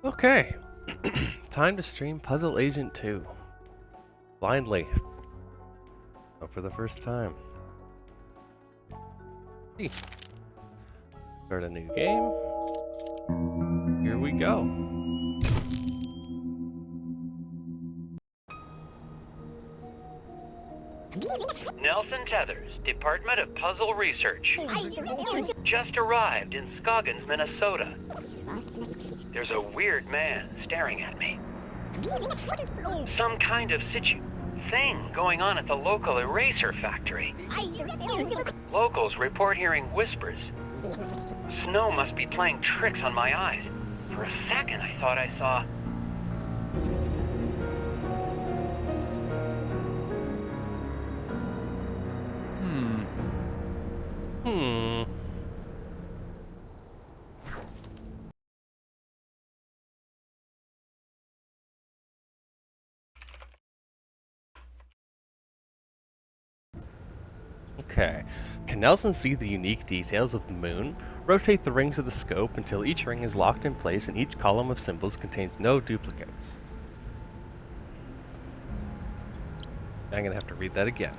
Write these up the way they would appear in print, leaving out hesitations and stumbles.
Okay, time to stream Puzzle Agent 2. Blindly. Oh, for the first time. Hey. Start a new game. Here we go. Nelson Tethers, Department of Puzzle Research. Just arrived in Scoggins, Minnesota. There's a weird man staring at me. Some kind of thing going on at the local eraser factory. Locals report hearing whispers. Snow must be playing tricks on my eyes. For a second, I thought I saw... Okay. Can Nelson see the unique details of the moon? Rotate the rings of the scope until each ring is locked in place and each column of symbols contains no duplicates. I'm gonna have to read that again.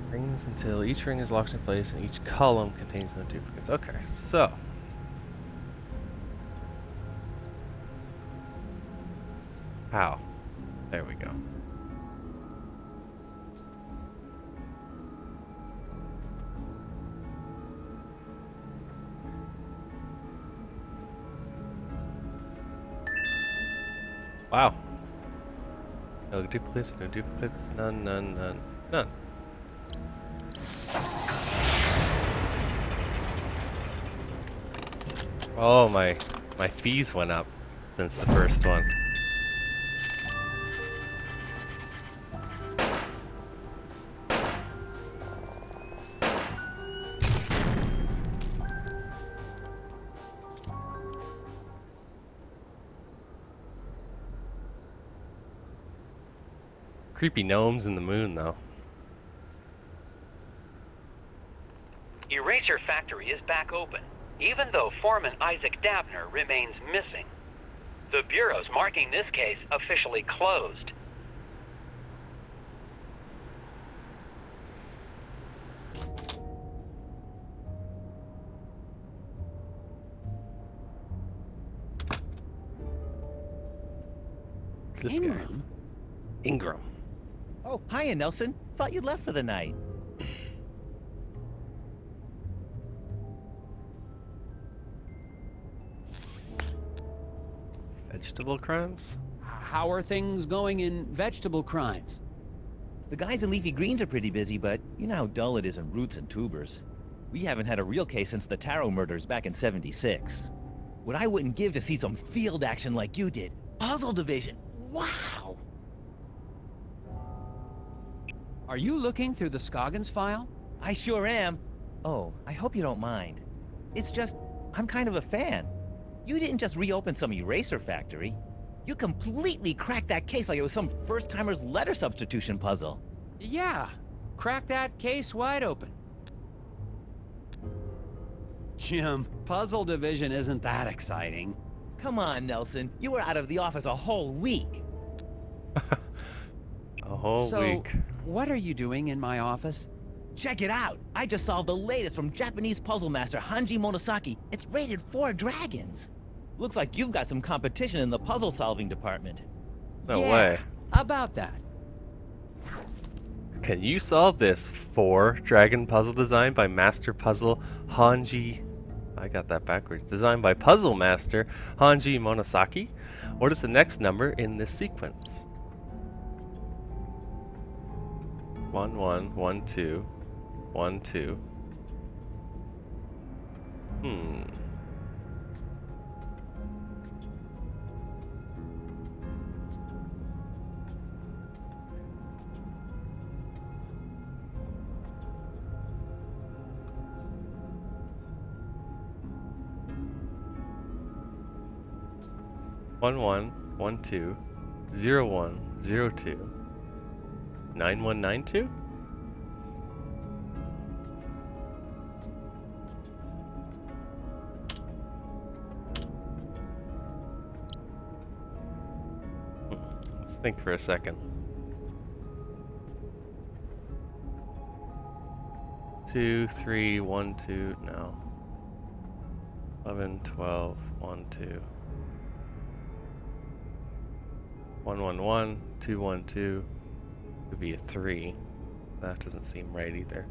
Rings until each ring is locked in place and each column contains no duplicates. Okay, so. How? There we go. Wow. No duplicates, none. Oh, my fees went up since the first one. Creepy gnomes in the moon, though. Eraser Factory is back open, even though Foreman Isaac Dabner remains missing. The Bureau's marking this case officially closed. Who's this guy? Ingram. Oh, hiya, Nelson. Thought you'd left for the night. Vegetable crimes? How are things going in vegetable crimes? The guys in leafy greens are pretty busy, but you know how dull it is in roots and tubers. We haven't had a real case since the Taro murders back in '76. What I wouldn't give to see some field action like you did. Puzzle Division. Wow! Are you looking through the Scoggins file? I sure am. Oh, I hope you don't mind. It's just, I'm kind of a fan. You didn't just reopen some eraser factory. You completely cracked that case like it was some first-timer's letter substitution puzzle. Yeah. Crack that case wide open. Jim, Puzzle Division isn't that exciting. Come on, Nelson. You were out of the office a whole week. A whole week. What are you doing in my office? Check it out. I just solved the latest from Japanese puzzle master Hanji Monosaki. It's rated 4 dragons. Looks like you've got some competition in the puzzle-solving department. No Yeah, way. About that. Can you solve this 4 dragon puzzle design by Master Puzzle Hanji? I got that backwards. Designed by Puzzle Master Hanji Monosaki? What is the next number in this sequence? 1 1 1 2 1 2. Hmm. One one 1 2 0 1 0 2 9 1 9 2. Think for a second. 2, 3, 1, 2, no. 11, 12, 1, 2. 1, 1, 1, 2, 1, 2. Could be a 3. That doesn't seem right either.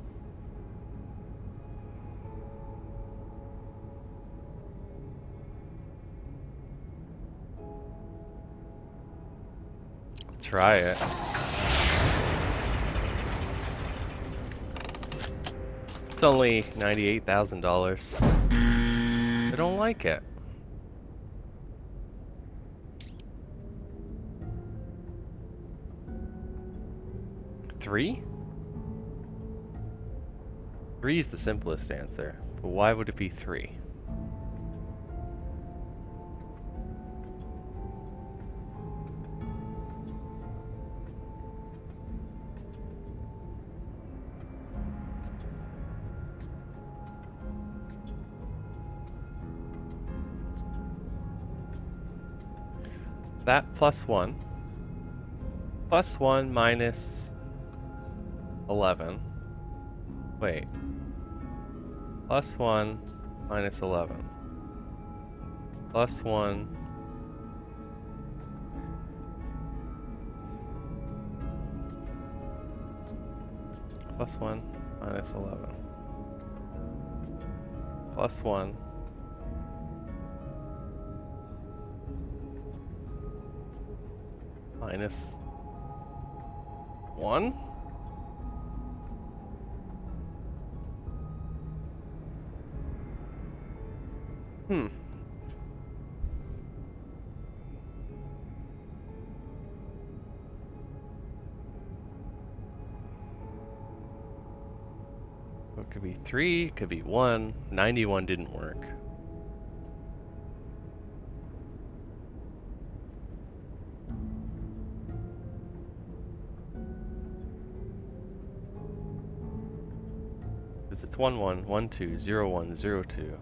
Try it. It's only $98,000. I don't like it. Three? 3 is the simplest answer, but why would it be 3? That plus 1 minus 11. Wait. Plus 1 minus 11. Plus 1. Plus 1 minus 11. Plus 1. Minus 1? It could be 3, it could be 1. 91 didn't work. Because it's 1, 1, 1, 2, 0, 1, 0, 2.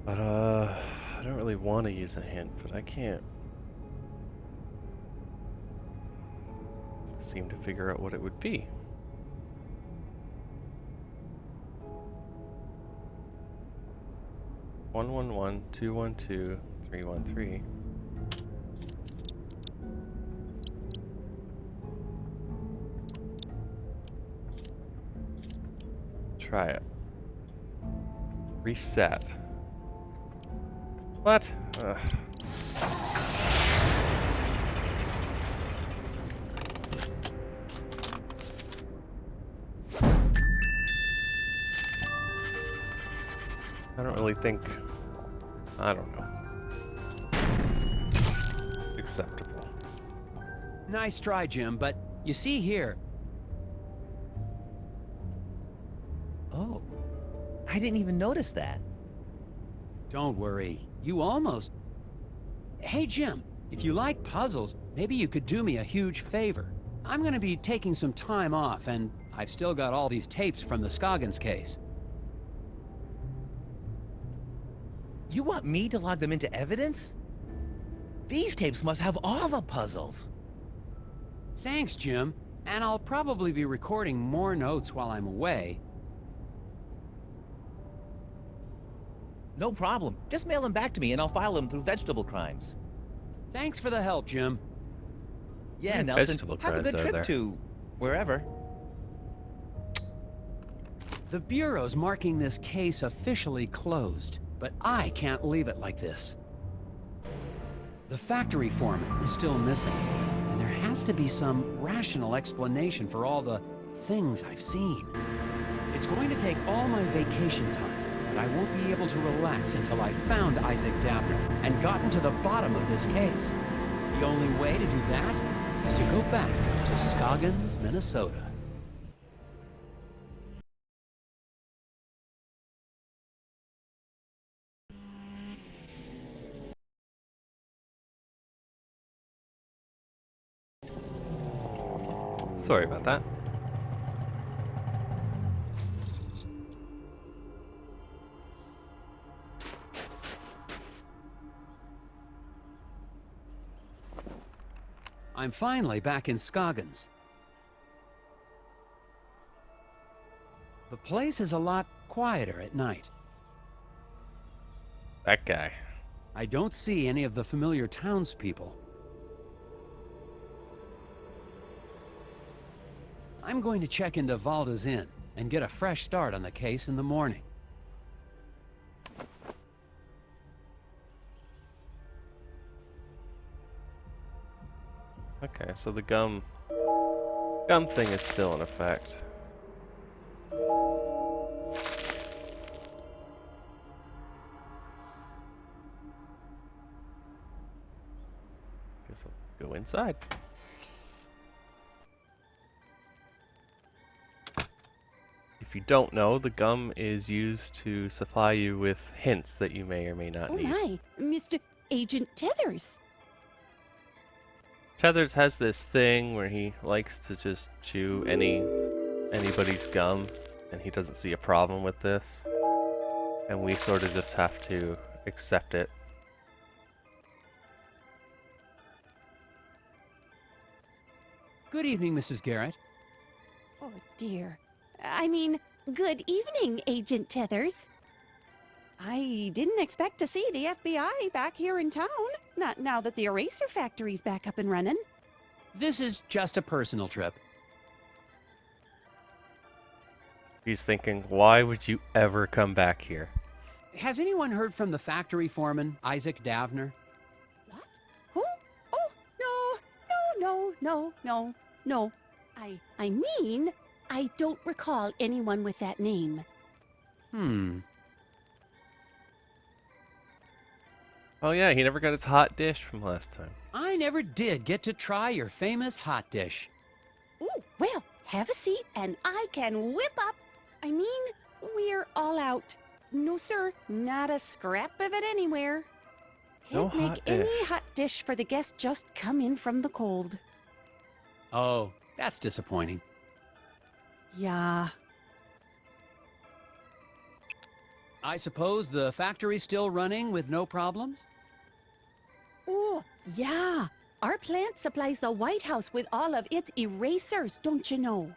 But, I don't really want to use a hint, but I can't seem to figure out what it would be. One, 1, 1, 2, 1, 2, 3, 1, 3. Try it. Reset. What? Ugh. I don't really think... I don't know. Acceptable. Nice try, Jim, but you see here... Oh. I didn't even notice that. Don't worry. You almost... Hey, Jim, if you like puzzles, maybe you could do me a huge favor. I'm gonna be taking some time off, and I've still got all these tapes from the Scoggins case. You want me to log them into evidence? These tapes must have all the puzzles. Thanks, Jim. And I'll probably be recording more notes while I'm away. No problem. Just mail them back to me and I'll file them through vegetable crimes. Thanks for the help, Jim. Yeah, Ooh, Nelson. vegetable Have a crimes good are trip there. to wherever. The Bureau's marking this case officially closed, but I can't leave it like this. The factory foreman is still missing, and there has to be some rational explanation for all the things I've seen. It's going to take all my vacation time, but I won't be able to relax until I found Isaac Davner and gotten to the bottom of this case. The only way to do that is to go back to Scoggins, Minnesota. Sorry about that. I'm finally back in Scoggins. The place is a lot quieter at night. That guy. I don't see any of the familiar townspeople. I'm going to check into Valda's Inn and get a fresh start on the case in the morning. Okay, so the gum thing is still in effect. Guess I'll go inside. If you don't know, the gum is used to supply you with hints that you may or may not Oh need. my, Mr. Agent Tethers. Tethers has this thing where he likes to just chew anybody's gum, and he doesn't see a problem with this. And we sort of just have to accept it. Good evening, Mrs. Garrett. Oh dear. I mean, good evening, Agent Tethers. I didn't expect to see the FBI back here in town. Not now that the eraser factory's back up and running. This is just a personal trip. He's thinking, why would you ever come back here? Has anyone heard from the factory foreman, Isaac Davner? What? Who? Oh, no. I mean, I don't recall anyone with that name. Oh yeah, he never got his hot dish from last time. I never did get to try your famous hot dish. Ooh, well, have a seat and I can whip up. I mean, we're all out. No, sir, not a scrap of it anywhere. No Can't make hot any dish. hot dish for the guests just come in from the cold. Oh, that's disappointing. Yeah. I suppose the factory's still running with no problems? Oh, yeah. Our plant supplies the White House with all of its erasers, don't you know?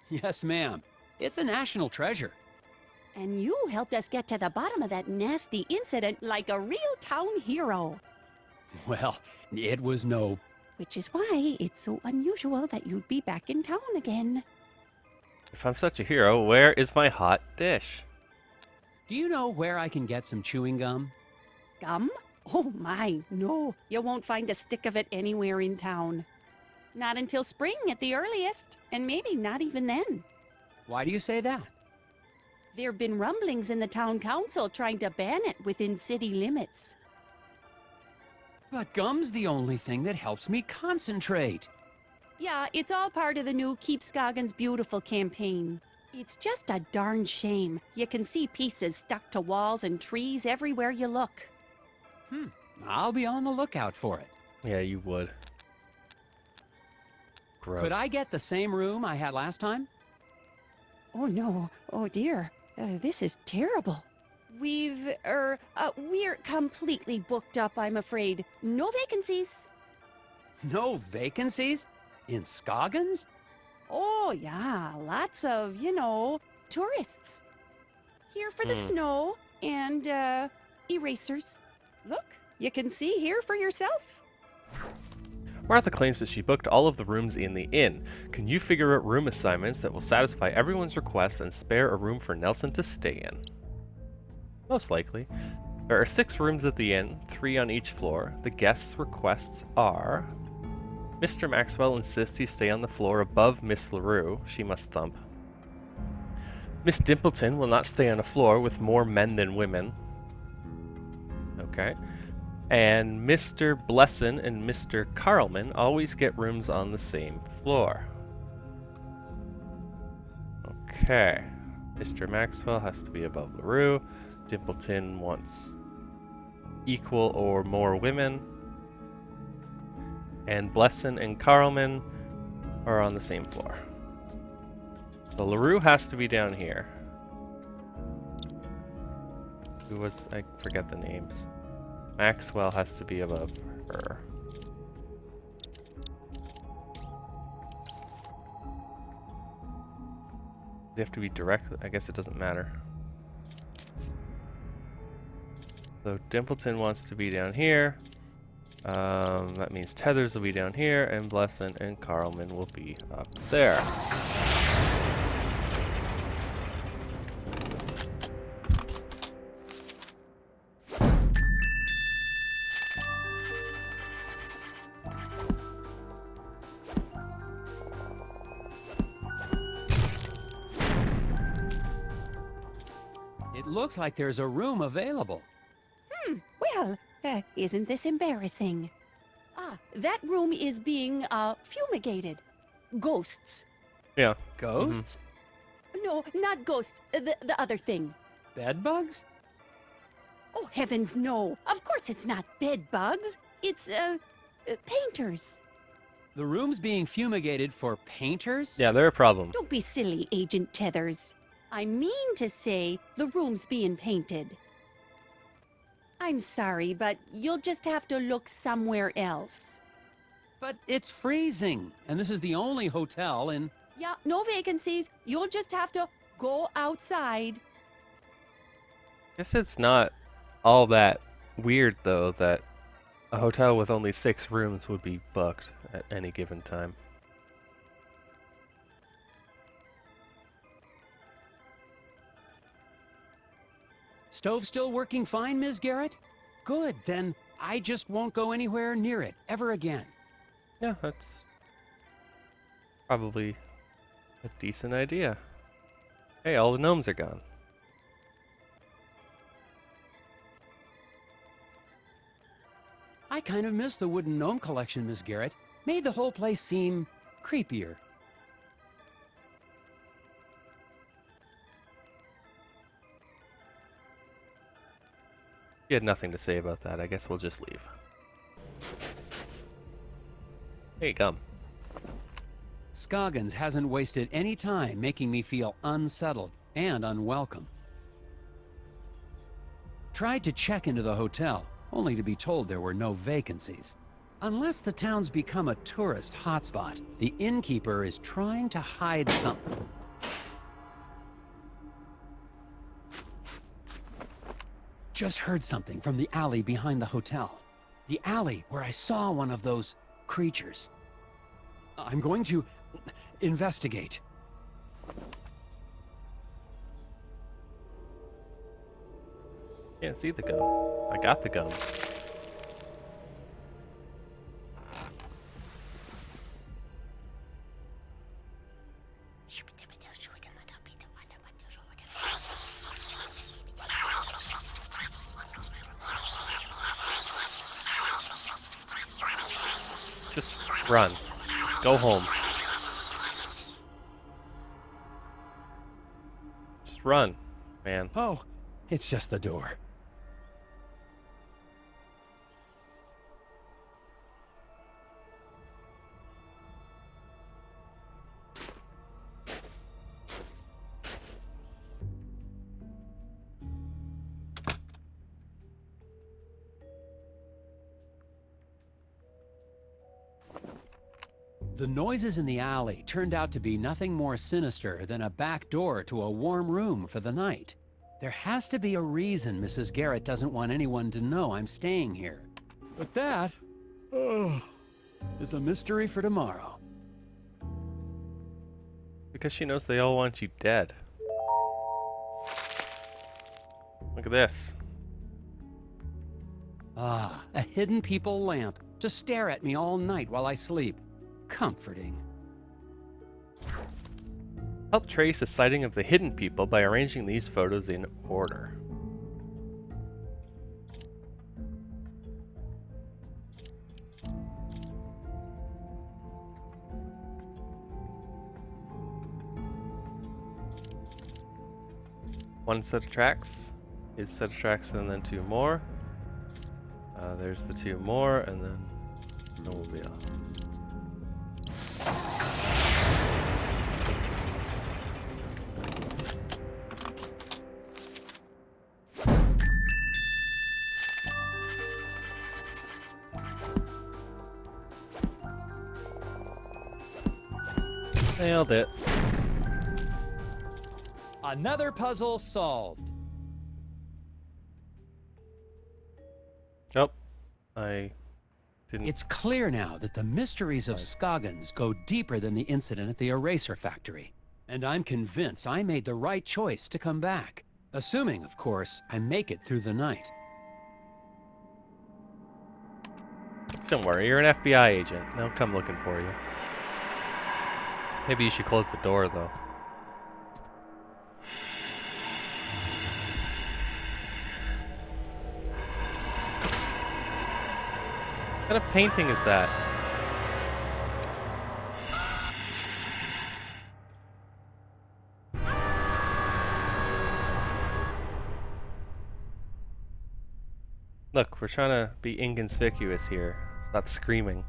Yes, ma'am. It's a national treasure. And you helped us get to the bottom of that nasty incident like a real town hero. Well, it was no... Which is why it's so unusual that you'd be back in town again. If I'm such a hero, where is my hot dish? Do you know where I can get some chewing gum? Gum? Oh my, no. You won't find a stick of it anywhere in town. Not until spring at the earliest, and maybe not even then. Why do you say that? There've been rumblings in the town council trying to ban it within city limits. But gum's the only thing that helps me concentrate. Yeah, it's all part of the new Keep Scoggins Beautiful campaign. It's just a darn shame. You can see pieces stuck to walls and trees everywhere you look. I'll be on the lookout for it. Yeah, you would. Gross. Could I get the same room I had last time? Oh no, oh dear, this is terrible. We're completely booked up, I'm afraid. No vacancies. No vacancies? In Scoggins? Oh yeah, lots of, tourists. Here for the snow, and erasers. Look, you can see here for yourself. Martha claims that she booked all of the rooms in the inn. Can you figure out room assignments that will satisfy everyone's requests and spare a room for Nelson to stay in? Most likely. There are 6 rooms at the inn, 3 on each floor. The guests' requests are... Mr. Maxwell insists he stay on the floor above Miss LaRue. She must thump. Miss Dimpleton will not stay on a floor with more men than women. Okay. And Mr. Blesson and Mr. Carlman always get rooms on the same floor. Okay. Mr. Maxwell has to be above LaRue. Dimpleton wants equal or more women. And Blesson and Carlman are on the same floor. So LaRue has to be down here. Who was... I forget the names. Maxwell has to be above her. They have to be direct. I guess it doesn't matter. So Dimpleton wants to be down here. That means Tethers will be down here, and Blesson and Carlman will be up there. It looks like there's a room available. Well, isn't this embarrassing? That room is being fumigated. Ghosts. Yeah. Ghosts? No, not ghosts. The other thing. Bedbugs? Oh, heavens, no. Of course it's not bed bugs. It's, painters. The room's being fumigated for painters? Yeah, they're a problem. Don't be silly, Agent Tethers. I mean to say the room's being painted. I'm sorry, but you'll just have to look somewhere else. But it's freezing, and this is the only hotel in... Yeah, no vacancies. You'll just have to go outside. Guess it's not all that weird, though, that a hotel with only 6 rooms would be booked at any given time. Stove still working fine, Ms. Garrett? Good, then I just won't go anywhere near it ever again. Yeah, that's probably a decent idea. Hey, all the gnomes are gone. I kind of miss the wooden gnome collection, Miss Garrett. Made the whole place seem creepier. You had nothing to say about that. I guess we'll just leave. Hey, come. Scoggins hasn't wasted any time making me feel unsettled and unwelcome. Tried to check into the hotel, only to be told there were no vacancies. Unless the town's become a tourist hotspot, the innkeeper is trying to hide something. Just heard something from the alley behind the hotel. The alley where I saw one of those creatures. I'm going to investigate. Can't see the gun. I got the gun. Just run. Go home. Just run, man. Oh, it's just the door. The noises in the alley turned out to be nothing more sinister than a back door to a warm room for the night. There has to be a reason Mrs. Garrett doesn't want anyone to know I'm staying here. But that, is a mystery for tomorrow. Because she knows they all want you dead. Look at this. Ah, a hidden people lamp to stare at me all night while I sleep. Comforting. Help trace a sighting of the hidden people by arranging these photos in order. One set of tracks, his set of tracks, and then two more. There's the two more, and then snowmobile. Nailed it. Another puzzle solved. Oh, I didn't. It's clear now that the mysteries of Scoggins go deeper than the incident at the eraser factory. And I'm convinced I made the right choice to come back. Assuming, of course, I make it through the night. Don't worry, you're an FBI agent. They'll come looking for you. Maybe you should close the door, though. What kind of painting is that? Look, we're trying to be inconspicuous here. Stop screaming.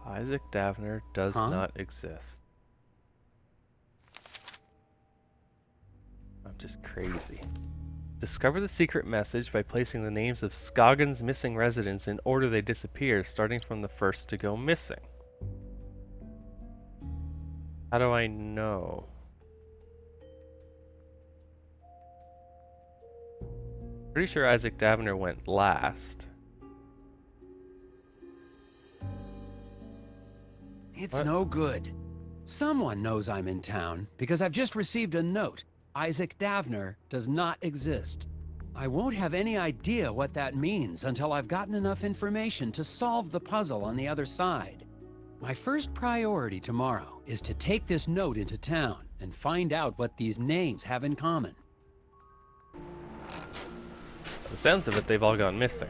Isaac Davner does not exist. I'm just crazy. Discover the secret message by placing the names of Scoggins' missing residents in order they disappear, starting from the first to go missing. How do I know? Pretty sure Isaac Davner went last. It's What? no good. Someone knows I'm in town because I've just received a note. Isaac Davner does not exist. I won't have any idea what that means until I've gotten enough information to solve the puzzle on the other side. My first priority tomorrow is to take this note into town and find out what these names have in common. By the sounds of it, they've all gone missing.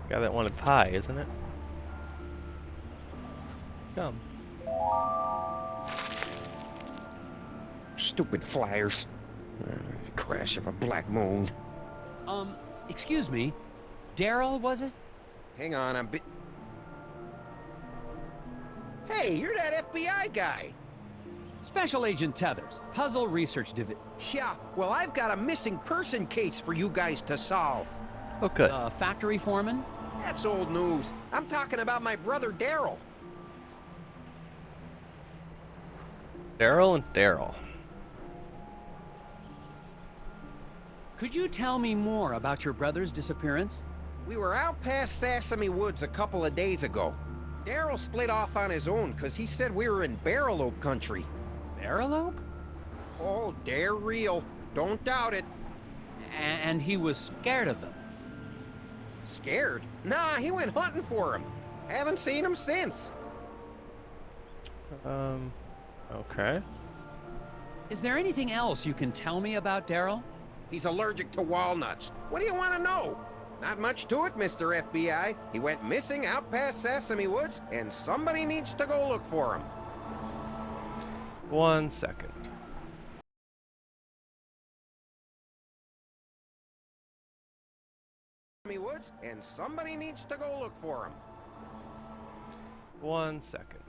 Guy that wanted pie, isn't it? Come. Stupid flyers. Crash of a black moon. Excuse me. Daryl, was it? Hang on, I'm Hey, you're that FBI guy. Special Agent Tethers, Puzzle Research Division. Yeah, well, I've got a missing person case for you guys to solve. Oh, good. Factory foreman? That's old news. I'm talking about my brother Daryl. Daryl and Daryl. Could you tell me more about your brother's disappearance? We were out past Sesame Woods a couple of days ago. Daryl split off on his own because he said we were in Barrelope country. Barrelope? Oh, they're real. Don't doubt it. And he was scared of them. Scared? Nah, he went hunting for him. Haven't seen him since. Okay. Is there anything else you can tell me about Daryl? He's allergic to walnuts. What do you want to know? Not much to it, Mr. FBI. He went missing out past Sesame Woods, and somebody needs to go look for him. 1 second. Sesame Woods, and somebody needs to go look for him. 1 second.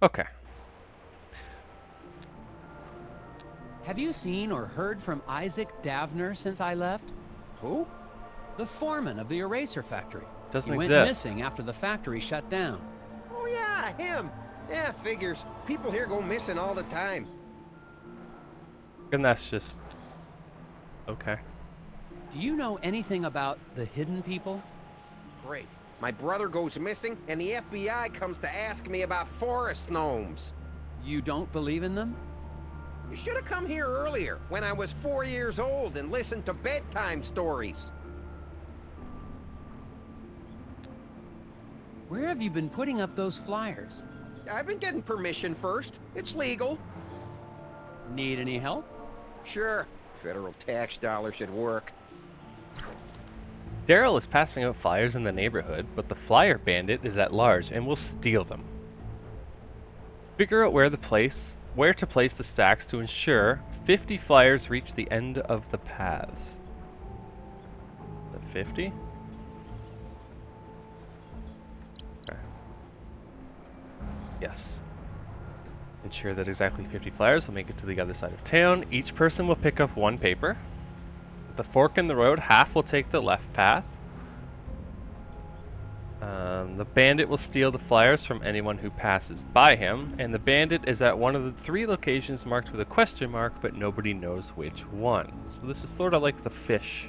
Okay. Have you seen or heard from Isaac Davner since I left? Who? The foreman of the eraser factory. Doesn't He went exist. missing after the factory shut down. Oh, yeah, him. Yeah, figures. People here go missing all the time. And that's just... Okay. Do you know anything about the hidden people? Great. My brother goes missing, and the FBI comes to ask me about forest gnomes. You don't believe in them? You should have come here earlier, when I was 4 years old, and listened to bedtime stories. Where have you been putting up those flyers? I've been getting permission first. It's legal. Need any help? Sure. Federal tax dollars should work. Daryl is passing out flyers in the neighborhood, but the flyer bandit is at large and will steal them. Figure out where to place the stacks to ensure 50 flyers reach the end of the paths. The 50? Okay. Yes. Ensure that exactly 50 flyers will make it to the other side of town. Each person will pick up 1 paper. At the fork in the road, half will take the left path. The bandit will steal the flyers from anyone who passes by him, and the bandit is at one of the 3 locations marked with a question mark, but nobody knows which one. So this is sort of like the fish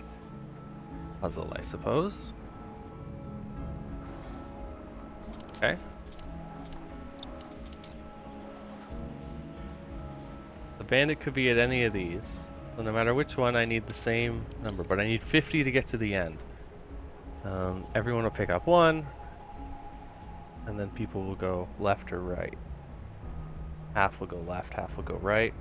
puzzle, I suppose. Okay. The bandit could be at any of these. So no matter which one, I need the same number, but I need 50 to get to the end. Everyone will pick up 1, and then people will go left or right. Half will go left, half will go right.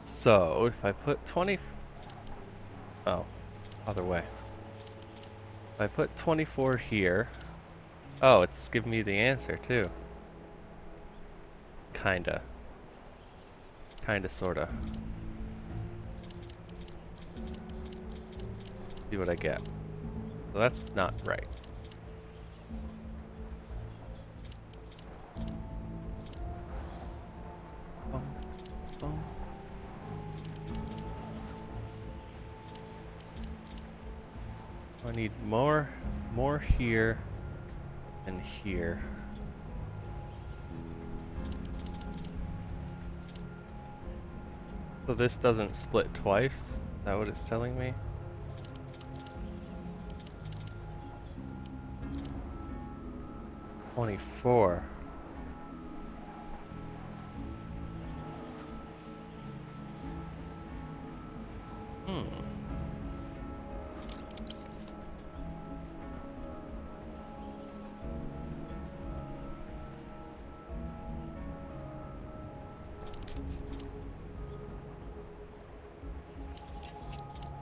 So if I put 20... Oh, other way. If I put 24 here... Oh, it's giving me the answer too. Kinda. Kinda, sorta. See what I get. So that's not right. Boom, boom. I need more here and here. So this doesn't split twice? Is that what it's telling me? $24.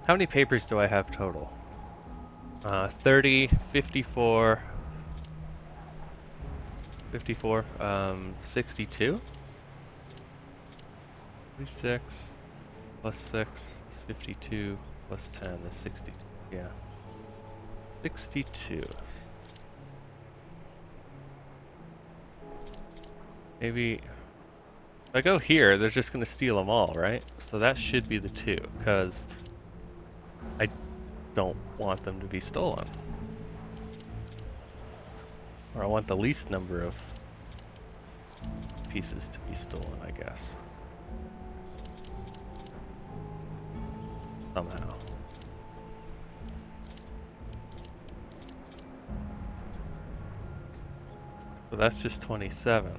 How many papers do I have total? 30, 54, 62? 36 plus 6 is 52 plus 10 is 62. Yeah. 62. Maybe if I go here, they're just going to steal them all, right? So that should be the 2, because I don't want them to be stolen. Or I want the least number of pieces to be stolen, I guess. Somehow. So that's just 27.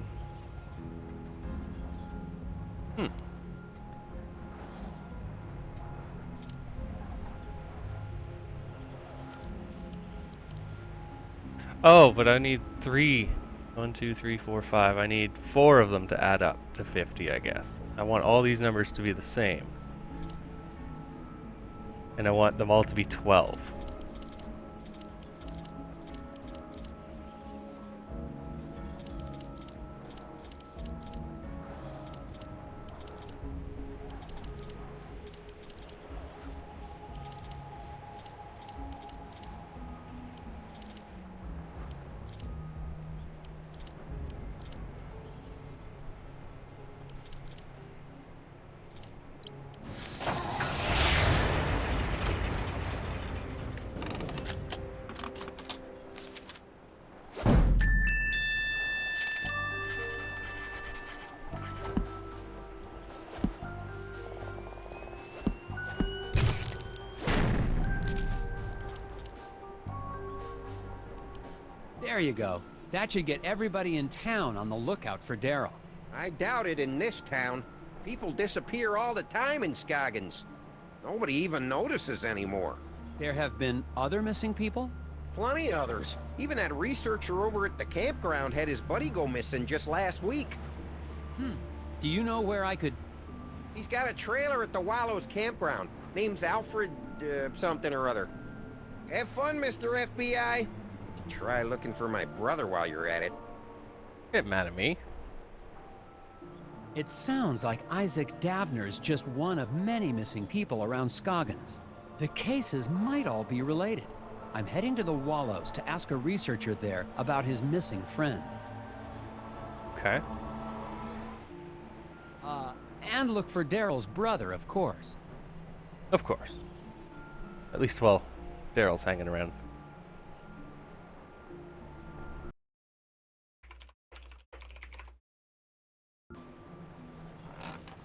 Oh, but I need 3 1, 2, 3, 4, 5. I need 4 of them to add up to 50, I guess. I want all these numbers to be the same. And I want them all to be 12. There you go. That should get everybody in town on the lookout for Daryl. I doubt it in this town. People disappear all the time in Scoggins. Nobody even notices anymore. There have been other missing people? Plenty others. Even that researcher over at the campground had his buddy go missing just last week. Do you know where I could... He's got a trailer at the Wallows campground. Name's Alfred, something or other. Have fun, Mr. FBI. Try looking for my brother while you're at it. Get mad at me. It sounds like Isaac Davner's just one of many missing people around Scoggins. The cases might all be related. I'm heading to the Wallows to ask a researcher there about his missing friend. Okay. And look for Daryl's brother, of course. Of course. At least, well, Daryl's hanging around.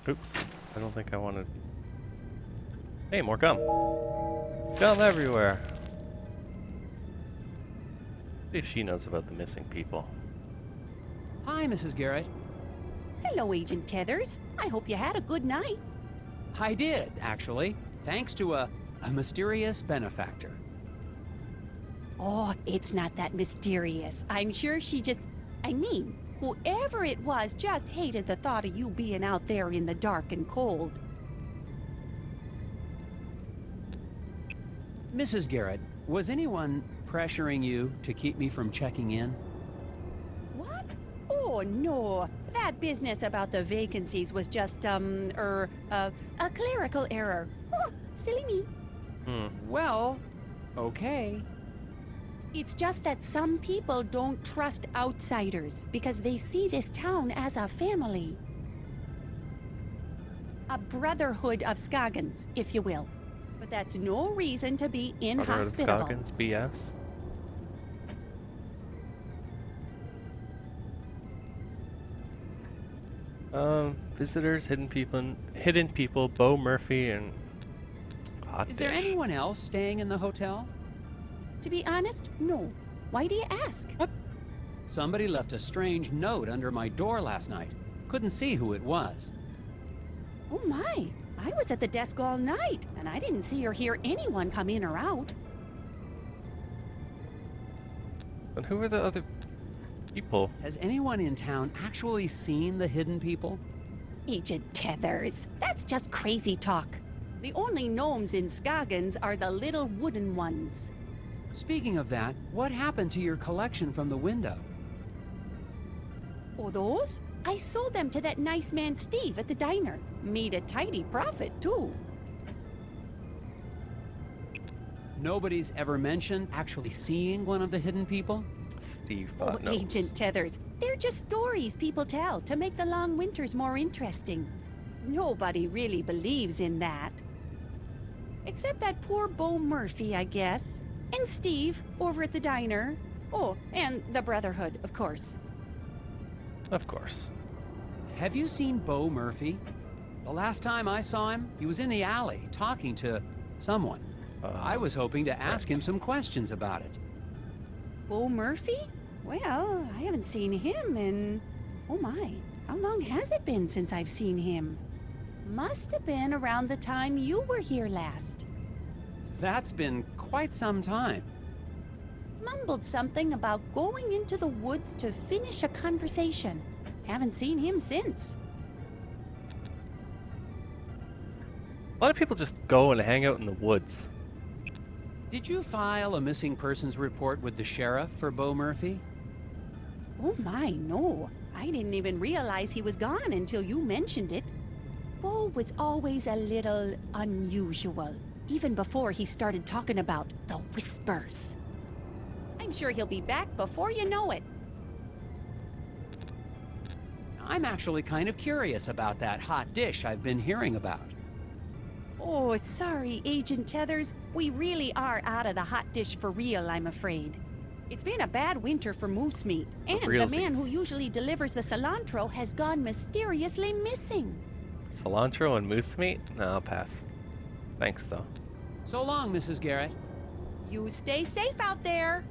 Oops. I don't think I wanted... Hey, more gum. Gum everywhere. See if she knows about the missing people. Hi, Mrs. Garrett. Hello, Agent Tethers. I hope you had a good night. I did, actually, thanks to a mysterious benefactor. Oh, it's not that mysterious. I'm sure she just... I mean, whoever it was just hated the thought of you being out there in the dark and cold. Mrs. Garrett, was anyone pressuring you to keep me from checking in? What? Oh, no. That business about the vacancies was just, a clerical error. Oh, silly me. Well, okay. It's just that some people don't trust outsiders because they see this town as a family. A brotherhood of Scoggins, if you will. But that's no reason to be inhospitable. Scoggins, BS. Visitors, hidden people, Bo Murphy, and Hot Is there Dish. anyone else staying in the hotel? To be honest, no. Why do you ask? What? Somebody left a strange note under my door last night. Couldn't see who it was. Oh my, I was at the desk all night, and I didn't see or hear anyone come in or out. And who are the other people? Has anyone in town actually seen the hidden people? Agent Tethers, that's just crazy talk. The only gnomes in Scoggins are the little wooden ones. Speaking of that, what happened to your collection from the window? Oh, those? I sold them to that nice man Steve at the diner. Made a tidy profit, too. Nobody's ever mentioned actually seeing one of the hidden people? Steve Oh, knows. Agent Tethers, they're just stories people tell to make the long winters more interesting. Nobody really believes in that. Except that poor Bo Murphy, I guess. And Steve, over at the diner. Oh, and the Brotherhood, of course. Of course. Have you seen Bo Murphy? The last time I saw him, he was in the alley talking to someone. I was hoping to ask him some questions about it. Bo Murphy? Well, I haven't seen him in... Oh my, how long has it been since I've seen him? Must have been around the time you were here last. That's been quite some time. Mumbled something about going into the woods to finish a conversation. Haven't seen him since. A lot of people just go and hang out in the woods. Did you file a missing persons report with the sheriff for Bo Murphy? Oh my, no. I didn't even realize he was gone until you mentioned it. Bo was always a little unusual, even before he started talking about the whispers. I'm sure he'll be back before you know it. I'm actually kind of curious about that hot dish I've been hearing about. Oh, sorry, Agent Tethers. We really are out of the hot dish for real, I'm afraid. It's been a bad winter for moose meat, and the man who realsies. usually delivers the cilantro has gone mysteriously missing. Cilantro and moose meat? No, I'll pass. Thanks, though. So long, Mrs. Garrett. You stay safe out there.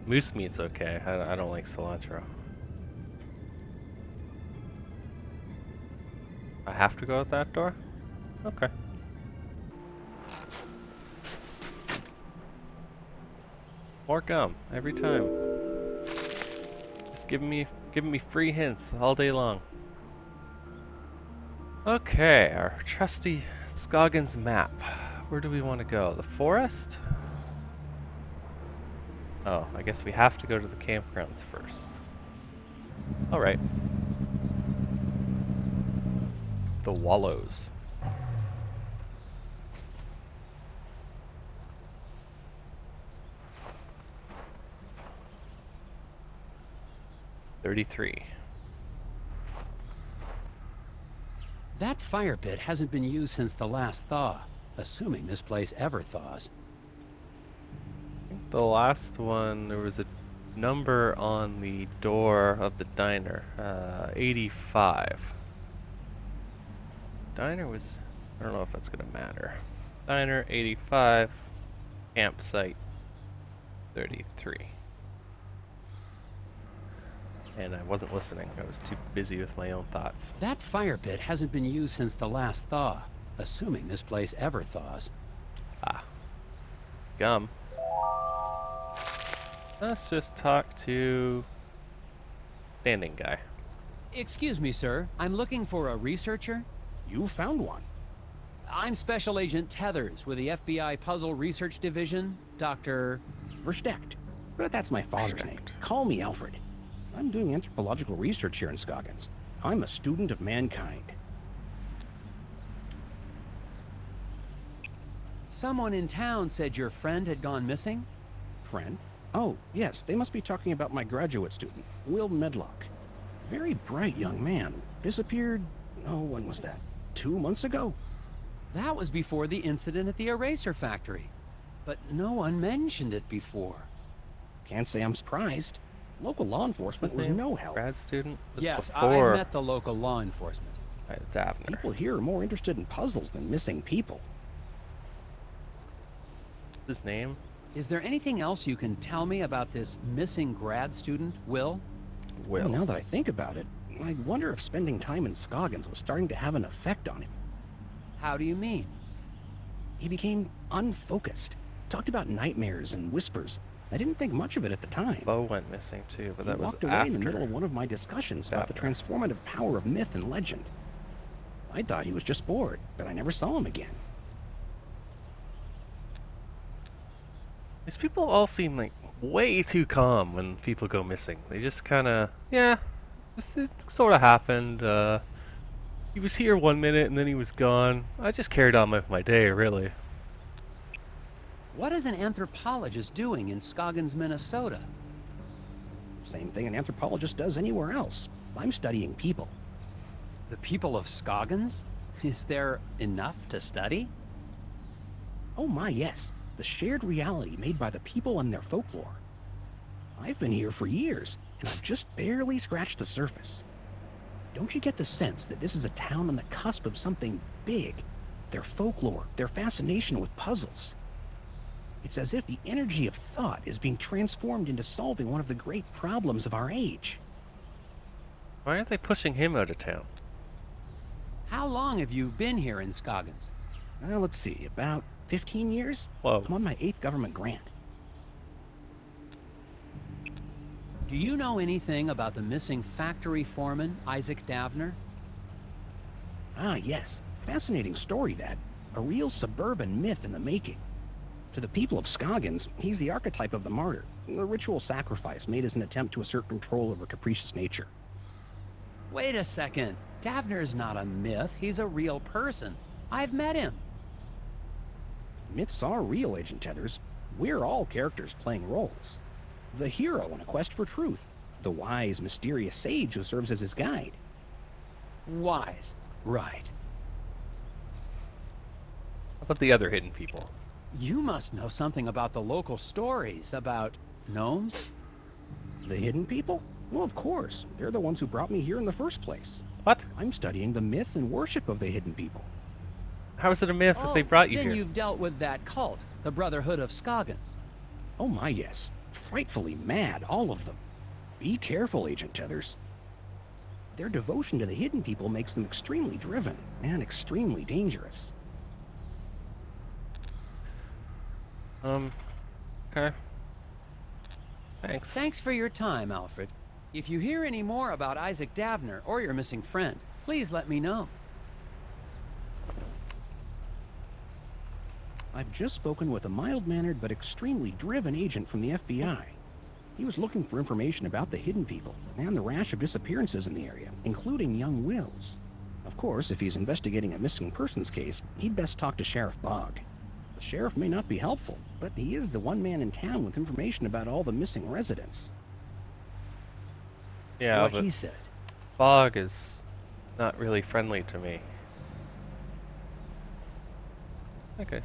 Moose meat's okay. I don't like cilantro. I have to go out that door? Okay. More gum every time. Just giving me free hints all day long. Okay, our trusty Scoggins map. Where do we want to go? The forest? Oh, I guess we have to go to the campgrounds first. Alright. The Wallows. $33. That fire pit hasn't been used since the last thaw, assuming this place ever thaws. The last one, there was a number on the door of the diner. 85. Diner was... I don't know if that's gonna matter. Diner, 85. Campsite, 33. And I wasn't listening. I was too busy with my own thoughts. That fire pit hasn't been used since the last thaw, assuming this place ever thaws. Ah. Gum. Let's just talk to... standing guy. Excuse me, sir. I'm looking for a researcher. You found one. I'm Special Agent Tethers with the FBI Puzzle Research Division, Dr. Versteckt. But that's my father's name. Call me Alfred. I'm doing anthropological research here in Scoggins. I'm a student of mankind. Someone in town said your friend had gone missing? Friend? Oh, yes, they must be talking about my graduate student, Will Medlock. Very bright young man. Disappeared, oh, when was that? 2 months ago? That was before the incident at the eraser factory. But no one mentioned it before. Can't say I'm surprised. Local law enforcement was no help. Grad student? This Yes, before I met the local law enforcement. Davner. People here are more interested in puzzles than missing people. His name? Is there anything else you can tell me about this missing grad student, Will? Will. Now that I think about it, I wonder if spending time in Scoggins was starting to have an effect on him. How do you mean? He became unfocused. Talked about nightmares and whispers. I didn't think much of it at the time. Bo went missing too, but He that was walked away after. in the middle of one of my discussions about the Davner. transformative power of myth and legend. I thought he was just bored, but I never saw him again. These people all seem like way too calm when people go missing. They just kind of, yeah, it sort of happened. He was here 1 minute and then he was gone. I just carried on with my day, really. What is an anthropologist doing in Scoggins, Minnesota? Same thing an anthropologist does anywhere else. I'm studying people. The people of Scoggins? Is there enough to study? Oh my, yes. The shared reality made by the people and their folklore. I've been here for years, and I've just barely scratched the surface. Don't you get the sense that this is a town on the cusp of something big? Their folklore, their fascination with puzzles. It's as if the energy of thought is being transformed into solving one of the great problems of our age. Why aren't they pushing him out of town? How long have you been here in Scoggins? Let's see, about 15 years? Whoa. I'm on my 8th government grant. Do you know anything about the missing factory foreman, Isaac Davner? Ah, yes. Fascinating story, that. A real suburban myth in the making. To the people of Scoggins, he's the archetype of the martyr, the ritual sacrifice made as an attempt to assert control over capricious nature. Wait a second. Davner's not a myth. He's a real person. I've met him. Myths are real, Agent Tethers. We're all characters playing roles. The hero in a quest for truth. The wise, mysterious sage who serves as his guide. Wise. Right. How about the other hidden people? You must know something about the local stories about gnomes? The hidden people? Well, of course. They're the ones who brought me here in the first place. What? I'm studying the myth and worship of the hidden people. How is it a myth if they brought you then here? You've dealt with that cult, the Brotherhood of Scoggins. Oh my, yes. Frightfully mad, all of them. Be careful, Agent Tethers. Their devotion to the hidden people makes them extremely driven and extremely dangerous. Okay. Thanks. Thanks for your time, Alfred. If you hear any more about Isaac Davner or your missing friend, please let me know. I've just spoken with a mild-mannered but extremely driven agent from the FBI. He was looking for information about the hidden people and the rash of disappearances in the area, including young Wills. Of course, if he's investigating a missing persons case, he'd best talk to Sheriff Bogg. The sheriff may not be helpful, but he is the one man in town with information about all the missing residents. Yeah, What but he said. Bogg is not really friendly to me. Okay.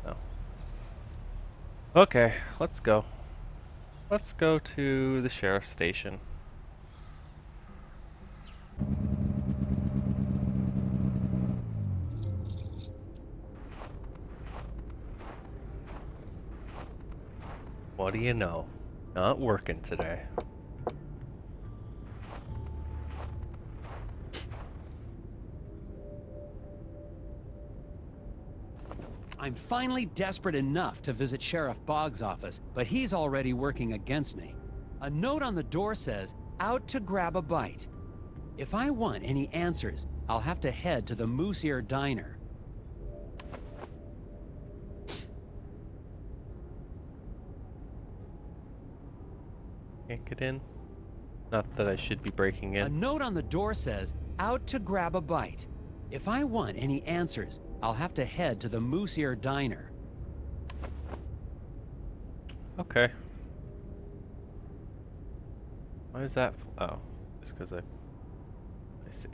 No. Okay, let's go. Let's go to the sheriff's station. What do you know? Not working today. I'm finally desperate enough to visit Sheriff Bogg's office, but he's already working against me. A note on the door says, "Out to grab a bite." If I want any answers, I'll have to head to the Moose Ear Diner. Can't get in? Not that I should be breaking A in. note on the door says, "Out to grab a bite." If I want any answers, I'll have to head to the Moose Ear Diner. Okay. Why is that? Oh, just because I see.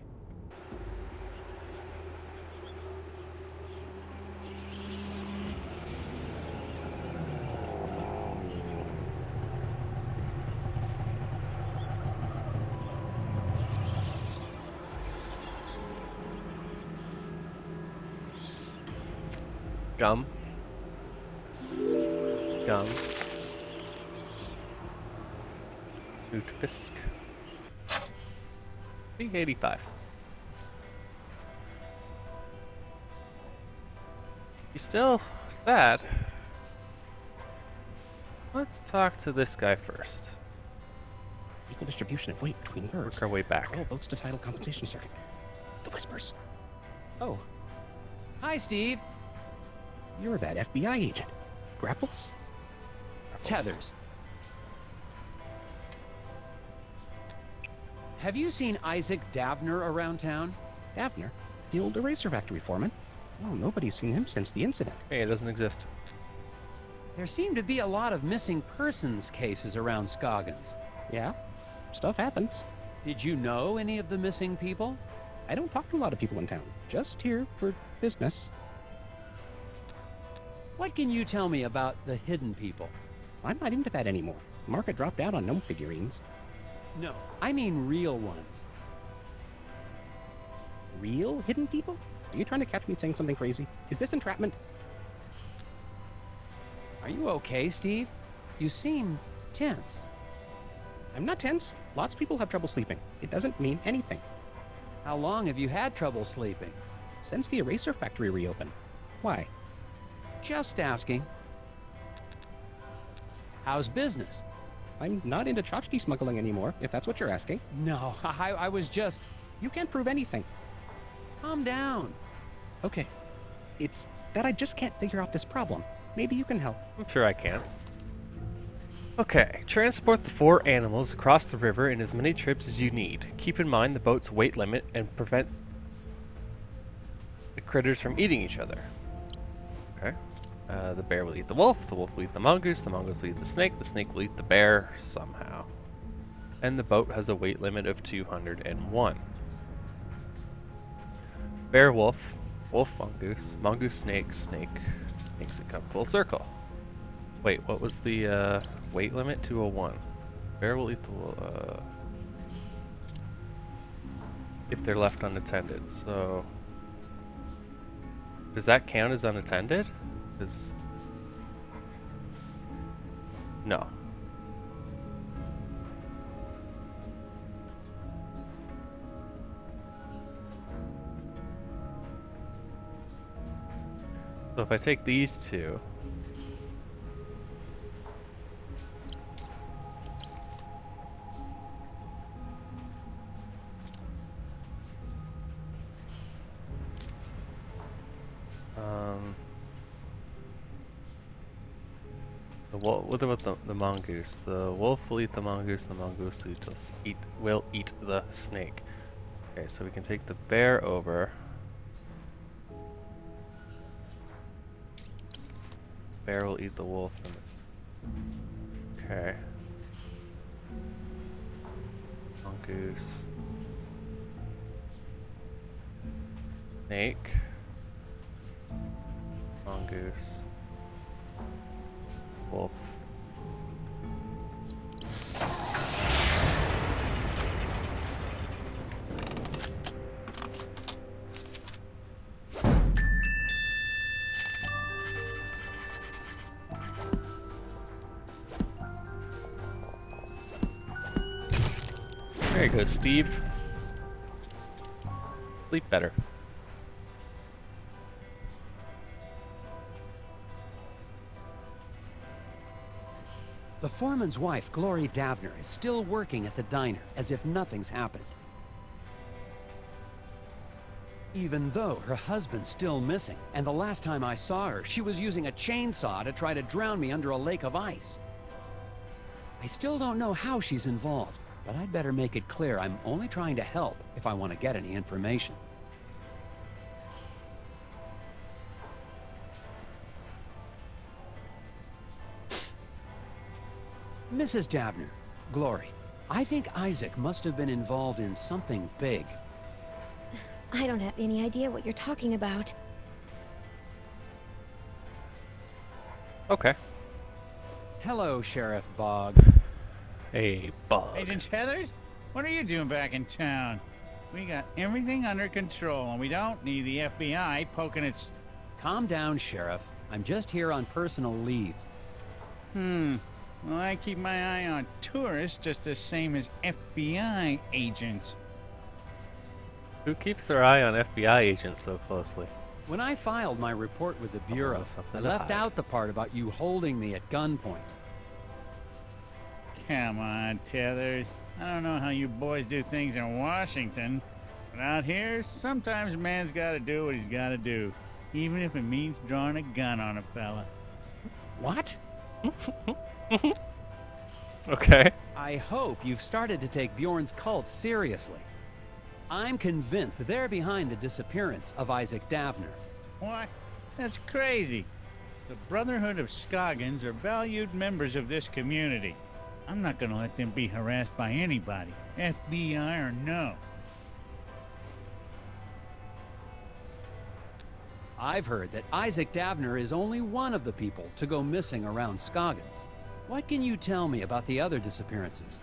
Gum. Gum. Newtfisk. $3.85. You still sad? Let's talk to this guy first. Equal distribution of weight between birds. Work our way back. 12 votes to title compensation circuit. The Whispers. Oh, Hi, Steve. you're that FBI agent. Grapples? Tethers. Have you seen Isaac Davner around town? Davner, the old eraser factory foreman. Well, nobody's seen him since the incident. Hey, it doesn't exist. There seem to be a lot of missing persons cases around Scoggins. Yeah, stuff happens. Did you know any of the missing people? I don't talk to a lot of people in town. Just here for business. What can you tell me about the hidden people? I'm not into that anymore. Market dropped out on gnome figurines. No, I mean real ones. Real hidden people? Are you trying to catch me saying something crazy? Is this entrapment? Are you okay, Steve? You seem tense. I'm not tense. Lots of people have trouble sleeping. It doesn't mean anything. How long have you had trouble sleeping? Since the eraser factory reopened. Why? Just asking. How's business? I'm not into tchotchke smuggling anymore, if that's what you're asking. No, I was just... You can't prove anything. Calm down. Okay. It's that I just can't figure out this problem. Maybe you can help. I'm sure I can. Okay, transport the 4 animals across the river in as many trips as you need. Keep in mind the boat's weight limit and prevent the critters from eating each other. Okay. The bear will eat the wolf will eat the mongoose will eat the snake will eat the bear somehow. And the boat has a weight limit of 201. Bear, wolf, wolf, mongoose, snake makes it come full circle. Wait, what was the weight limit? 201. Bear will eat the if they're left unattended. So does that count as unattended? No. So if I take these two, what about the mongoose? The wolf will eat the mongoose will eat the snake. Okay, so we can take the bear over. Bear will eat the wolf. Okay. Mongoose. Snake. Mongoose. Wolf. There you go, Steve. Sleep better. The foreman's wife, Glory Davner, is still working at the diner as if nothing's happened. Even though her husband's still missing, and the last time I saw her, she was using a chainsaw to try to drown me under a lake of ice. I still don't know how she's involved, but I'd better make it clear I'm only trying to help if I want to get any information. Mrs. Davner, Glory, I think Isaac must have been involved in something big. I don't have any idea what you're talking about. Okay. Hello, Sheriff Bogg. Hey, Bug. Agent Heathers? What are you doing back in town? We got everything under control, and we don't need the FBI poking its... Calm down, Sheriff. I'm just here on personal leave. Well, I keep my eye on tourists just the same as FBI agents. Who keeps their eye on FBI agents so closely? When I filed my report with the Bureau, I left out the part about you holding me at gunpoint. Come on, Tethers. I don't know how you boys do things in Washington, but out here, sometimes a man's gotta do what he's gotta do, even if it means drawing a gun on a fella. What? Okay. I hope you've started to take Bjorn's cult seriously. I'm convinced they're behind the disappearance of Isaac Davner. What? That's crazy. The Brotherhood of Scoggins are valued members of this community. I'm not gonna let them be harassed by anybody, FBI or no. I've heard that Isaac Davner is only one of the people to go missing around Scoggins. What can you tell me about the other disappearances?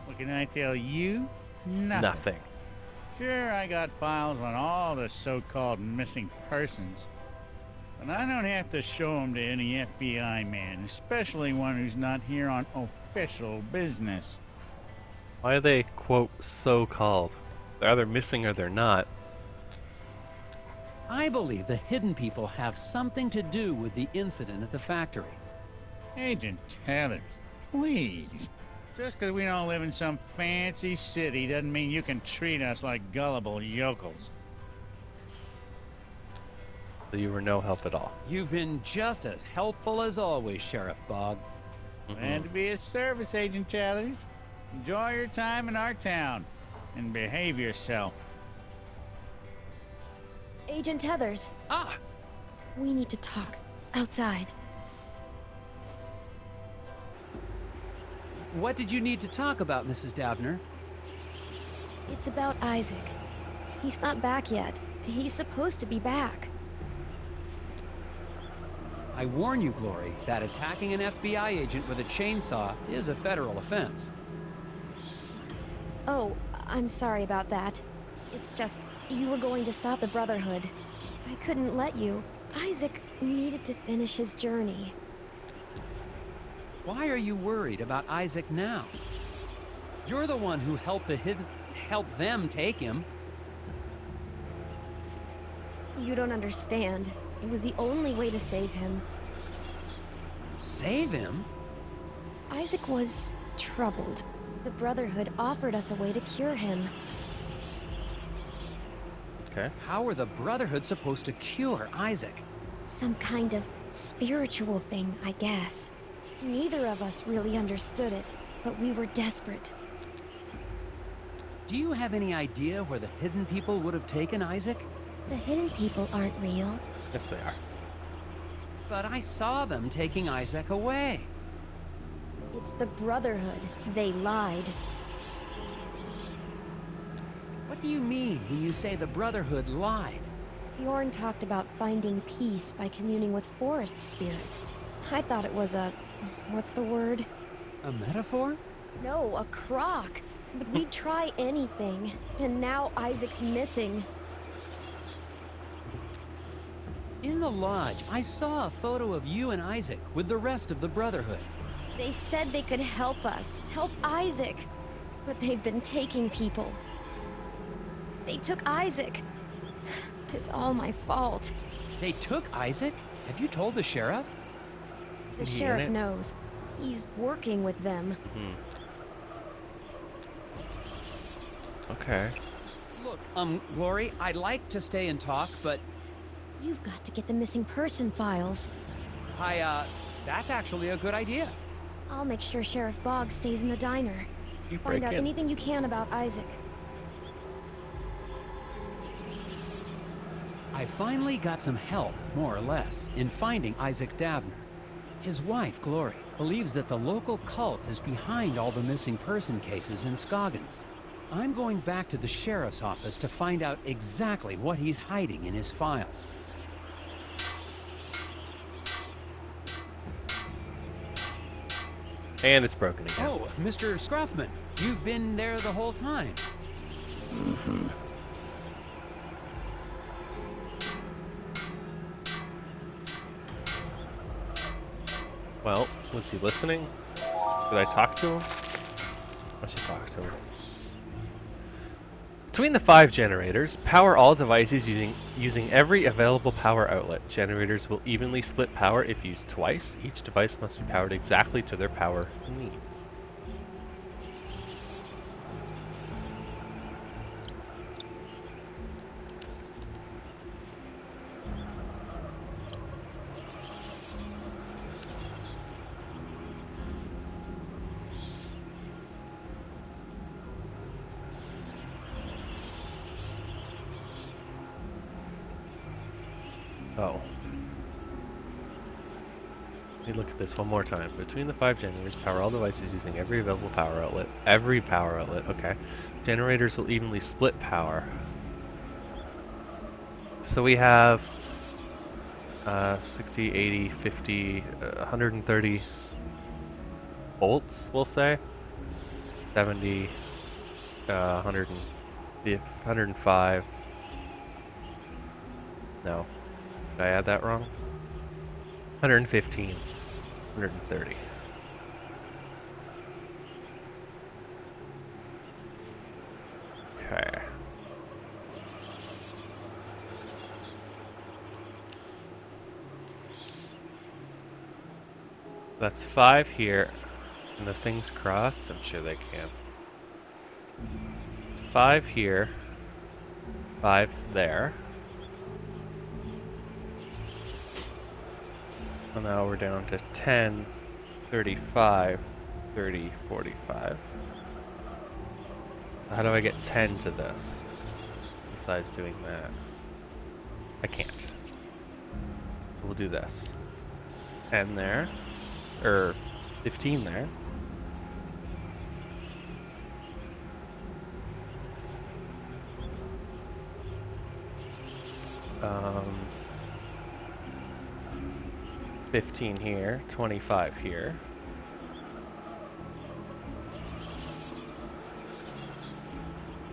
What can I tell you? Nothing. Sure, I got files on all the so-called missing persons, but I don't have to show them to any FBI man, especially one who's not here on official business. Why are they, quote, so-called? They're either missing or they're not. I believe the hidden people have something to do with the incident at the factory. Agent Tethers, please. Just 'cause we don't live in some fancy city doesn't mean you can treat us like gullible yokels. So you were no help at all. You've been just as helpful as always, Sheriff Bog. Glad to be of service, Agent Tethers. Enjoy your time in our town and behave yourself. Agent Tethers, Ah, we need to talk. Outside. what did you need to talk about, Mrs. Davner? It's about Isaac. He's not back yet. He's supposed to be back. I warn you, Glory, that attacking an FBI agent with a chainsaw is a federal offense. Oh, I'm sorry about that. It's just, you were going to stop the Brotherhood. I couldn't let you. Isaac needed to finish his journey. Why are you worried about Isaac now? You're the one who helped them take him. You don't understand. It was the only way to save him. Save him? Isaac was troubled. The Brotherhood offered us a way to cure him. Okay. How are the Brotherhood supposed to cure Isaac? Some kind of spiritual thing, I guess. Neither of us really understood it, but we were desperate. Do you have any idea where the hidden people would have taken Isaac? The hidden people aren't real. Yes, they are. But I saw them taking Isaac away. It's the Brotherhood. They lied. What do you mean when you say the Brotherhood lied? Bjorn talked about finding peace by communing with forest spirits. I thought it was a... what's the word? A metaphor? No, a crock. But we'd try anything. And now Isaac's missing. In the lodge, I saw a photo of you and Isaac with the rest of the Brotherhood. They said they could help us. Help Isaac. But they've been taking people. They took Isaac. It's all my fault. They took Isaac? Have you told the sheriff? The Is he in sheriff it? knows. He's working with them. Okay. Look, Glory, I'd like to stay and talk, but You've got to get the missing person files. that's actually a good idea. I'll make sure Sheriff Boggs stays in the diner. You Find break out in. anything you can about Isaac. I finally got some help, more or less, in finding Isaac Davner. His wife, Glory, believes that the local cult is behind all the missing person cases in Scoggins. I'm going back to the sheriff's office to find out exactly what he's hiding in his files. And it's broken again. Oh, Mr. Scruffman, you've been there the whole time. Well, was he listening? Did I talk to him? I should talk to him. Between the 5 generators, power all devices using every available power outlet. Generators will evenly split power if used twice. Each device must be powered exactly to their power needs. Oh. Let me look at this one more time. Between the 5 generators, power all devices using every available power outlet. Every power outlet, okay. Generators will evenly split power. So we have 60, 80, 50, 130 volts, we'll say. 70, 105. No. Did I add that wrong? 115. 130. Okay. That's 5 here. Can the things cross? I'm sure they can. 5 here. 5 there. So now we're down to 10, 35, 30, 45. How do I get 10 to this? Besides doing that. I can't. So we'll do this. 10 there. Or 15 there. Um, 15 here, 25 here.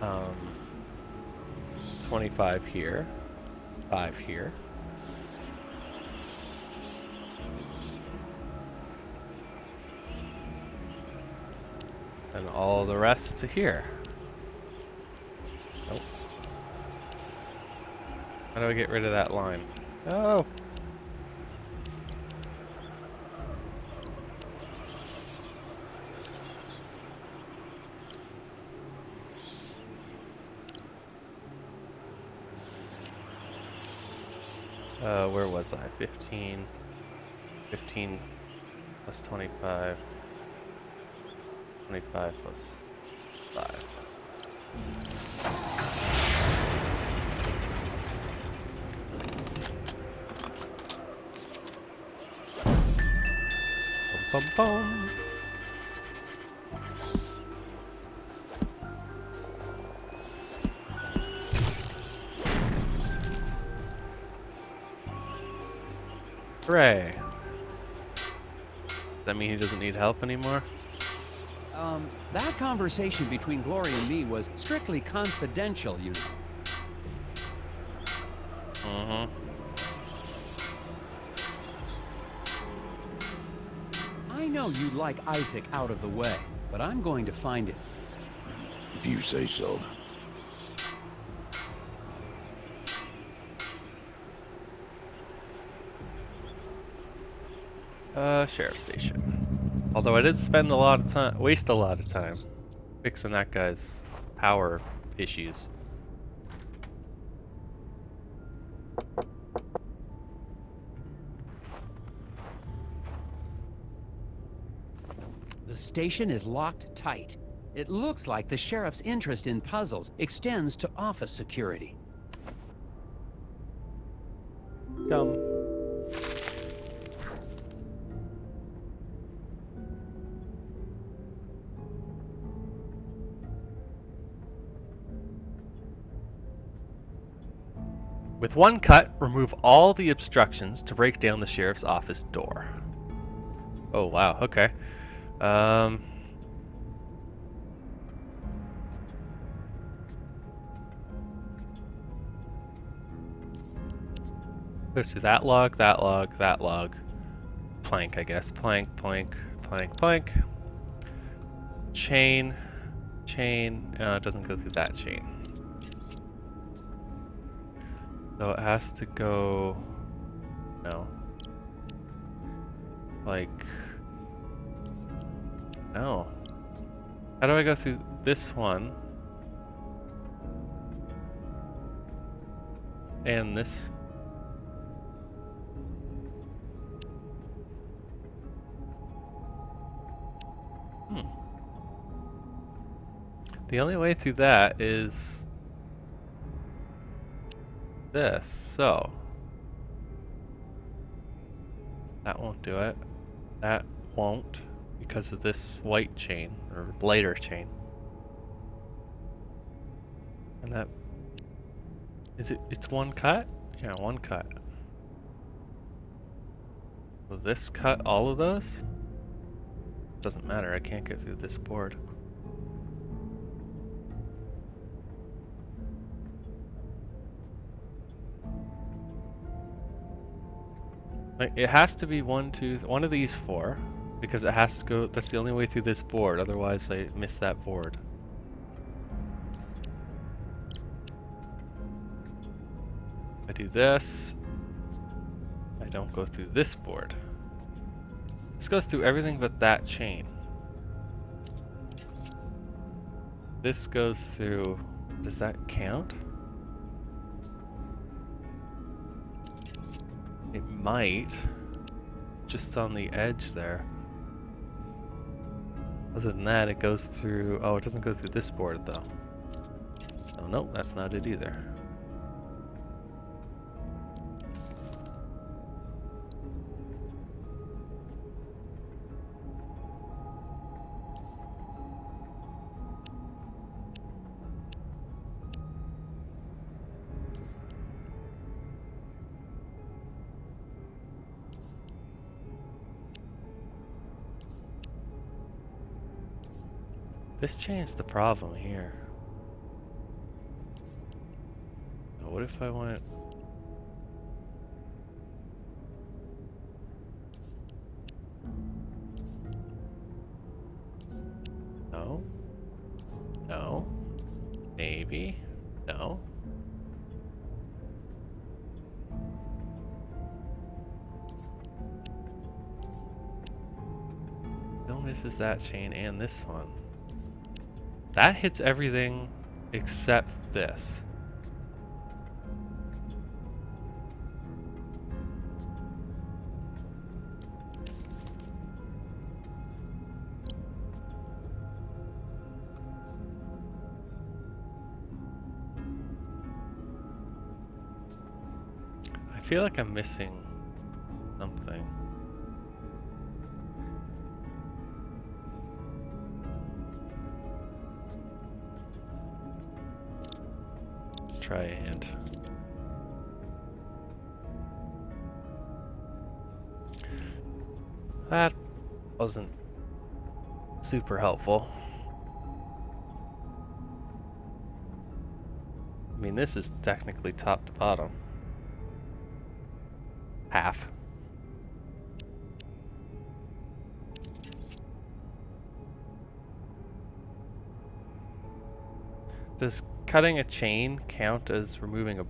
Um, 25 here, 5 here. And all the rest to here. Nope. How do I get rid of that line? Oh! Where was I? 15 plus 25. 25 plus 5. Bum bum bum. Hooray! Does that mean he doesn't need help anymore? That conversation between Glory and me was strictly confidential, you know. Mm-hmm. I know you'd like Isaac out of the way, but I'm going to find him. If you say so. Sheriff station. Although I did spend waste a lot of time fixing that guy's power issues. The station is locked tight. It looks like the sheriff's interest in puzzles extends to office security. Come. With one cut, remove all the obstructions to break down the sheriff's office door. Oh wow, okay. Let's do that log, that log, that log. Plank, I guess. Plank, plank, plank, plank. Chain, chain. It doesn't go through that chain. So it has to go, no, like, no. How do I go through this one? And this? The only way through that is this, so that won't do it. That won't because of this white chain or lighter chain. And that is it. It's one cut. Yeah, one cut. Will this cut all of those? Doesn't matter. I can't get through this board. It has to be one of these 4, because it has to go. That's the only way through this board. Otherwise, I miss that board. I do this. I don't go through this board. This goes through everything but that chain. This goes through. Does that count? It might. Just on the edge there. Other than that, it goes through. Oh, it doesn't go through this board though. Oh, nope, that's not it either. This chain's the problem here. Now, what if I want it? No. No. Maybe. No. Still misses that chain and this one. That hits everything except this. I feel like I'm missing something. Try and that wasn't super helpful. I mean, this is technically top to bottom. Half. Does cutting a chain count as removing a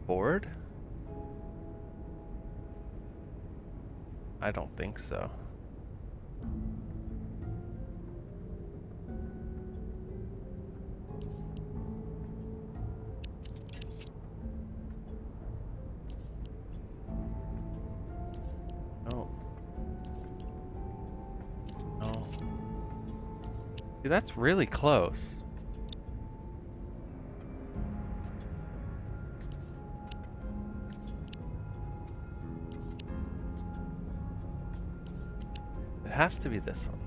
board? I don't think so. No. No. See, that's really close. It has to be this one.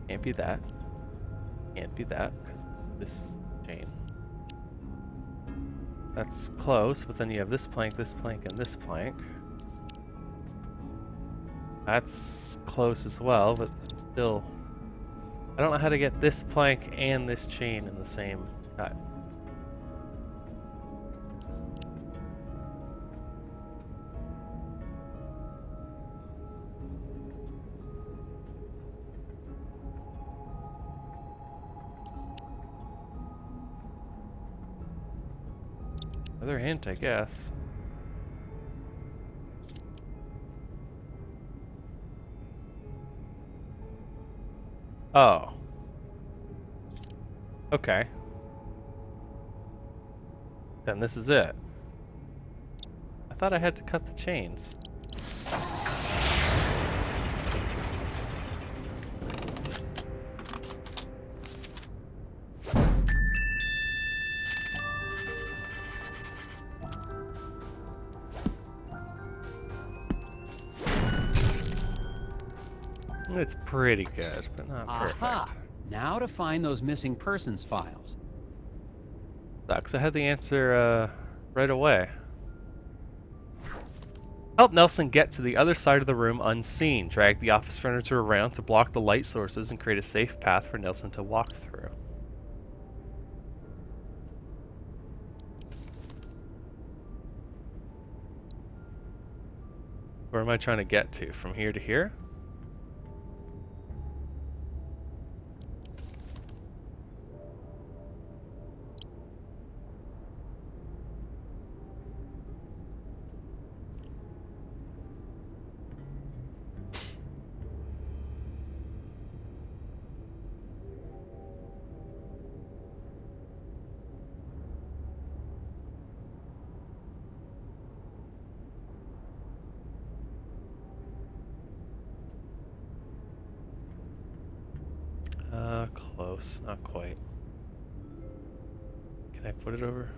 Can't be that. Can't be that, because this chain. That's close, but then you have this plank, and this plank. That's close as well, but still... I don't know how to get this plank and this chain in the same cut. Another hint, I guess. Oh. Okay. Then this is it. I thought I had to cut the chains. It's pretty good, but not perfect. Aha! Now to find those missing persons files. Sucks. I had the answer right away. Help Nelson get to the other side of the room unseen. Drag the office furniture around to block the light sources and create a safe path for Nelson to walk through. Where am I trying to get to? From here to here? Not quite. Can I put it over?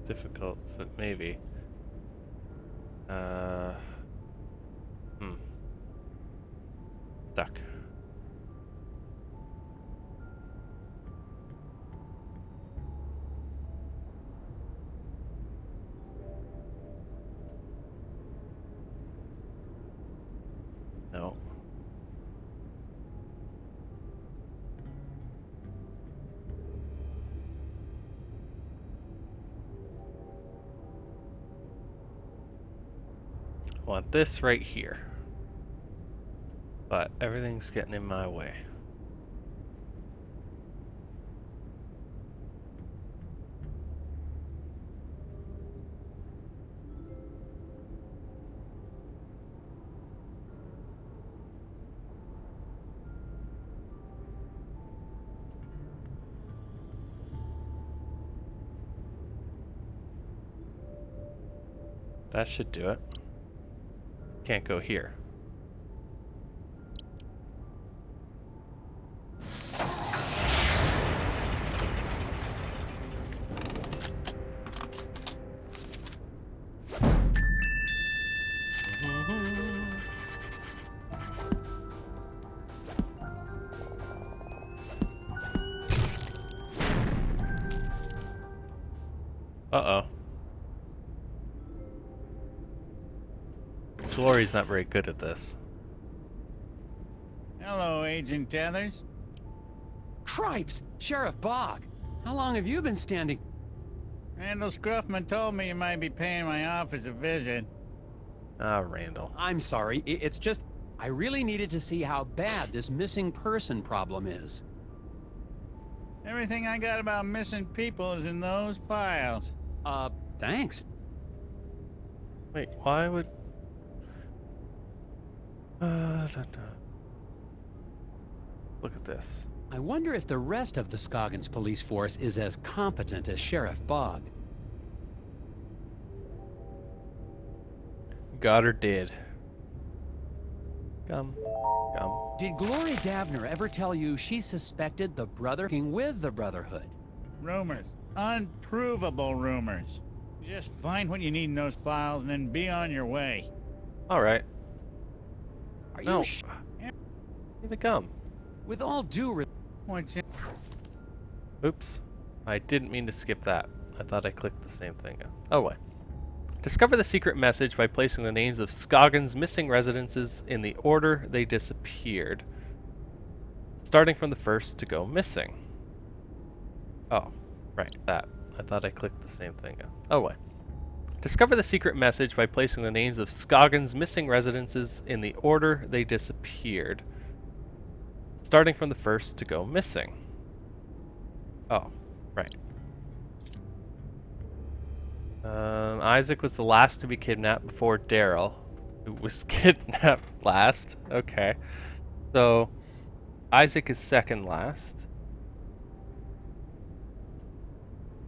Difficult, but maybe. Stuck. No. I want this right here. But everything's getting in my way. That should do it. Can't go here. Uh-oh. Glory's not very good at this. Hello, Agent Tethers. Cripes! Sheriff Bog! How long have you been standing? Randall Scruffman told me you might be paying my office a visit. Ah, Randall. I'm sorry, it's just... I really needed to see how bad this missing person problem is. Everything I got about missing people is in those files. Thanks. Wait, why would... Look at this. I wonder if the rest of the Scoggins police force is as competent as Sheriff Bog. Got or did. Gum. Did Glory Davner ever tell you she suspected the brother working with the Brotherhood? Rumors. Unprovable rumors. Just find what you need in those files and then be on your way. Alright. Are No. you Leave the gum. With all due What's in? Oops. I didn't mean to skip that. I thought I clicked the same thing. Oh, wait. Discover the secret message by placing the names of Scoggins' missing residences in the order they disappeared, starting from the first to go missing. Oh, right, that. I thought I clicked the same thing. Oh, wait. Discover the secret message by placing the names of Scoggins' missing residences in the order they disappeared, starting from the first to go missing. Oh, right. Isaac was the last to be kidnapped before Daryl, who was kidnapped last. Okay. So, Isaac is second last.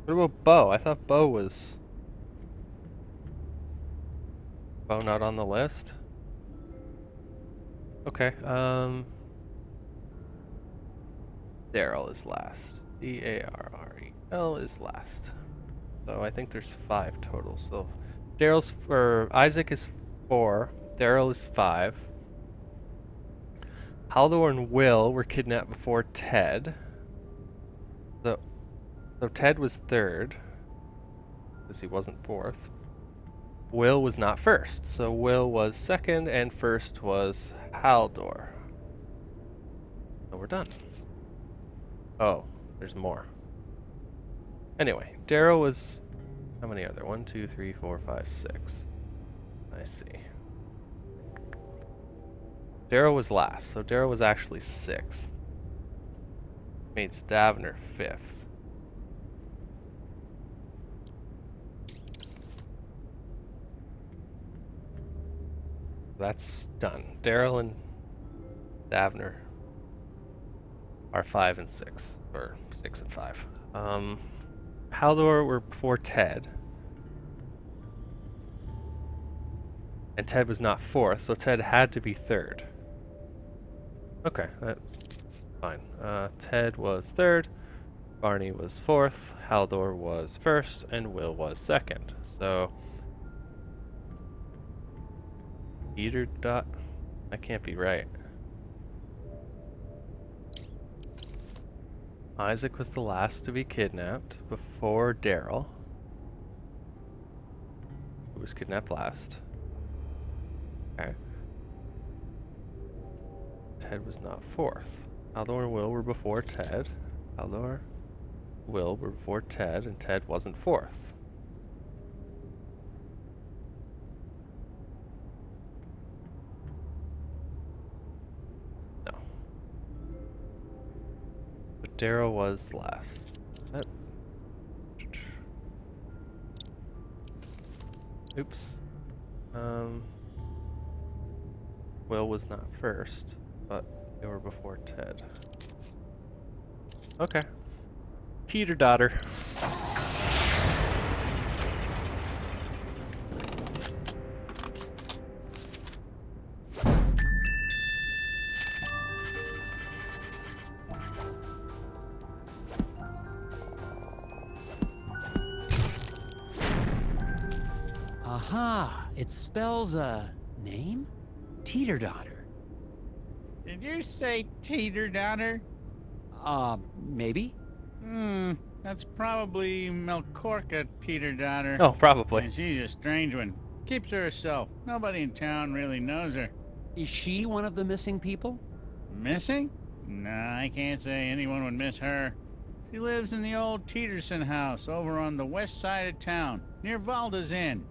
What about Bo? I thought Bo was... Bo not on the list? Okay, Daryl is last. D-A-R-R-E-L is last. So I think there's 5 total. So Isaac is 4, Daryl is 5. Haldor and Will were kidnapped before Ted. So Ted was 3rd, because he wasn't 4th. Will was not 1st, so Will was 2nd, and 1st was Haldor. So we're done. Oh, there's more. Anyway, Daryl was... How many are there? 1, 2, 3, 4, 5, 6. I see. Daryl was last, so Daryl was actually 6th. Made Stavner 5th. That's done. Daryl and Stavner are 5 and 6, or 6 and 5. Haldor were before Ted. And Ted was not fourth, so Ted had to be third. Okay, that's fine. Ted was third, Barney was fourth, Haldor was first, and Will was second. So Peter dot, that can't be right. Isaac was the last to be kidnapped before Daryl, who was kidnapped last. Okay. Ted was not fourth. Haldor and Will were before Ted. Haldor, Will were before Ted, and Ted wasn't fourth. No. But Daryl was last. That... Oops. Will was not first, but they were before Ted. Okay. Teeter-totter. Aha! It spells a name? Teeter-totter. Did you say teeter-totter? Maybe? That's probably Melkorka teeter-totter. Oh, probably. And she's a strange one. Keeps to herself. Nobody in town really knows her. Is she one of the missing people? Missing? Nah, I can't say anyone would miss her. She lives in the old Teeterson house over on the west side of town, near Valda's Inn.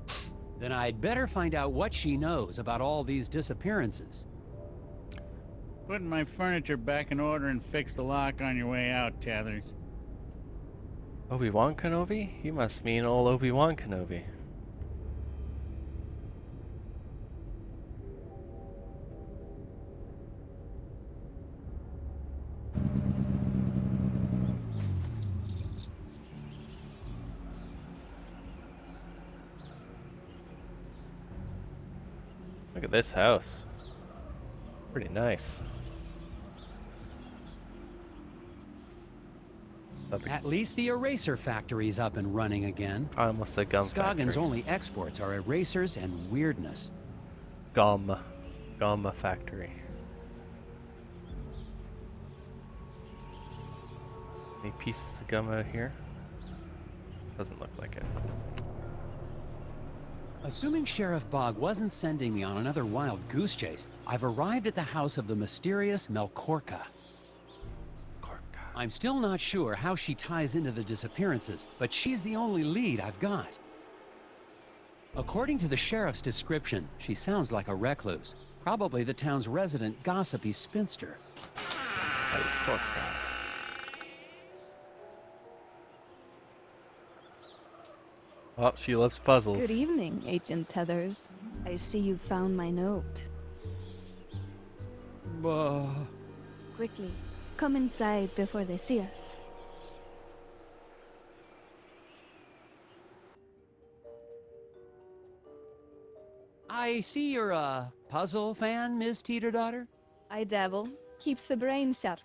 Then I'd better find out what she knows about all these disappearances. Putting my furniture back in order and fix the lock on your way out, Tethers. Obi-Wan Kenobi? You must mean old Obi-Wan Kenobi. Look at this house. Pretty nice. At least the eraser factory's up and running again. I almost said gum Scoggins' factory. only exports are erasers and weirdness. Gum factory. Any pieces of gum out here? Doesn't look like it. Assuming Sheriff Bog wasn't sending me on another wild goose chase, I've arrived at the house of the mysterious Melkorka. I'm still not sure how she ties into the disappearances, but she's the only lead I've got. According to the sheriff's description, she sounds like a recluse. Probably the town's resident gossipy spinster. Well, she loves puzzles. Good evening, Agent Tethers. I see you found my note. Quickly, come inside before they see us. I see you're a puzzle fan, Miss Teeter-Daughter? I dabble. Keeps the brain sharp.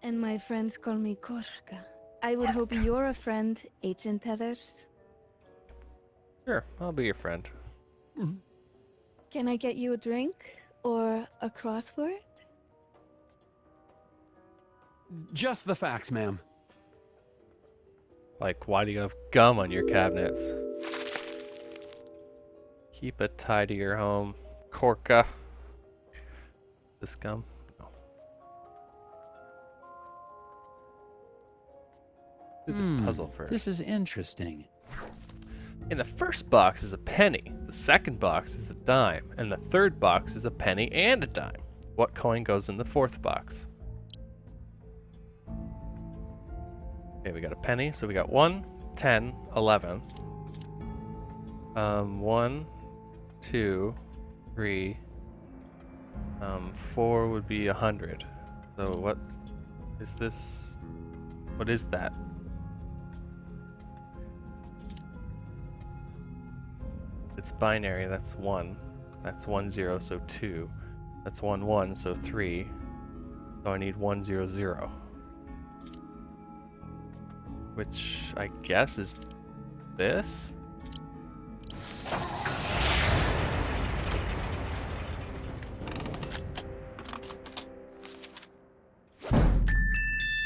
And my friends call me Korka. I would hope you're a friend, Agent Tethers. Sure, I'll be your friend. Can I get you a drink? Or a crossword? Just the facts, ma'am. Like, why do you have gum on your cabinets? Keep a tidier home, Korka. This gum? No. Do this puzzle first. This is interesting. In the first box is a penny, the second box is a dime, and the third box is a penny and a dime. What coin goes in the fourth box? Okay, we got a penny, so we got 1, 10, 11. 1, 2, 3, 4 would be 100. So what is this? What is that? It's binary, that's 1. That's 1 0, so 2. That's 1 1, so 3. So I need 1 0 0. Which I guess is this?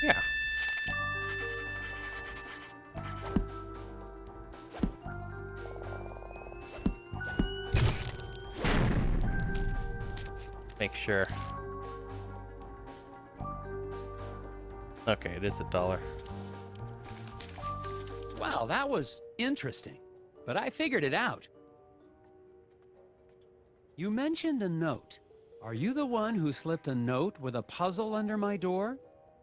Yeah. Make sure. Okay, it is $1. Well, that was interesting, but I figured it out. You mentioned a note. Are you the one who slipped a note with a puzzle under my door?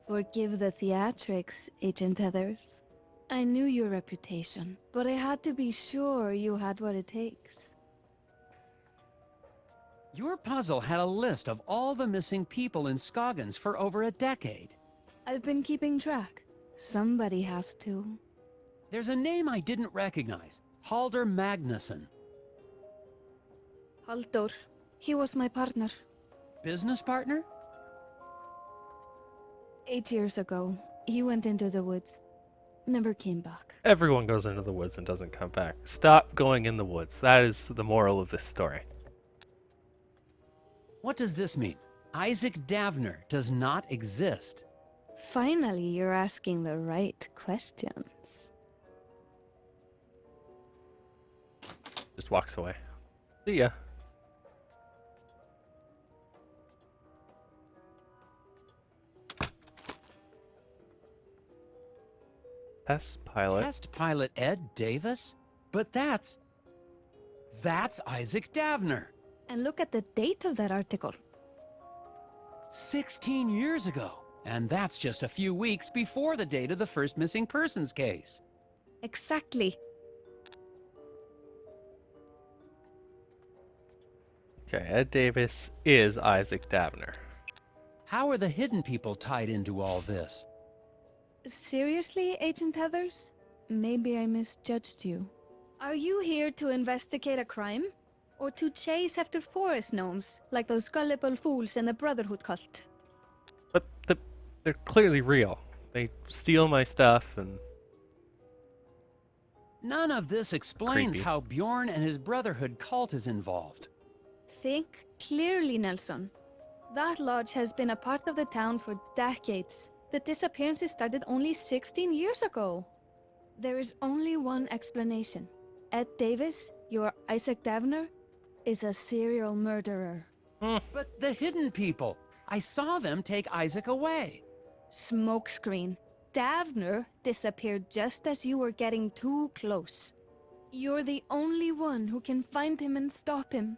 Forgive the theatrics, Agent Heathers. I knew your reputation, but I had to be sure you had what it takes. Your puzzle had a list of all the missing people in Scoggins for over a decade. I've been keeping track. Somebody has to. There's a name I didn't recognize. Halder Magnuson. Halldór. He was my partner. Business partner? 8 years ago, he went into the woods. Never came back. Everyone goes into the woods and doesn't come back. Stop going in the woods. That is the moral of this story. What does this mean? Isaac Davner does not exist. Finally, you're asking the right questions. Just walks away. See ya. Test pilot. Test pilot Ed Davis? But that's Isaac Davner. And look at the date of that article. 16 years ago. And that's just a few weeks before the date of the first missing persons case. Exactly. Okay, Ed Davis is Isaac Davner. How are the hidden people tied into all this? Seriously, Agent Heathers? Maybe I misjudged you. Are you here to investigate a crime? Or to chase after forest gnomes, like those gullible fools in the Brotherhood cult? But they're clearly real. They steal my stuff and... None of this explains Creepy. how Bjorn and his Brotherhood cult is involved. Think clearly, Nelson. That lodge has been a part of the town for decades. The disappearances started only 16 years ago. There is only one explanation. Ed Davis, your Isaac Davner, is a serial murderer. But the hidden people! I saw them take Isaac away. Smokescreen. Davner disappeared just as you were getting too close. You're the only one who can find him and stop him.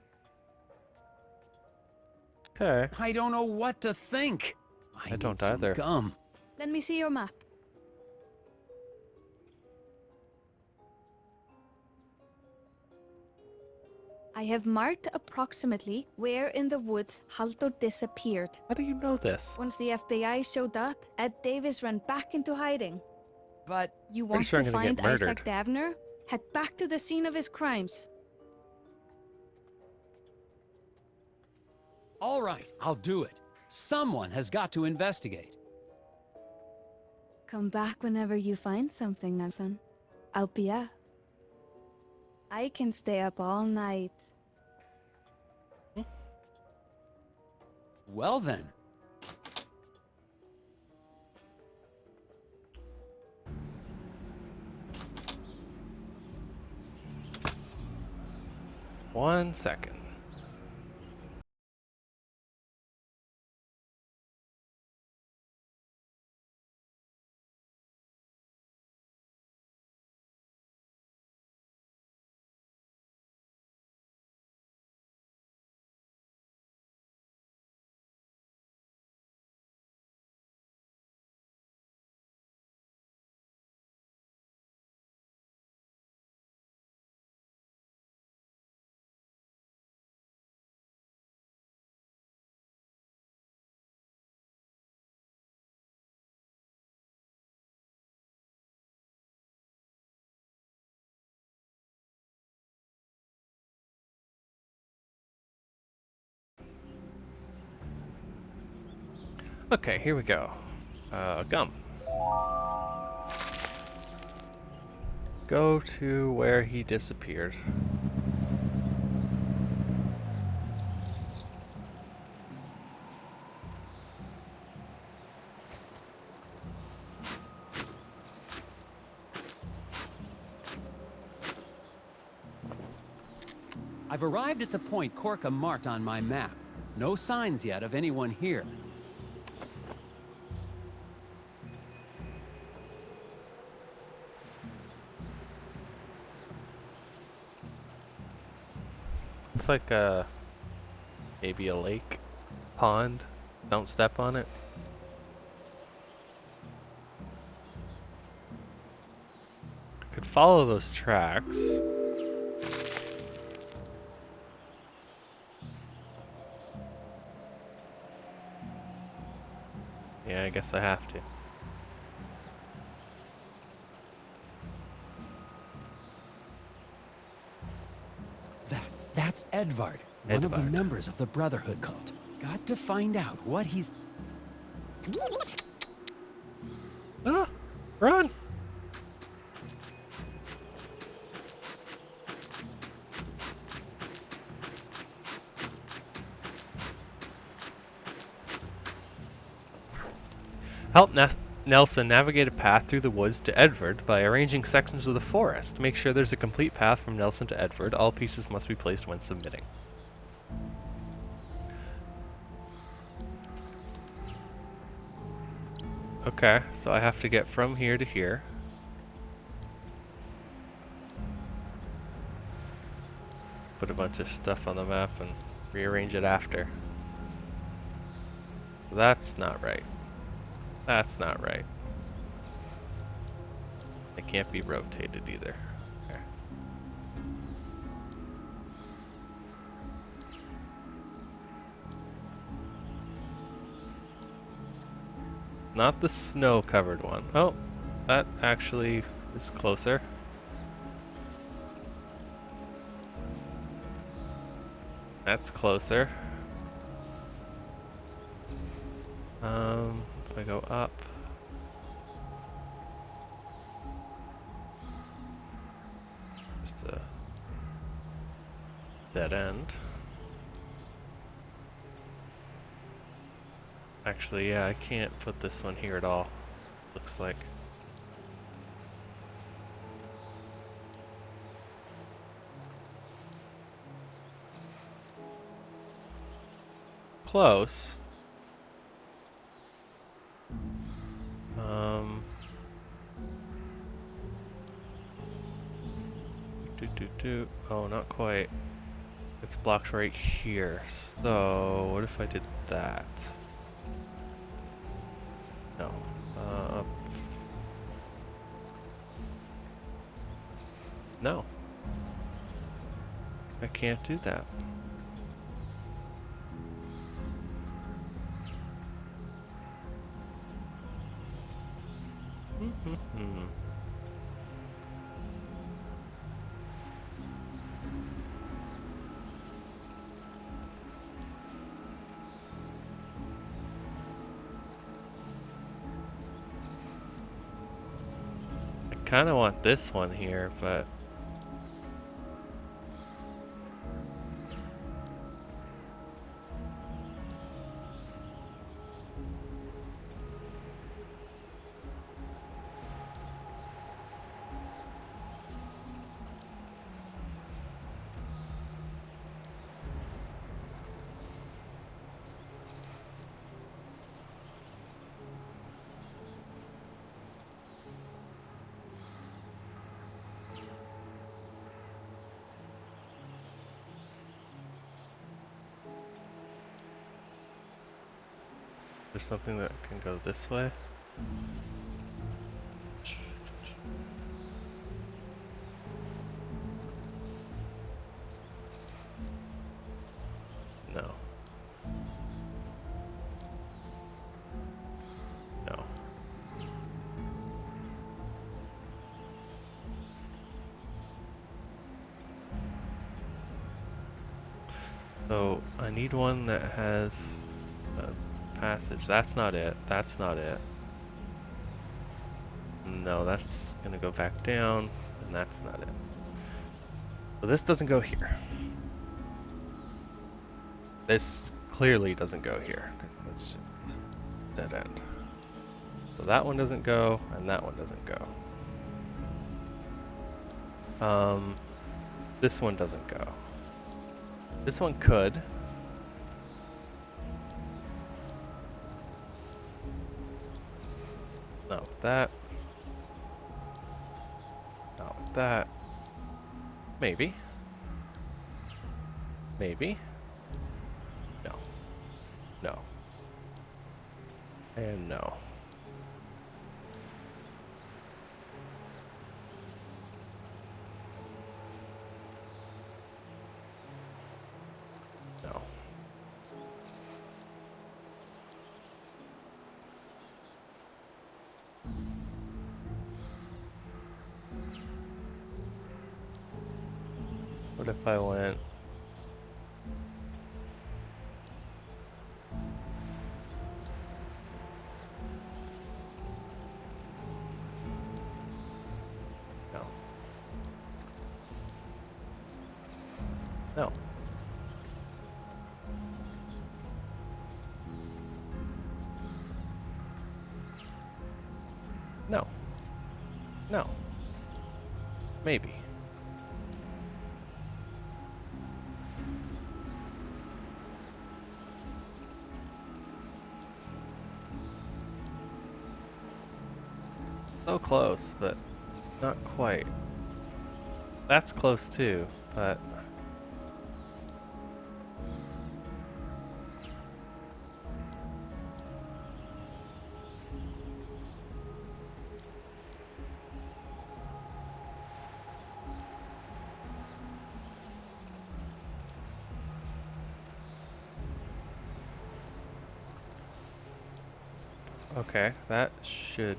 Okay. I don't know what to think. I don't need some either. Gum. Let me see your map. I have marked approximately where in the woods Halldór disappeared. How do you know this? Once the FBI showed up, Ed Davis ran back into hiding. But You want sure I'm to gonna find get murdered. Isaac Davner? Head back to the scene of his crimes. all right, I'll do it. Someone has got to investigate. Come back whenever you find something, Nelson. I'll be up. I can stay up all night. Well then. One second. Okay, here we go. Gum. Go to where he disappeared. I've arrived at the point Corca marked on my map. No signs yet of anyone here. Looks like maybe a lake, pond. Don't step on it. I could follow those tracks. Yeah, I guess I have to. That's Edvard, one of the Edvard. members of the Brotherhood cult. Got to find out what he's... Ah, run! Help Nelson navigate a path through the woods to Edvard by arranging sections of the forest. Make sure there's a complete path from Nelson to Edvard. All pieces must be placed when submitting. Okay, so I have to get from here to here. Put a bunch of stuff on the map and rearrange it after. That's not right. That's not right. It can't be rotated either. Okay. Not the snow-covered one. Oh, that actually is closer. That's closer. If I go up. Just a dead end. Actually, yeah, I can't put this one here at all. Looks like. Close. Oh, not quite. It's blocked right here. So, what if I did that? No. No. I can't do that. I kind of want this one here, but there's something that can go this way. No. No. So I need one that has a passage. That's not it. That's not it. No, that's gonna go back down, and that's not it. So this doesn't go here. This clearly doesn't go here, because that's just dead end. So that one doesn't go, and that one doesn't go. This one doesn't go. This one could. Not with that. Not with that. Maybe. Maybe. No. No. And no. No. What if I went? No. No. No. No. Maybe. So close, but not quite. That's close too, but okay, that should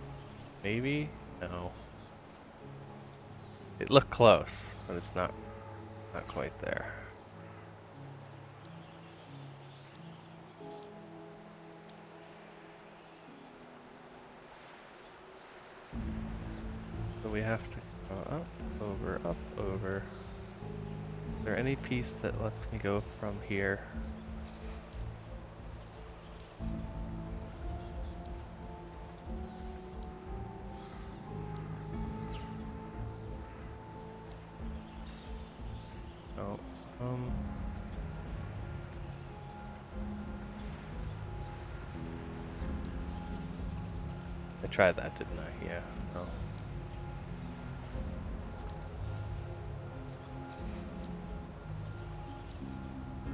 maybe, no. It looked close, but it's not quite there. So we have to go up, over. Is there any piece that lets me go from here? Oh, I tried that, didn't I? Yeah. No.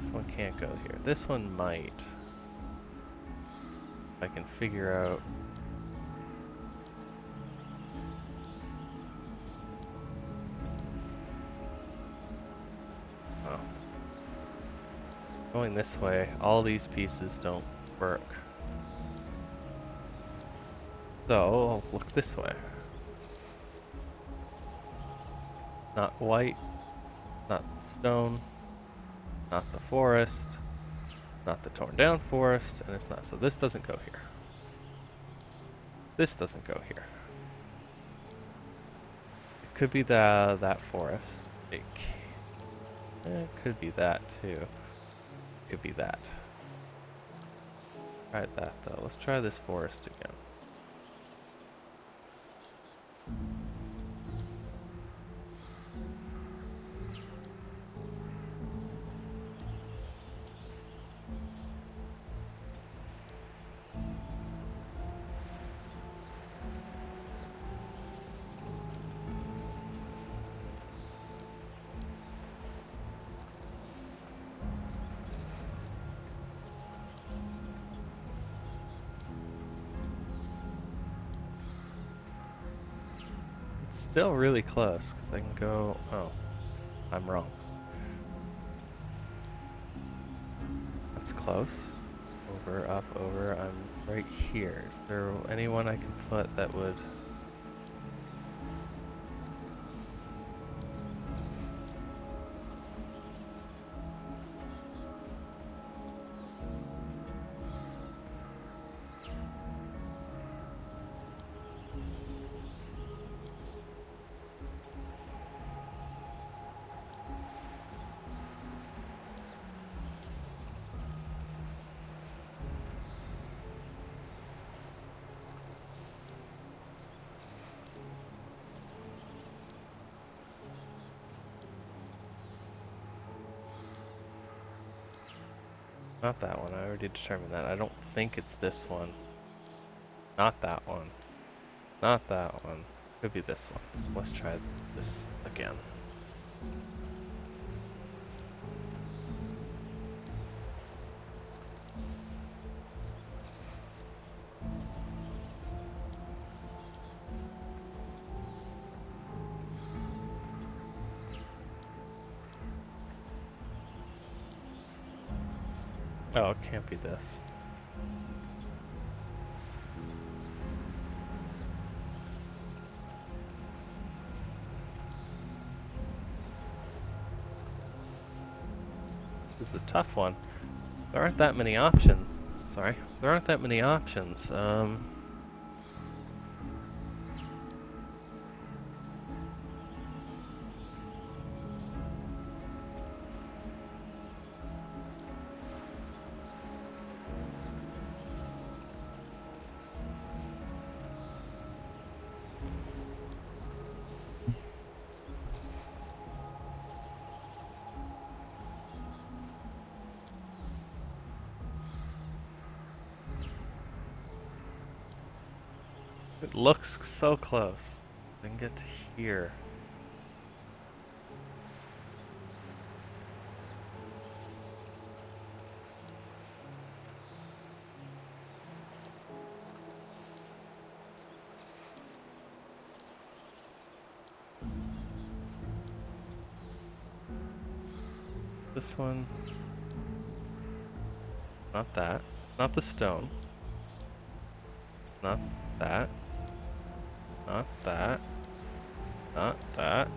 This one can't go here. This one might. If I can figure out. Oh. Going this way, all these pieces don't work. So, I'll look this way. Not white, not stone, not the forest, not the torn down forest, and it's not. So this doesn't go here. This doesn't go here. It could be that forest. It could be that too. It could be that. Try that though. Let's try this forest again. Still really close, because I can go... Oh, I'm wrong. That's close. Over, up, over. I'm right here. Is there anyone I can put that would... Not that one. I already determined that. I don't think it's this one. Not that one. Not that one. Could be this one. So let's try this again. Oh, it can't be this. This is a tough one. There aren't that many options. Sorry. There aren't that many options. It looks so close. I can get to here. This one. Not that. It's not the stone. Not that. Not that. Not that.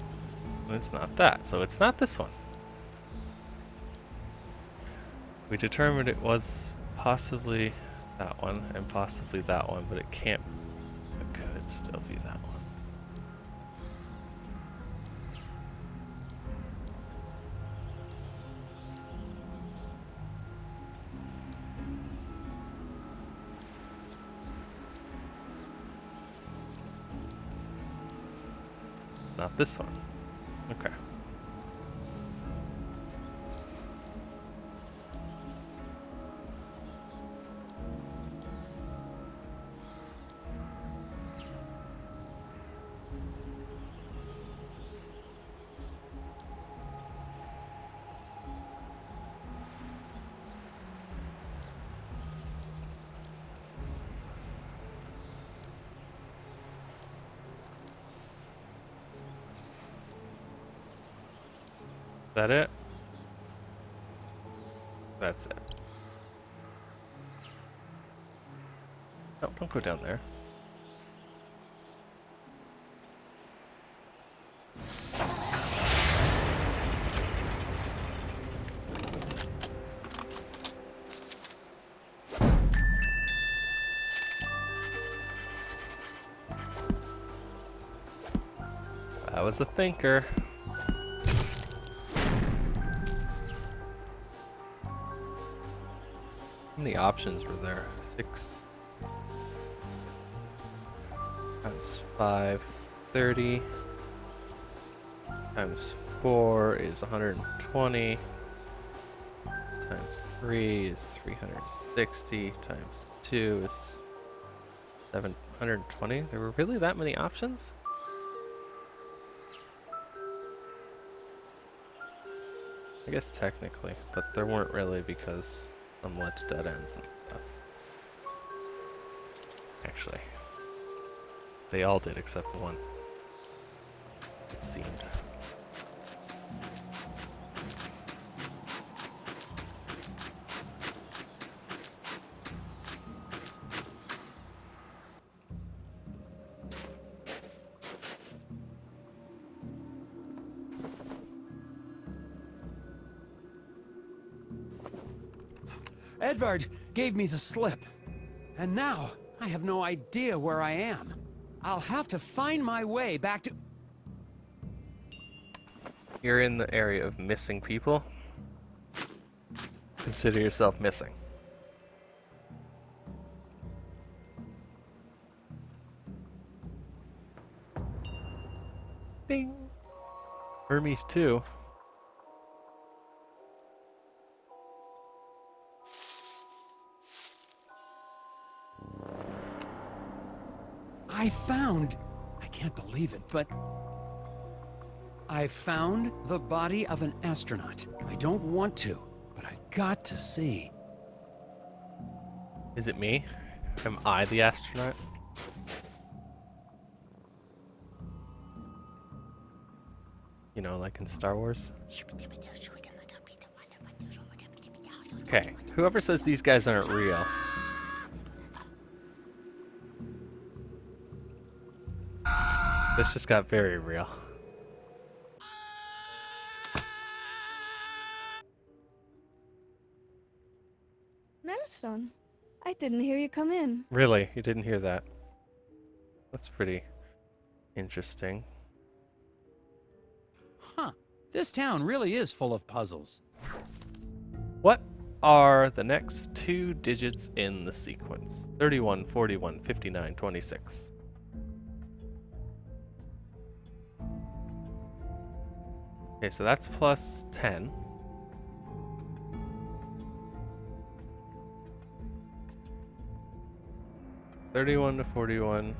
And it's not that. So it's not this one. We determined it was possibly that one and possibly that one, but it can't. It could still be that one. Not this one. Okay. Is that it? That's it. No, don't go down there. I was a thinker. How many options were there? 6 times 5 is 30. Times 4 is 120. Times 3 is 360. Times 2 is 720. There were really that many options? I guess technically, but there weren't really because some led to dead ends and stuff. Actually, they all did except one. It seemed. Edvard gave me the slip. And now, I have no idea where I am. I'll have to find my way back to... You're in the area of missing people. Consider yourself missing. Ding! Hermes 2. I can't believe it, but I found the body of an astronaut. I don't want to, but I've got to see. Is it me? Am I the astronaut? You know, like in Star Wars? Okay, whoever says these guys aren't real. This just got very real. Nelson, I didn't hear you come in. Really? You didn't hear that? That's pretty interesting. Huh. This town really is full of puzzles. What are the next 2 digits in the sequence? 31, 41, 59, 26. Okay, so that's plus 10. $31 to 41.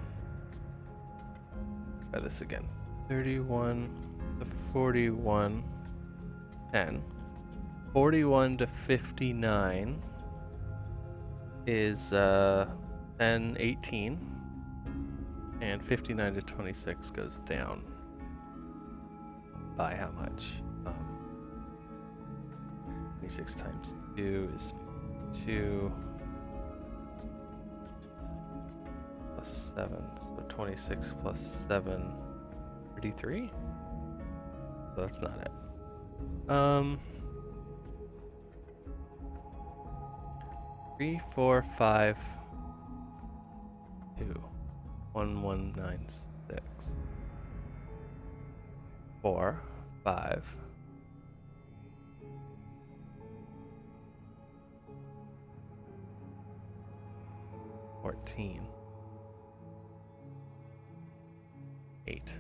Try this again. 31 to 41. 10. 41 to 59 is 10, 18. And 59 to 26 goes down. By how much? 26 times 2 is 2 plus 7, so 26 plus 7, 33? So that's not it. 3, 4, 5, 2, 1, 1, 9, 6. 4, 5. 14. 8.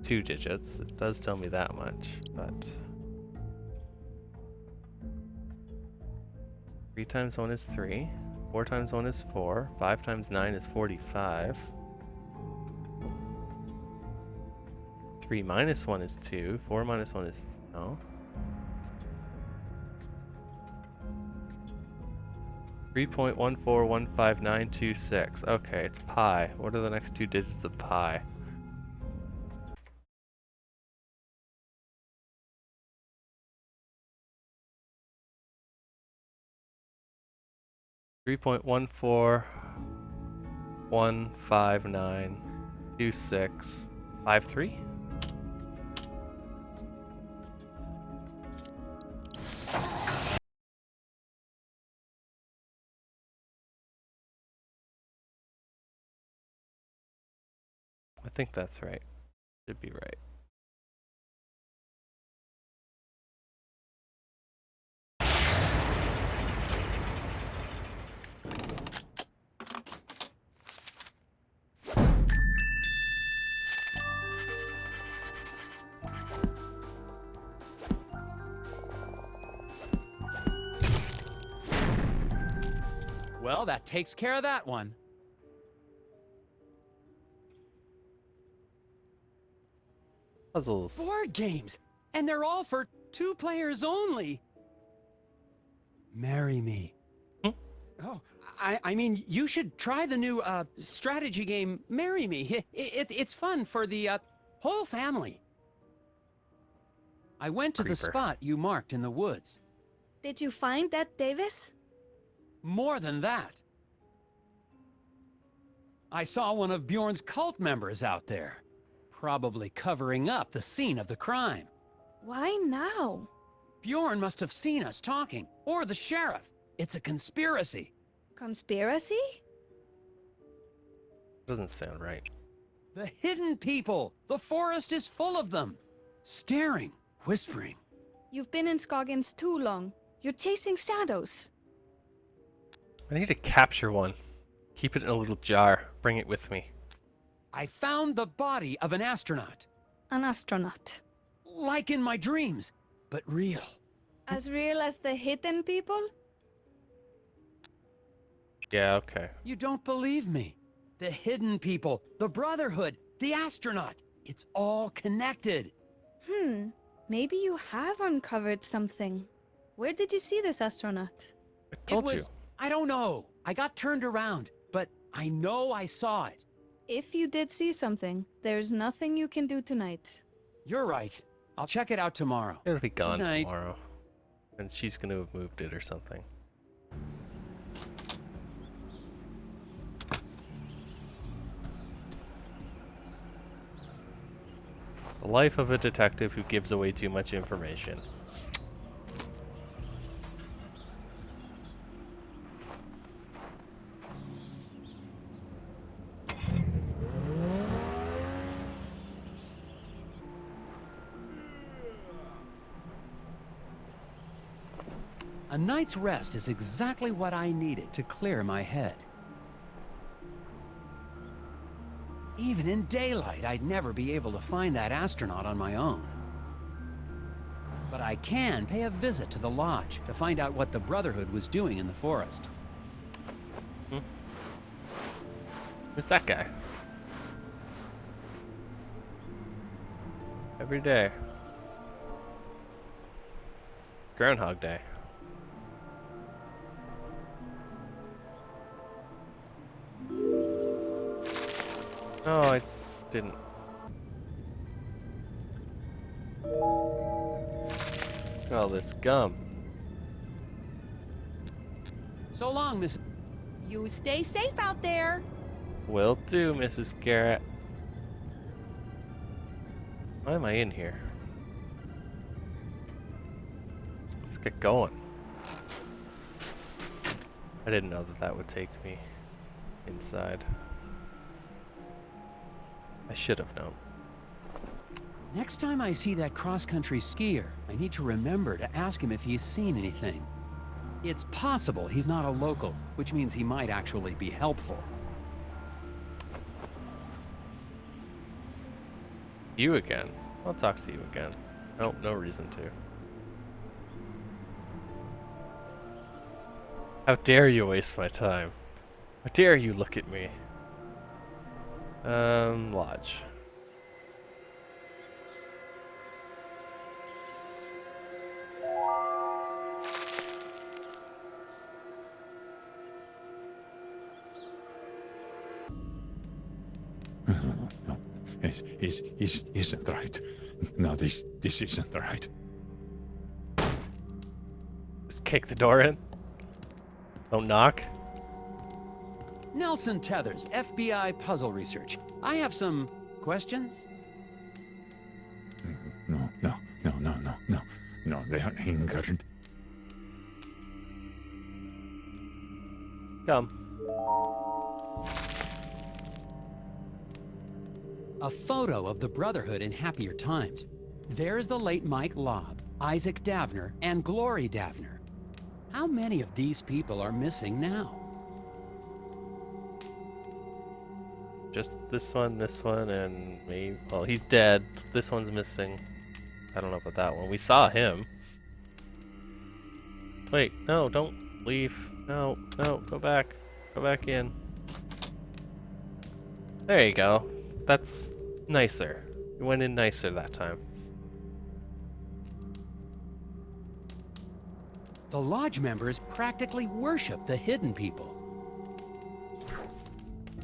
Two digits. It does tell me that much, but 3 times 1 is 3. 4 times 1 is 4. 5 times 9 is 45. 3 minus 1 is 2. 4 minus 1 is... no. 3.1415926. Okay, it's pi. What are the next 2 digits of pi? $3.141592653. I think that's right. Should be right. Well, that takes care of that one. Puzzles. Board games! And they're all for 2 players only! Marry me. Oh, I mean, you should try the new, strategy game, Marry Me. It's fun for the, whole family. I went to the spot you marked in the woods. Did you find that, Davis? More than that. I saw one of Bjorn's cult members out there. Probably covering up the scene of the crime. Why now? Bjorn must have seen us talking, or the sheriff. It's a conspiracy. Conspiracy? Doesn't sound right. The hidden people! The forest is full of them! Staring, whispering. You've been in Scoggins too long. You're chasing shadows. I need to capture one. Keep it in a little jar. Bring it with me. I found the body of an astronaut. An astronaut. Like in my dreams, but real. As real as the hidden people? Yeah, okay. You don't believe me. The hidden people, the Brotherhood, the astronaut. It's all connected. Maybe you have uncovered something. Where did you see this astronaut? I told you. I don't know. I got turned around, but I know I saw it. If you did see something, there's nothing you can do tonight. You're right. I'll check it out tomorrow. It'll be gone Good night. tomorrow. And she's gonna have moved it or something. The life of a detective who gives away too much information. A night's rest is exactly what I needed to clear my head. Even in daylight, I'd never be able to find that astronaut on my own. But I can pay a visit to the lodge to find out what the Brotherhood was doing in the forest. Who's that guy? Every day. Groundhog Day. Oh, I didn't. Look at all this gum. So long, Miss... You stay safe out there. Will do, Mrs. Garrett. Why am I in here? Let's get going. I didn't know that that would take me inside. I should have known. Next time I see that cross-country skier, I need to remember to ask him if he's seen anything. It's possible he's not a local, which means he might actually be helpful. You again? I'll talk to you again. Nope, no reason to. How dare you waste my time? How dare you look at me? Lodge. No, isn't right. No, this isn't right. Just kick the door in. Don't knock. Nelson Tethers, FBI Puzzle Research. I have some questions. No, they are anchored. Come. A photo of the Brotherhood in happier times. There's the late Mike Lobb, Isaac Davner, and Glory Davner. How many of these people are missing now? Just this one, and maybe... Well, he's dead. This one's missing. I don't know about that one. We saw him. Wait, no, don't leave. No, go back. Go back in. There you go. That's nicer. You went in nicer that time. The Lodge members practically worship the hidden people.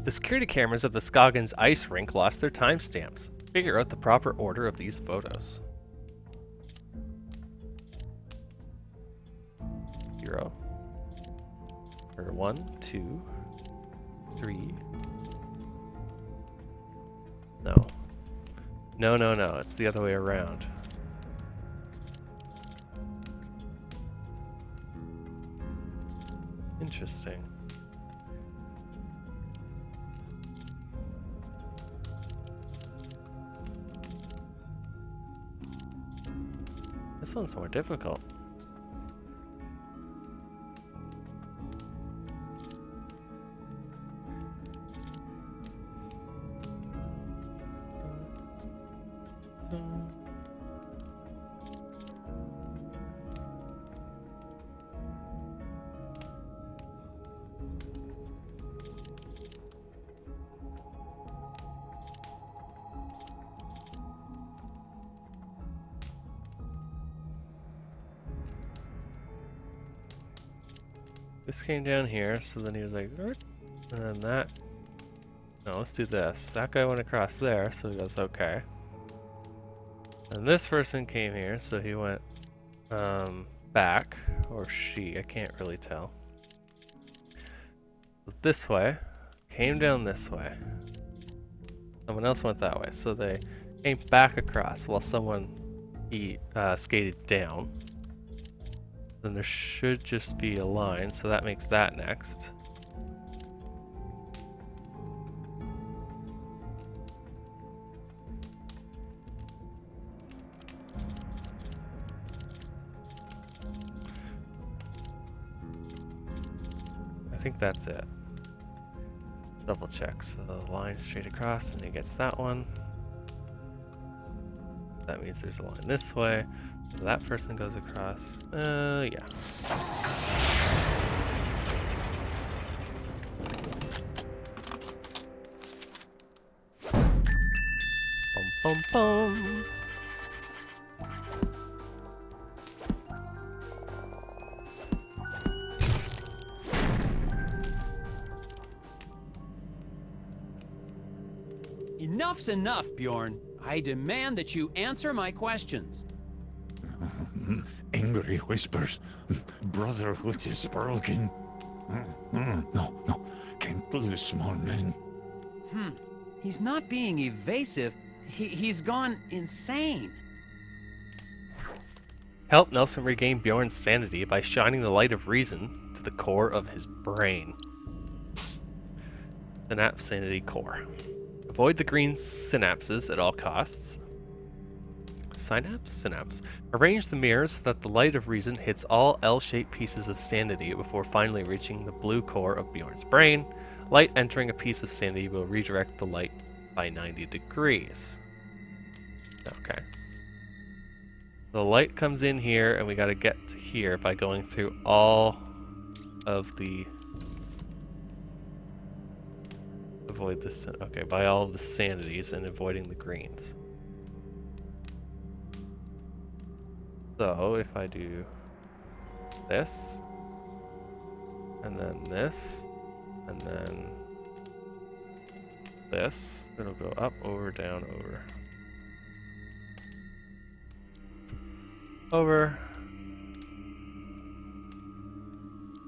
The security cameras of the Scoggins ice rink lost their timestamps. Figure out the proper order of these photos. 0. Or 1, 2, 3. No. No. It's the other way around. Interesting. This one's more difficult. This came down here, so then he was like, "Er," and then that. No, let's do this. That guy went across there, so he goes, okay. And this person came here, so he went back, or she, I can't really tell. This way, came down this way. Someone else went that way, so they came back across while someone skated down. Then there should just be a line, so that makes that next. I think that's it. Double check. So the line straight across and he gets that one. That means there's a line this way. So that person goes across. Yeah. Bum bum bum. Enough's enough, Bjorn. I demand that you answer my questions. Angry whispers. Brotherhood is broken. No. Can't lose small men. He's not being evasive. He's gone insane. Help Nelson regain Bjorn's sanity by shining the light of reason to the core of his brain. Synapse Sanity Core. Avoid the green synapses at all costs. Synapse? Synapse. Arrange the mirrors so that the light of reason hits all L-shaped pieces of sanity before finally reaching the blue core of Bjorn's brain. Light entering a piece of sanity will redirect the light by 90 degrees. Okay. The light comes in here, and we gotta get to here by going through all of the... Avoid this, okay, by all of the sanities and avoiding the greens. So if I do this, and then this, and then this, it'll go up, over, down, over. Over.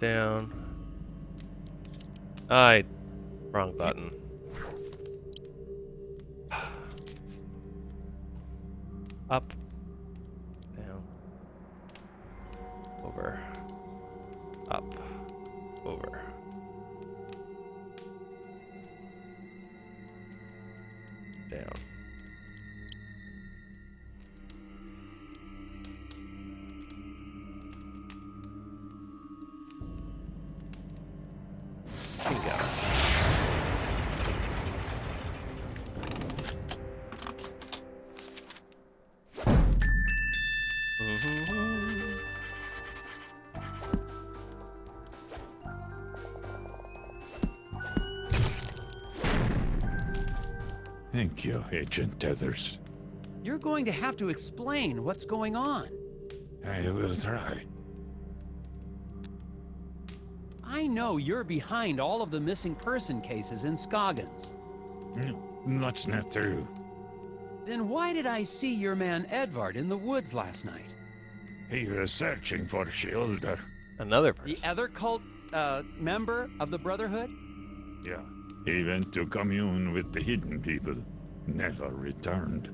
Down. Wrong button. Up. Down. Over. Up. Over. Down. Bingo. Thank you, Agent Tethers. You're going to have to explain what's going on. I will try. I know you're behind all of the missing person cases in Scoggins. No, that's not true. Then why did I see your man Edvard in the woods last night? He was searching for Shielder. Another person. The other cult, member of the Brotherhood? Yeah. He went to commune with the hidden people. Never returned.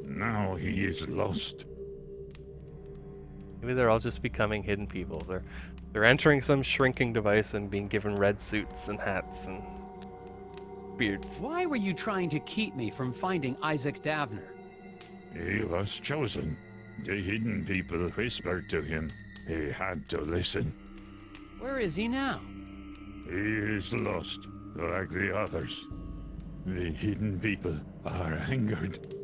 Now he is lost. Maybe they're all just becoming hidden people. They're entering some shrinking device and being given red suits and hats and beards. Why were you trying to keep me from finding Isaac Davner? He was chosen. The hidden people whispered to him. He had to listen. Where is he now? He is lost, like the others. The hidden people are angered.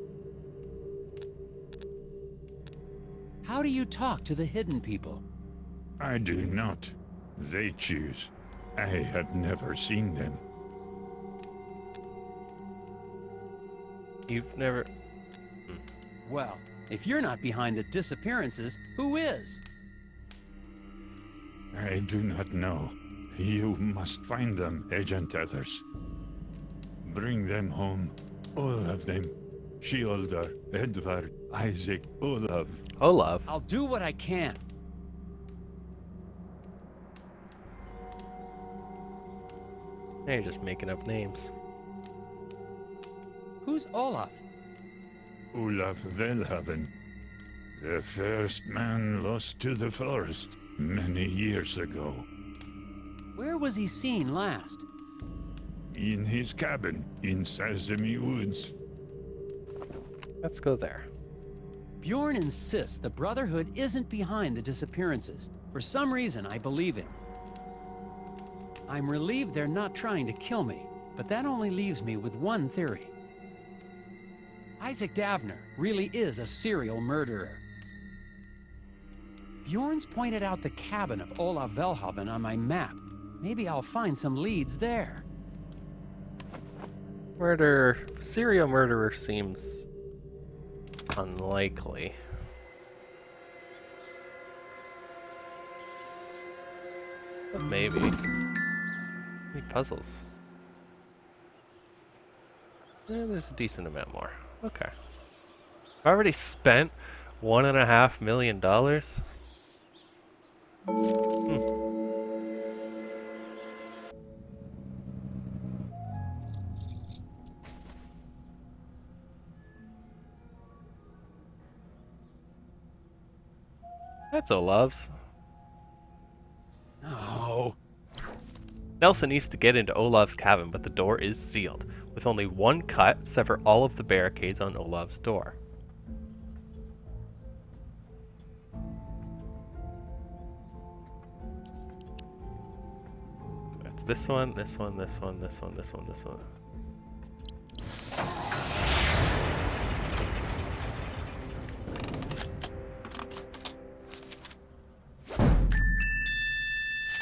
How do you talk to the hidden people? I do not. They choose. I have never seen them. You've never... Well, if you're not behind the disappearances, who is? I do not know. You must find them, Agent Tethers. Bring them home. All of them. Sheolder, Edvard, Isaac, Olav. Olav. I'll do what I can. Hey, you're just making up names. Who's Olaf? Olaf Velhaven. The first man lost to the forest many years ago. Where was he seen last? In his cabin in Sazemi Woods. Let's go there. Bjorn insists the Brotherhood isn't behind the disappearances. For some reason, I believe him. I'm relieved they're not trying to kill me, but that only leaves me with one theory. Isaac Davner really is a serial murderer. Bjorn's pointed out the cabin of Olav Velhaven on my map. Maybe I'll find some leads there. Serial murderer seems unlikely. But maybe. Any puzzles? There's a decent amount more. Okay. I've already spent $1.5 million. That's Olav's. Oh. Nelson needs to get into Olav's cabin, but the door is sealed. With only one cut, sever all of the barricades on Olav's door. That's this one, this one, this one, this one, this one, this one.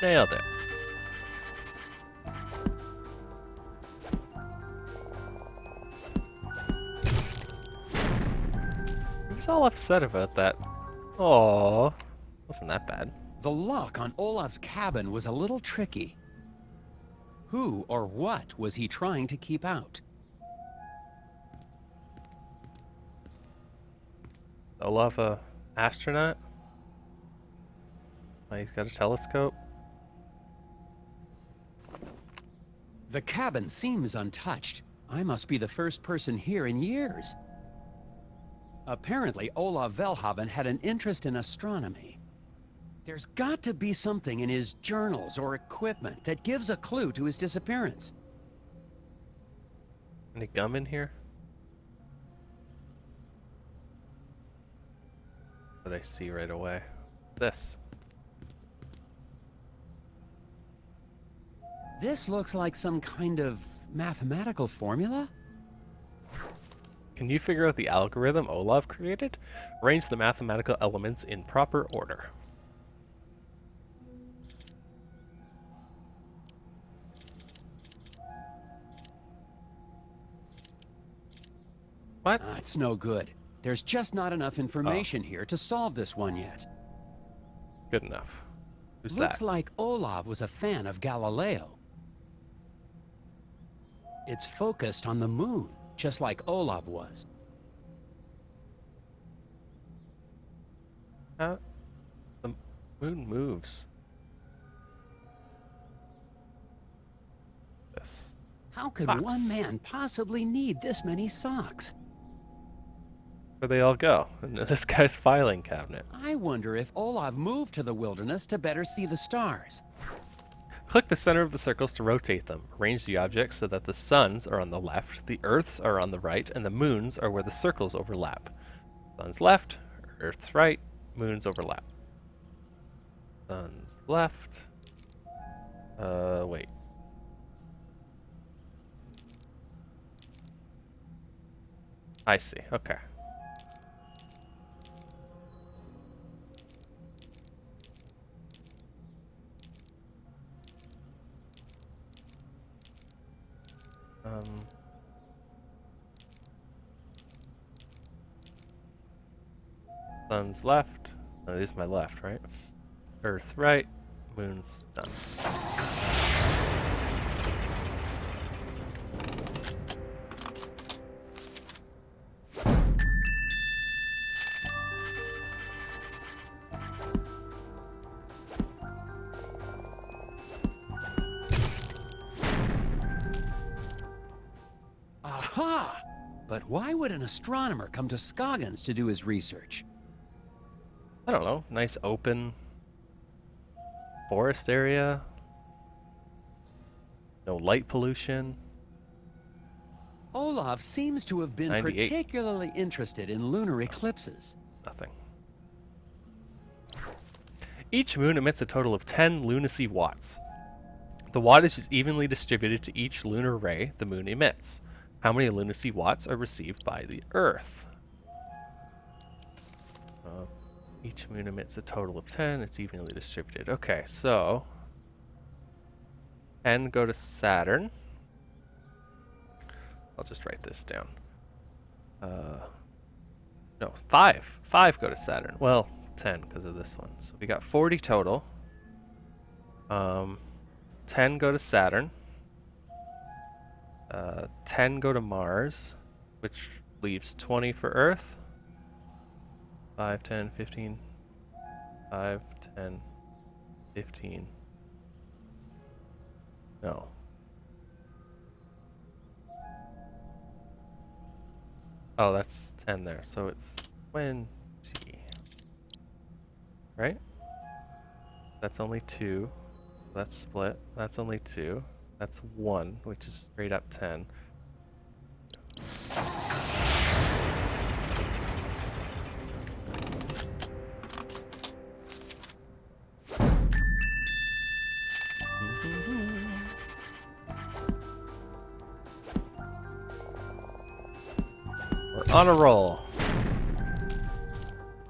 Nailed it. He's all upset about that. Aww. Wasn't that bad. The lock on Olav's cabin was a little tricky. Who or what was he trying to keep out? Olaf a astronaut? Oh, he's got a telescope. The cabin seems untouched. I must be the first person here in years. Apparently, Olav Velhaven had an interest in astronomy. There's got to be something in his journals or equipment that gives a clue to his disappearance. Any gum in here? What I see right away. This. This looks like some kind of mathematical formula? Can you figure out the algorithm Olav created? Arrange the mathematical elements in proper order. What? It's no good. There's just not enough information here to solve this one yet. Good enough. Who's Looks that? like Olav was a fan of Galileo. It's focused on the moon, just like Olav was. The moon moves. This. How could Socks. one man possibly need this many socks? Where they all go? In this guy's filing cabinet. I wonder if Olav moved to the wilderness to better see the stars. Click the center of the circles to rotate them. Arrange the objects so that the suns are on the left, the earths are on the right, and the moons are where the circles overlap. Sun's left, earth's right, moons overlap. Sun's left. Wait. I see, okay. Sun's left. No, this is my left, right? Earth right, moon's done. Aha! But why would an astronomer come to Scoggins to do his research? I don't know. Nice open forest area. No light pollution. Olaf seems to have been 98. particularly interested in lunar eclipses. Nothing. Each moon emits a total of 10 lunacy watts. The wattage is evenly distributed to each lunar ray the moon emits. How many lunacy watts are received by the Earth? Each moon emits a total of 10. It's evenly distributed. Okay, so 10 go to Saturn. I'll just write this down. No, 5. 5 go to Saturn. Well, 10 because of this one. So we got 40 total. 10 go to Saturn. 10 go to Mars, which leaves 20 for Earth. 5, 10, 15. 5, 10, 15. No. Oh, that's 10 there, so it's 20. Right? That's only 2. That's split. That's only 2. That's 1, which is straight up 10. We're on a roll.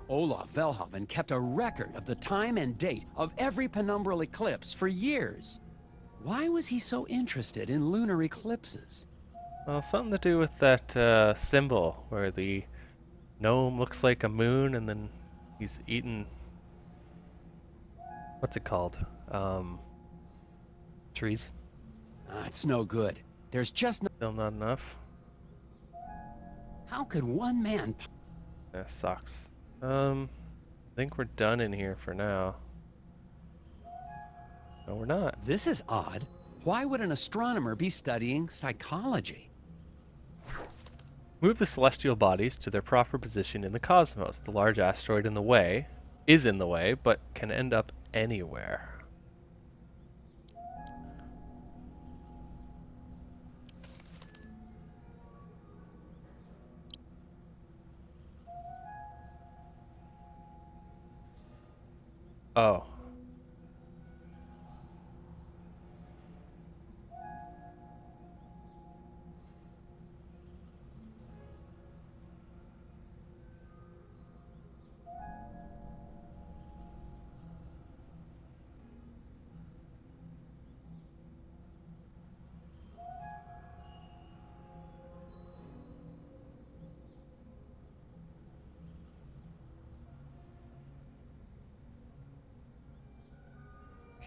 Olaf Velhaven kept a record of the time and date of every penumbral eclipse for years. Why was he so interested in lunar eclipses? Well, something to do with that symbol where the gnome looks like a moon and then he's eating... What's it called? Trees? It's no good. There's just no... Still not enough. How could one man... That sucks. I think we're done in here for now. No, we're not. This is odd. Why would an astronomer be studying psychology? Move the celestial bodies to their proper position in the cosmos. The large asteroid in the way is in the way, but can end up anywhere. Oh.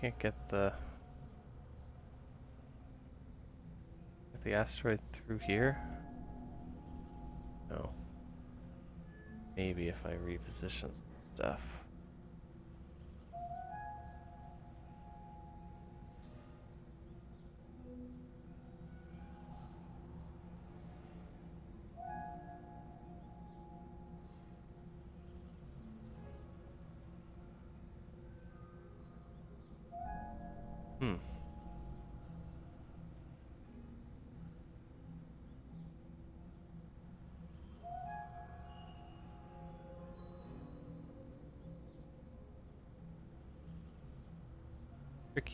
Can't get the asteroid through here? No. Maybe if I reposition stuff.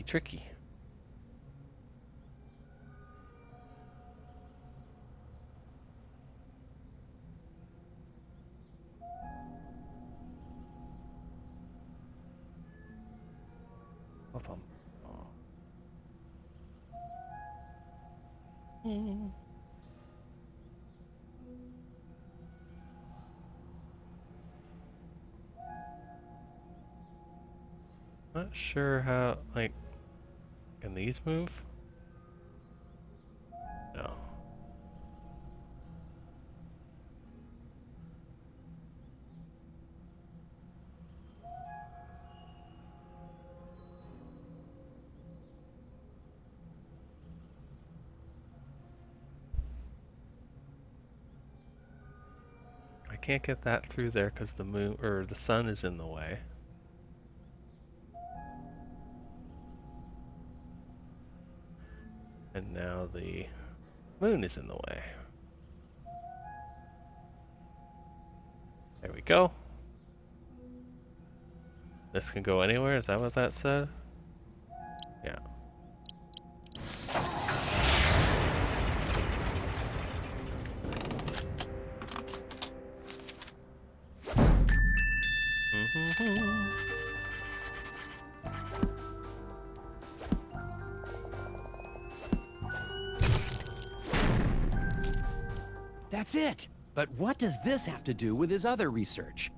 Tricky. Not sure how, like, can these move? No. I can't get that through there because the moon or the sun is in the way. And now the moon is in the way. There we go. This can go anywhere, is that what that said? Yeah. That's it! But what does this have to do with his other research?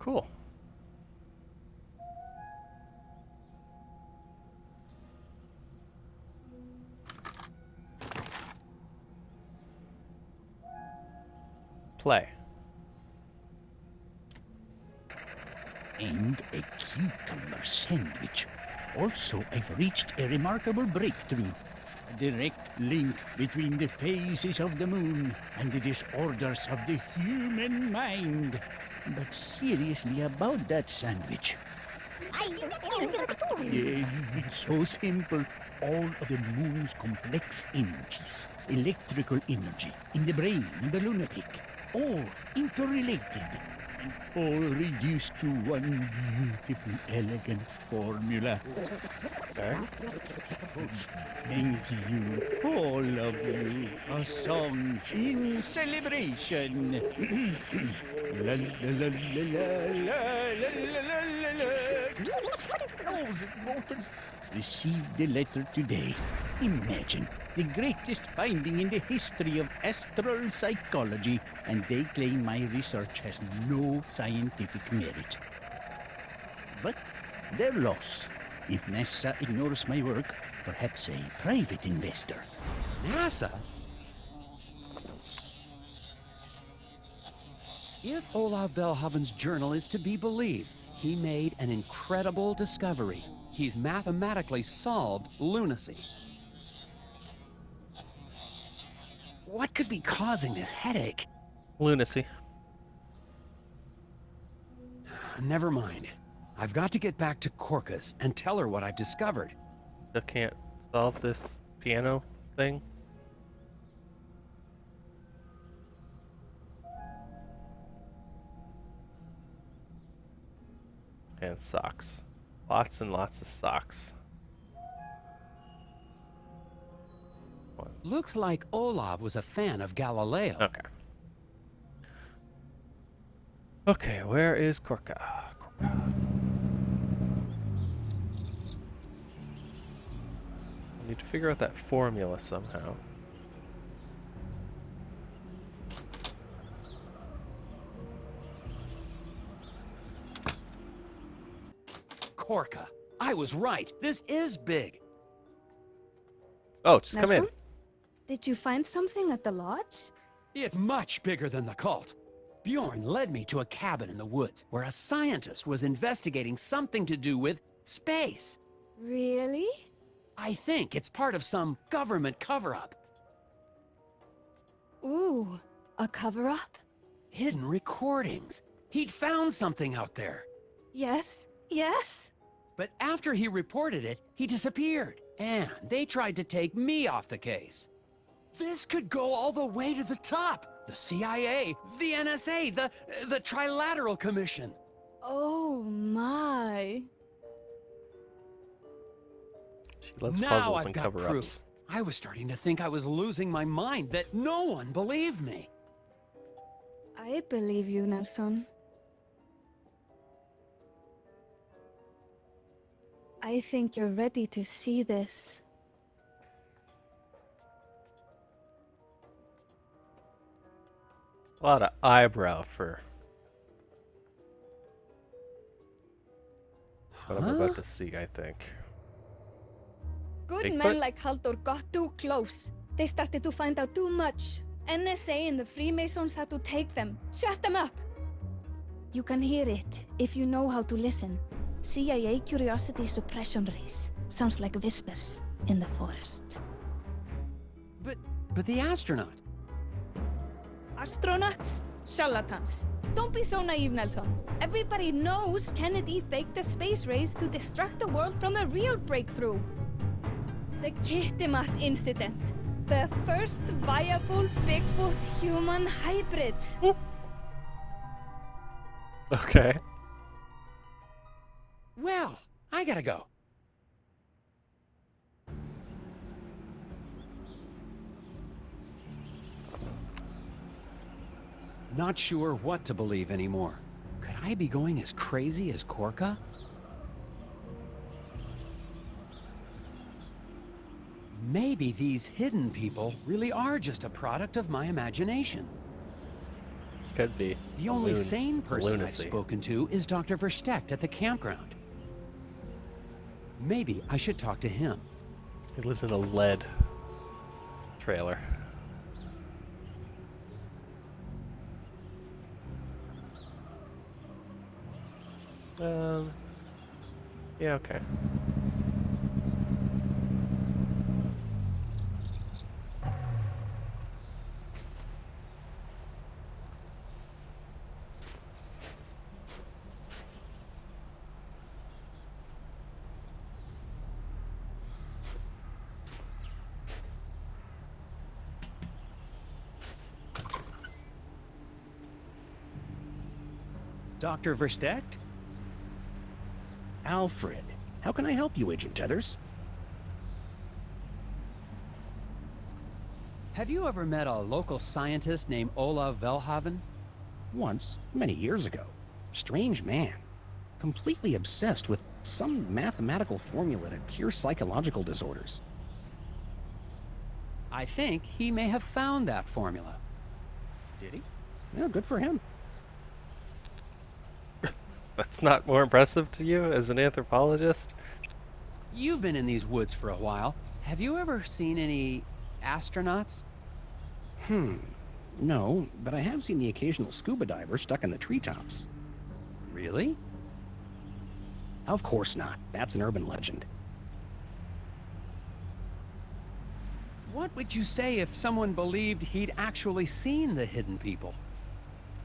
Cool. Play. And a cucumber sandwich. Also, I've reached a remarkable breakthrough. A direct link between the phases of the moon and the disorders of the human mind. But seriously about that sandwich. Yes, it's so simple. All of the moon's complex energies, electrical energy, in the brain of the lunatic, all interrelated, and all reduced to one beautiful, elegant formula. Thank you, all of you. A song in celebration. La la la la la la la la la la. Received the letter today. Imagine, the greatest finding in the history of astral psychology, and they claim my research has no scientific merit. But their loss. If NASA ignores my work, perhaps a private investor. NASA? If Olav Velhaven's journal is to be believed, he made an incredible discovery. He's mathematically solved lunacy. What could be causing this headache? Lunacy. Never mind. I've got to get back to Corcus and tell her what I've discovered. Still can't solve this piano thing. And socks. Lots and lots of socks. What? Looks like Olav was a fan of Galileo. Okay. Okay, where is Korka? I need to figure out that formula somehow. Korka. I was right. This is big. Oh, just come in. Nelson? Did you find something at the lodge? It's much bigger than the cult. Bjorn led me to a cabin in the woods where a scientist was investigating something to do with space. Really? I think it's part of some government cover-up. Ooh, a cover-up? Hidden recordings. He'd found something out there. Yes, yes. But after he reported it, he disappeared. And they tried to take me off the case. This could go all the way to the top. The CIA, the NSA, the Trilateral Commission. Oh my. She loves Now puzzles I've and got cover-ups. proof. I was starting to think I was losing my mind, that no one believed me. I believe you, Nelson. I think you're ready to see this. A lot of eyebrow for what I'm about to see, I think. Good Bigfoot? men like Haldor got too close. They started to find out too much. NSA and the Freemasons had to take them. Shut them up! You can hear it if you know how to listen. CIA curiosity suppression rays. Sounds like whispers in the forest. But the astronaut. Astronauts? Charlatans. Don't be so naive, Nelson. Everybody knows Kennedy faked the space race to distract the world from a real breakthrough. The Kitimat incident. The first viable Bigfoot human hybrid. Okay. Well, I gotta go. Not sure what to believe anymore. Could I be going as crazy as Korka? Maybe these hidden people really are just a product of my imagination. Could be. The only Loon- sane person I've lunacy. spoken to is Dr. Verstecht at the campground. Maybe I should talk to him. He lives in a lead trailer. Yeah, okay. Dr. Verstecht? Alfred, how can I help you, Agent Tethers? Have you ever met a local scientist named Ola Velhaven? Once, many years ago. Strange man. Completely obsessed with some mathematical formula to cure psychological disorders. I think he may have found that formula. Did he? Well, good for him. That's not more impressive to you as an anthropologist? You've been in these woods for a while. Have you ever seen any astronauts? No, but I have seen the occasional scuba diver stuck in the treetops. Really? Of course not. That's an urban legend. What would you say if someone believed he'd actually seen the hidden people?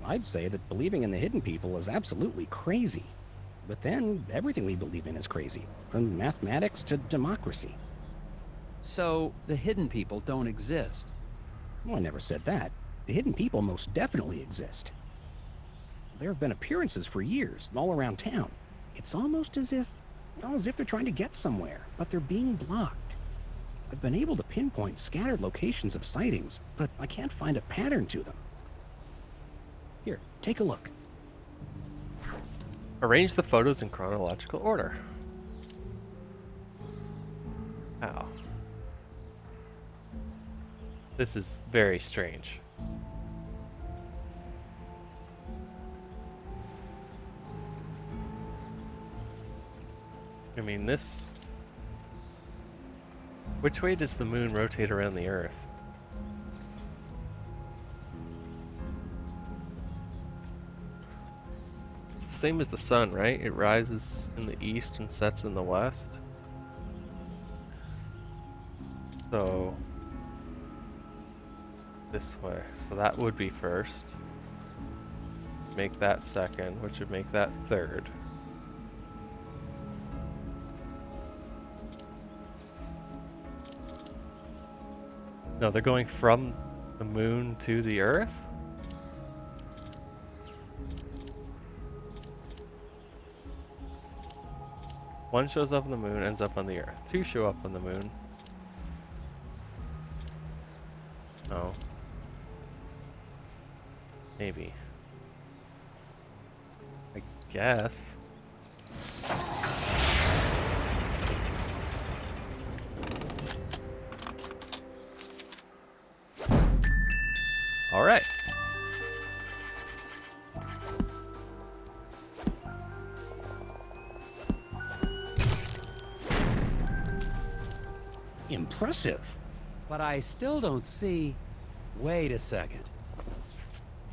I'd say that believing in the hidden people is absolutely crazy. But then, everything we believe in is crazy, from mathematics to democracy. So, the hidden people don't exist? Well, I never said that. The hidden people most definitely exist. There have been appearances for years, all around town. It's almost as if they're trying to get somewhere, but they're being blocked. I've been able to pinpoint scattered locations of sightings, but I can't find a pattern to them. Here, take a look. Arrange the photos in chronological order. Ow. This is very strange. I mean, this... Which way does the moon rotate around the Earth? It's the same as the sun, right? It rises in the east and sets in the west. So... this way. So that would be first. Make that second, which would make that third. No, they're going from the moon to the Earth? One shows up on the moon, ends up on the Earth. Two show up on the moon. Oh. Maybe. I guess. All right. Impressive. But I still don't see... Wait a second.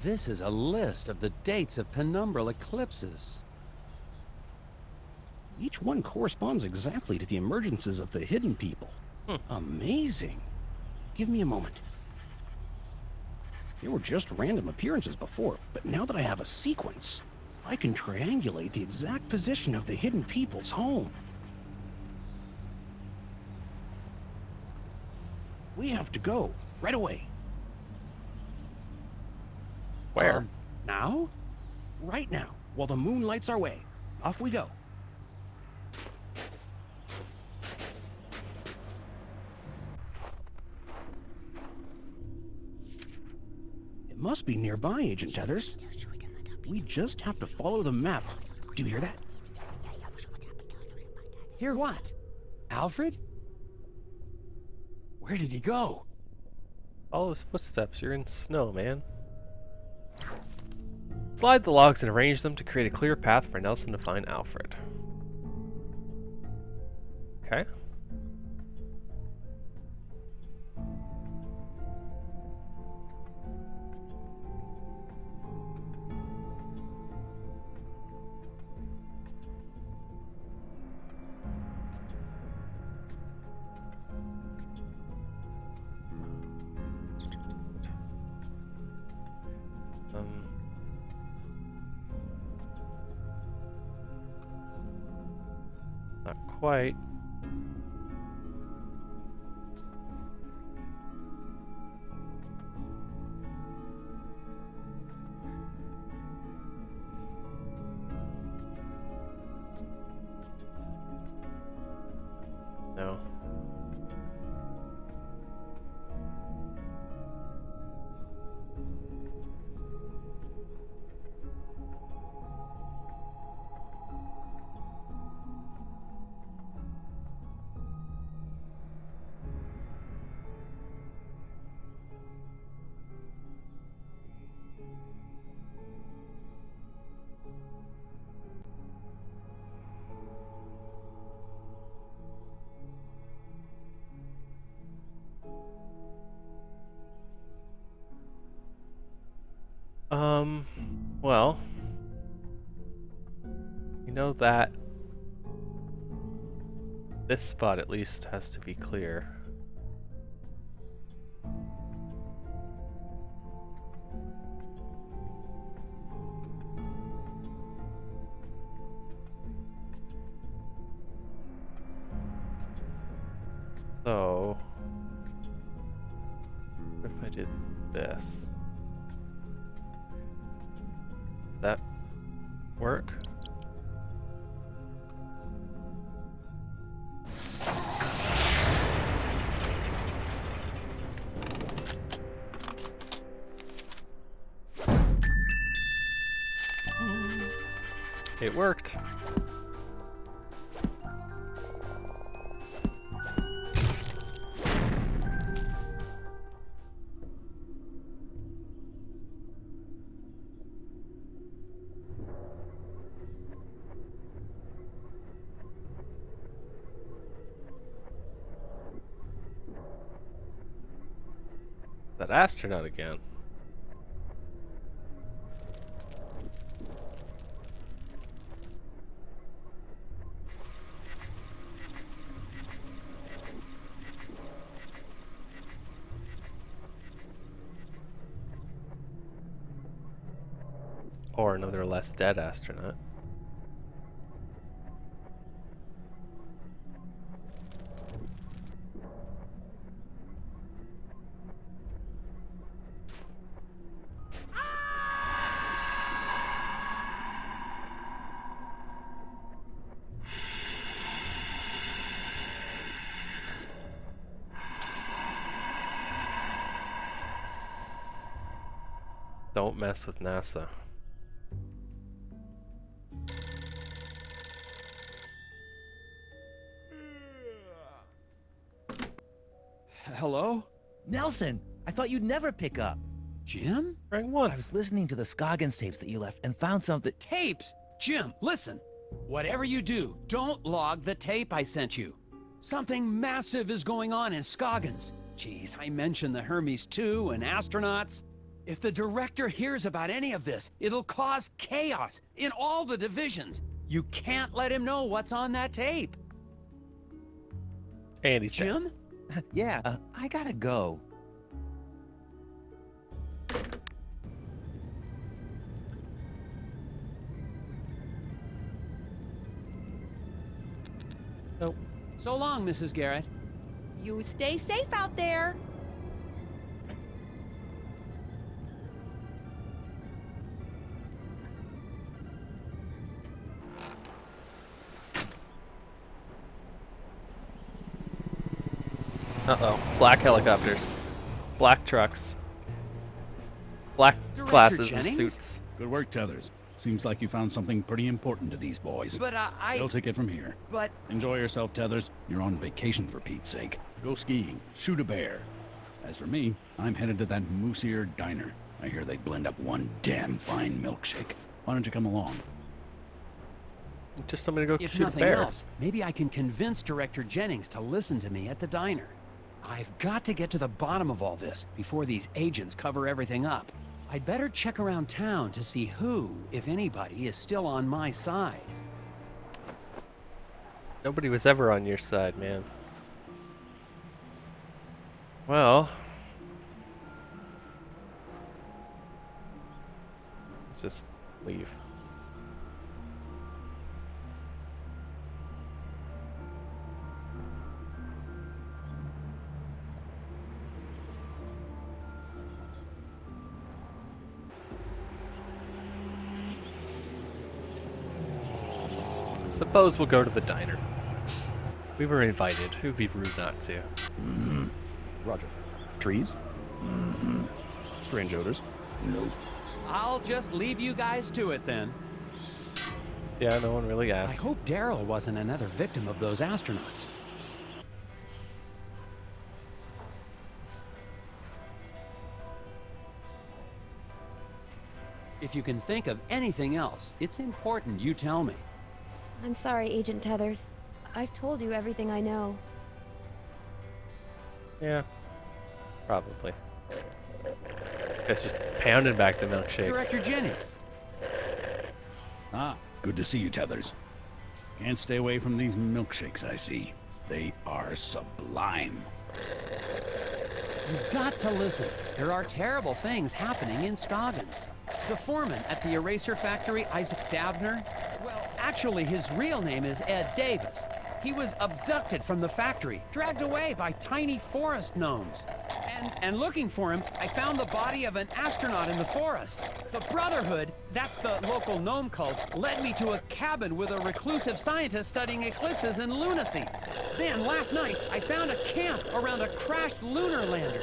This is a list of the dates of penumbral eclipses. Each one corresponds exactly to the emergences of the Hidden People. Amazing. Give me a moment. They were just random appearances before, but now that I have a sequence, I can triangulate the exact position of the Hidden People's home. We have to go, right away. Where? Now? Right now, while the moon lights our way. Off we go. It must be nearby, Agent Tethers. We just have to follow the map. Do you hear that? Hear what? Alfred? Where did he go? Follow his footsteps. You're in snow, man. Slide the logs and arrange them to create a clear path for Nelson to find Alfred. Okay. Not quite. No. Well, you know that this spot at least has to be clear. So, what if I did this? That work? It worked. That astronaut again. Or another less dead astronaut. Don't mess with NASA. Hello? Nelson, I thought you'd never pick up. Jim? Rang I once. was listening to the Scoggins tapes that you left and found something. Tapes! Jim, listen. Whatever you do, don't log the tape I sent you. Something massive is going on in Scoggins. Geez, I mentioned the Hermes 2 and astronauts. If the director hears about any of this, it'll cause chaos in all the divisions. You can't let him know what's on that tape. And he's dead. Jim? Yeah, I gotta go. Nope. So long, Mrs. Garrett. You stay safe out there. Uh-oh. Black helicopters. Black trucks. Black Director glasses and Jennings? suits. Good work, Tethers. Seems like you found something pretty important to these boys. But They'll take it from here. But Enjoy yourself, Tethers. You're on vacation for Pete's sake. Go skiing, shoot a bear. As for me, I'm headed to that Moose Ear Diner. I hear they blend up one damn fine milkshake. Why don't you come along? Just somebody to go if shoot a nothing bear. else, maybe I can convince Director Jennings to listen to me at the diner. I've got to get to the bottom of all this before these agents cover everything up. I'd better check around town to see who, if anybody, is still on my side. Nobody was ever on your side, man. Well, let's just leave. Suppose we'll go to the diner. We were invited. It would be rude not to. Roger. Trees? Strange odors? No. I'll just leave you guys to it then. Yeah, no one really I asked. hope Daryl wasn't another victim of those astronauts. If you can think of anything else, it's important you tell me. I'm sorry, Agent Tethers. I've told you everything I know. Yeah, probably. Guess just pounding back the milkshakes. Director Jennings. Ah, good to see you, Tethers. Can't stay away from these milkshakes, I see. They are sublime. You've got to listen. There are terrible things happening in Scoggins. The foreman at the eraser factory, Isaac Davner, well, actually his real name is Ed Davis. He was abducted from the factory, dragged away by tiny forest gnomes. And looking for him, I found the body of an astronaut in the forest. The Brotherhood, that's the local gnome cult, led me to a cabin with a reclusive scientist studying eclipses and lunacy. Then, last night, I found a camp around a crashed lunar lander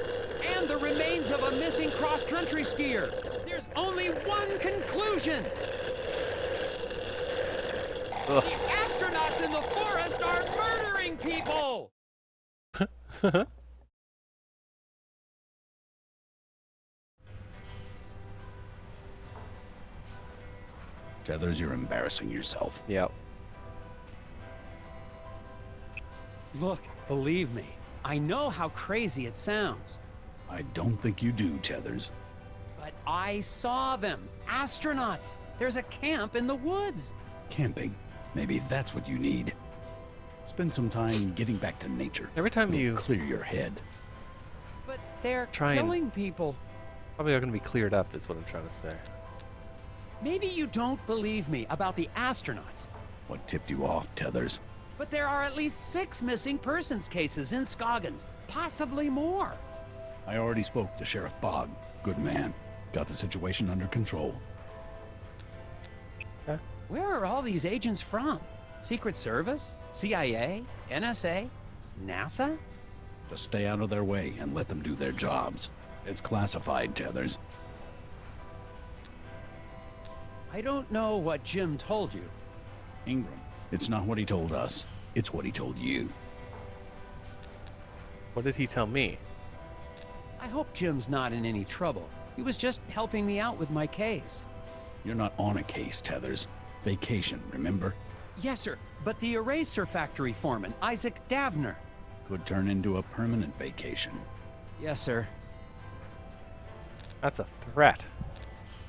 and the remains of a missing cross-country skier. There's only one conclusion. Ugh. The astronauts in the forest are murdering people! Tethers, you're embarrassing yourself. Yep. Look, believe me, I know how crazy it sounds, I don't think you do, Tethers. but I saw them. Astronauts. There's a camp in the woods. Camping. Maybe that's what you need. Spend some time getting back to nature. Every time It'll you clear your head. But they're Try and- killing people. probably are going to be cleared up, is what I'm trying to say. Maybe you don't believe me about the astronauts, What tipped you off, Tethers? but there are at least 6 missing persons cases in Scoggins, possibly more. I already spoke to Sheriff Bogg. Good man. Got the situation under control. Where are all these agents from? Secret Service? CIA? NSA? NASA? Just stay out of their way and let them do their jobs. It's classified, Tethers. I don't know what Jim told you. Ingram, it's not what he told us. It's what he told you. What did he tell me? I hope Jim's not in any trouble. He was just helping me out with my case. You're not on a case, Tethers. Vacation, remember? Yes, sir. But the eraser factory foreman, Isaac Davner. Could turn into a permanent vacation. Yes, sir. That's a threat.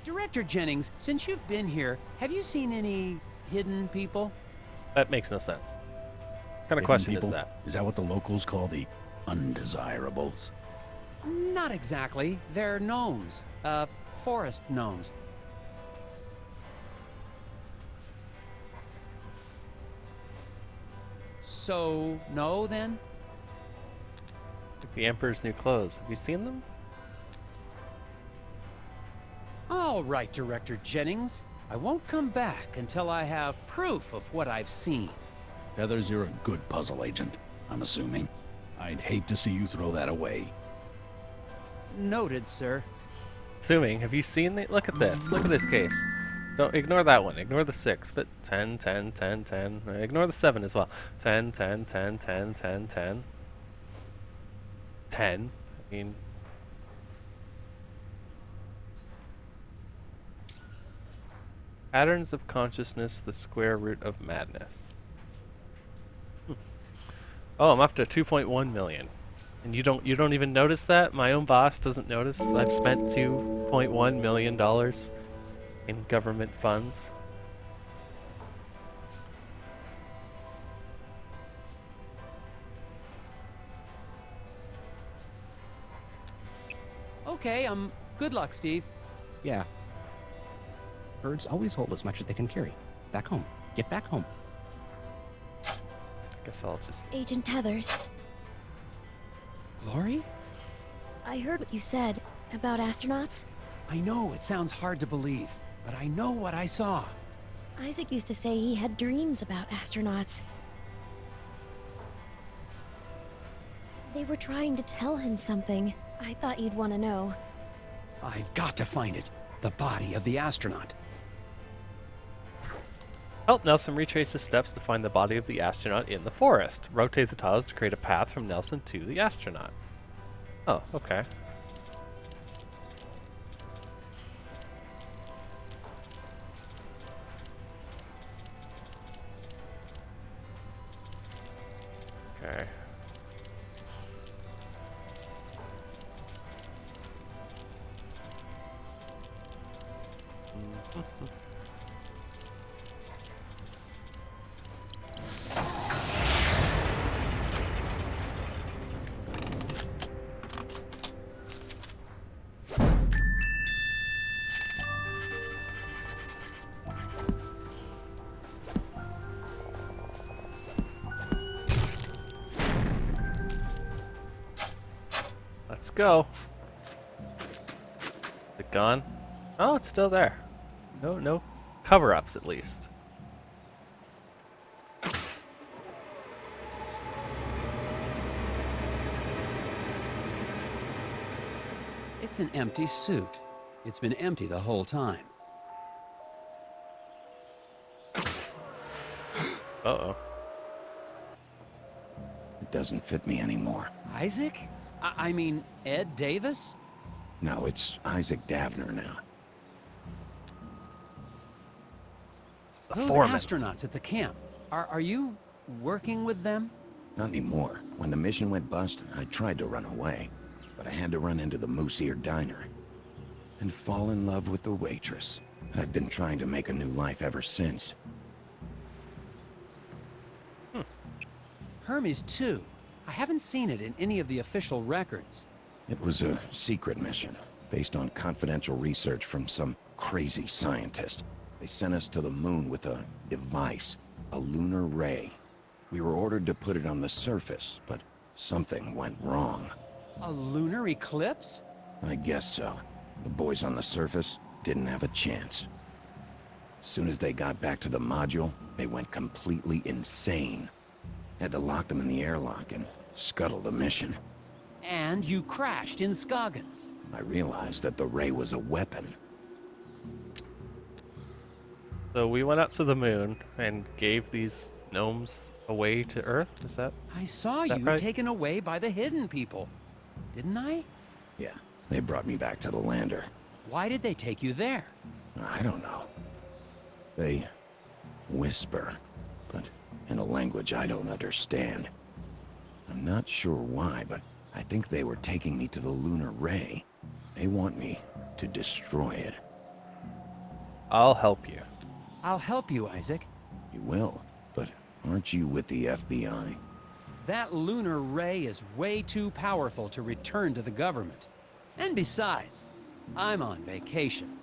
Director Jennings, since you've been here, have you seen any hidden people? That makes no sense. What kind of Hidden question people? is that? Is that what the locals call the undesirables? Not exactly. They're gnomes. Forest gnomes. So, no, then? Like the Emperor's New Clothes. Have you seen them? All right, Director Jennings. I won't come back until I have proof of what I've seen. Tethers, you're a good puzzle agent, I'm assuming. I'd hate to see you throw that away. Noted, sir. Assuming, have you seen the... Look at this. Look at this case. Don't ignore that one. Ignore the 6, but 10, 10, 10, 10. Ignore the 7 as well. 10, 10, 10, 10, 10, 10. 10. I mean... Patterns of consciousness, the square root of madness. Oh, I'm up to 2.1 million. And you don't even notice that? My own boss doesn't notice I've spent $2.1 million in government funds. Okay, good luck, Steve. Yeah. Birds always hold as much as they can carry. Back home. Get back home. I guess I'll just... Agent Tethers, Glory? I heard what you said about astronauts. I know it sounds hard to believe, but I know what I saw. Isaac used to say he had dreams about astronauts. They were trying to tell him something. I thought you'd want to know. I've got to find it. The body of the astronaut. Help Nelson retrace his steps to find the body of the astronaut in the forest. Rotate the tiles to create a path from Nelson to the astronaut. Oh, okay. Okay. Let's go. Is it gone? Oh, it's still there. No cover-ups at least. It's an empty suit. It's been empty the whole time. Uh-oh. It doesn't fit me anymore. Isaac? I mean, Ed Davis? No, it's Isaac Davner now. Those foreman. astronauts at the camp, are you working with them? Not anymore. When the mission went bust, I tried to run away. But I had to run into the Moose Ear Diner. And fall in love with the waitress. I've been trying to make a new life ever since. Hermes too. I haven't seen it in any of the official records. It was a secret mission, based on confidential research from some crazy scientist. They sent us to the moon with a device, a lunar ray. We were ordered to put it on the surface, but something went wrong. A lunar eclipse? I guess so. The boys on the surface didn't have a chance. As soon as they got back to the module, they went completely insane. Had to lock them in the airlock and scuttle the mission. And you crashed in Scoggins. I realized that the ray was a weapon. So we went up to the moon and gave these gnomes away to Earth? Is that? I saw that you right? taken away by the hidden people. Didn't I? Yeah, they brought me back to the lander. Why did they take you there? I don't know. They whisper. in a language I don't understand. I'm not sure why, but I think they were taking me to the lunar ray. They want me to destroy it. I'll help you. I'll help you, Isaac. You will, but aren't you with the FBI? That lunar ray is way too powerful to return to the government. And besides, I'm on vacation.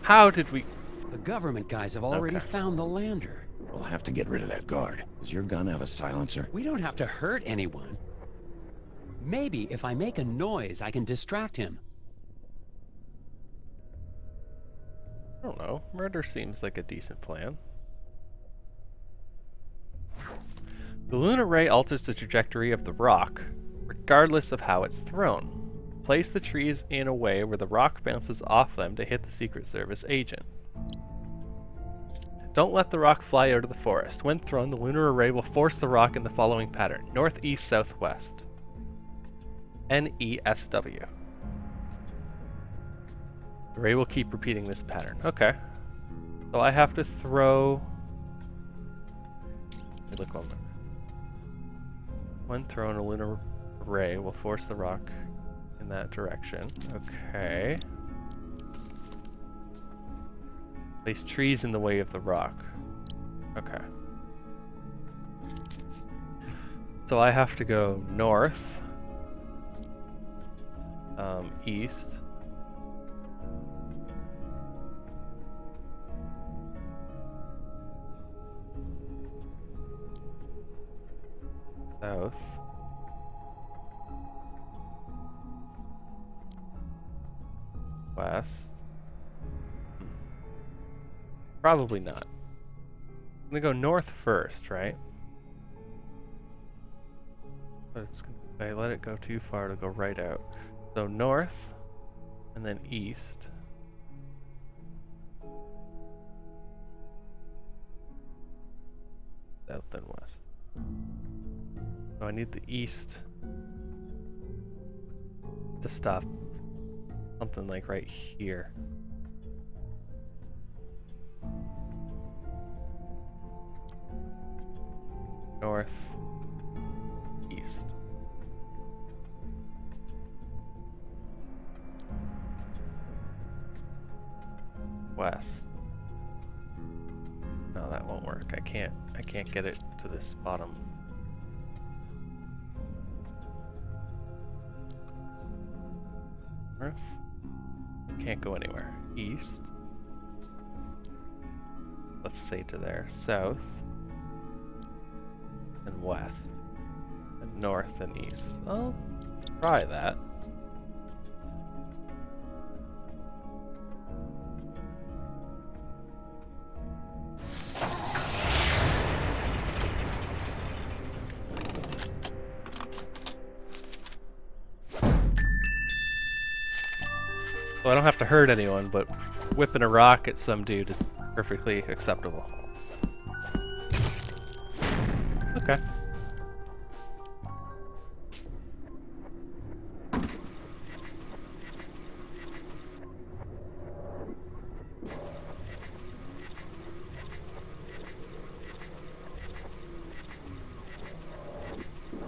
How did we... The government guys have already Okay. found the lander. We'll have to get rid of that guard. Does your gun have a silencer? We don't have to hurt anyone. Maybe if I make a noise, I can distract him. I don't know. Murder seems like a decent plan. The lunar ray alters the trajectory of the rock, regardless of how it's thrown. Place the trees in a way where the rock bounces off them to hit the Secret Service agent. Don't let the rock fly out of the forest. When thrown, the lunar array will force the rock in the following pattern: north, east, southwest. NESW. The array will keep repeating this pattern. Okay. So I have to throw... Let me look on that. When thrown, a lunar array will force the rock in that direction. Okay. Place trees in the way of the rock. Okay. So I have to go north, east, south, west. Probably not. I'm gonna go north first, right? But it's gonna, if I let it go too far, it'll go right out. So north, and then east. South and west. So I need the east to stop something like right here. North, east. West. No, that won't work. I can't get it to this bottom. North. Can't go anywhere. East. Let's say to there. South. And west. And north and east. I'll try that. So I don't have to hurt anyone, but whipping a rock at some dude is perfectly acceptable. Okay.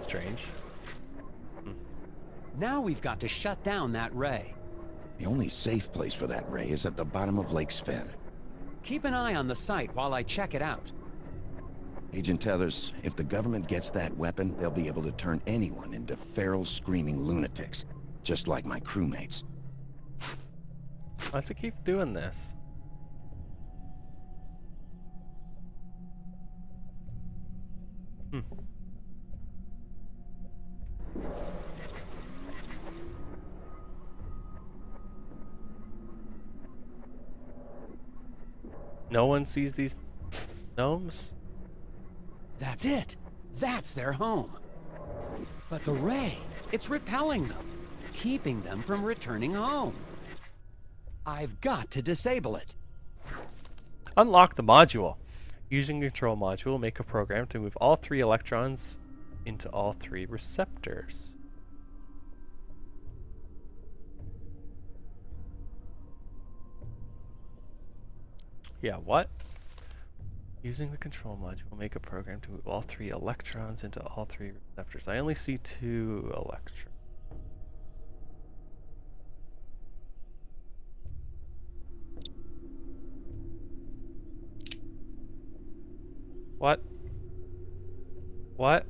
Strange. Now we've got to shut down that ray. The only safe place for that ray is at the bottom of Lake Sven. Keep an eye on the site while I check it out. Agent Tethers, if the government gets that weapon, they'll be able to turn anyone into feral, screaming lunatics, just like my crewmates. Why does it keep doing this? No one sees these gnomes? That's it. That's their home. But the ray, it's repelling them, keeping them from returning home. I've got to disable it. Unlock the module. Using control module, make a program to move all 3 electrons into all 3 receptors. Yeah, what? Using the control module, make a program to move all 3 electrons into all 3 receptors. I only see 2 electrons. What? What?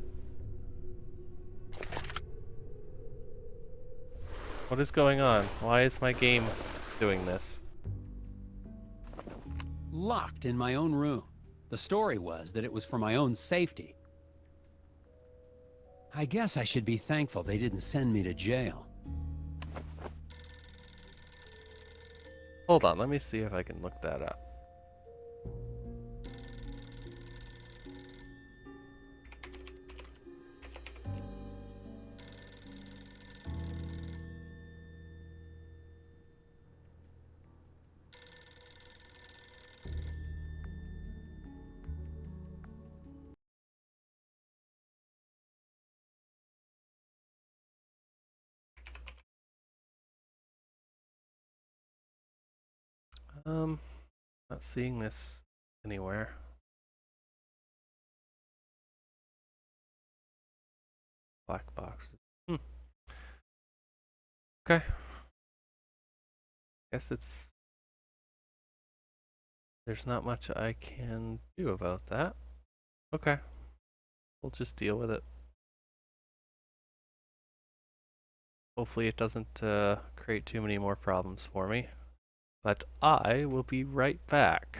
What is going on? Why is my game doing this? Locked in my own room. The story was that it was for my own safety. I guess I should be thankful they didn't send me to jail. Hold on, let me see if I can look that up. Not seeing this anywhere. Black box. Okay. Guess there's not much I can do about that. Okay. We'll just deal with it. Hopefully it doesn't create too many more problems for me. But I will be right back.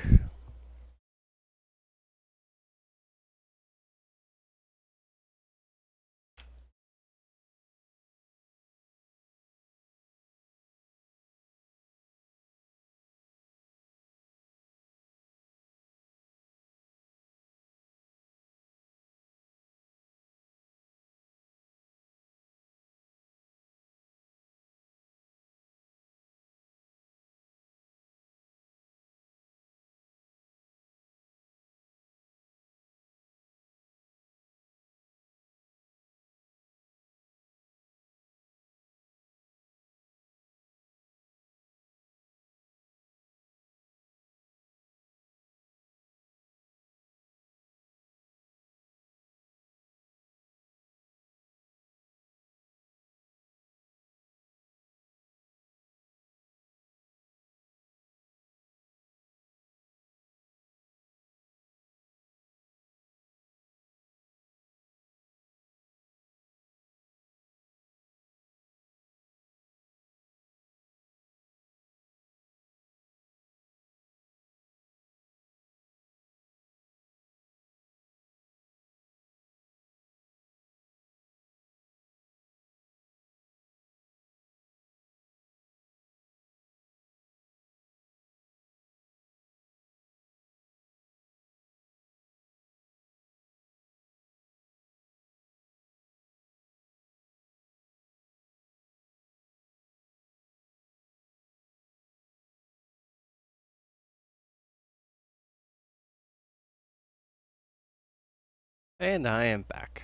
And I am back.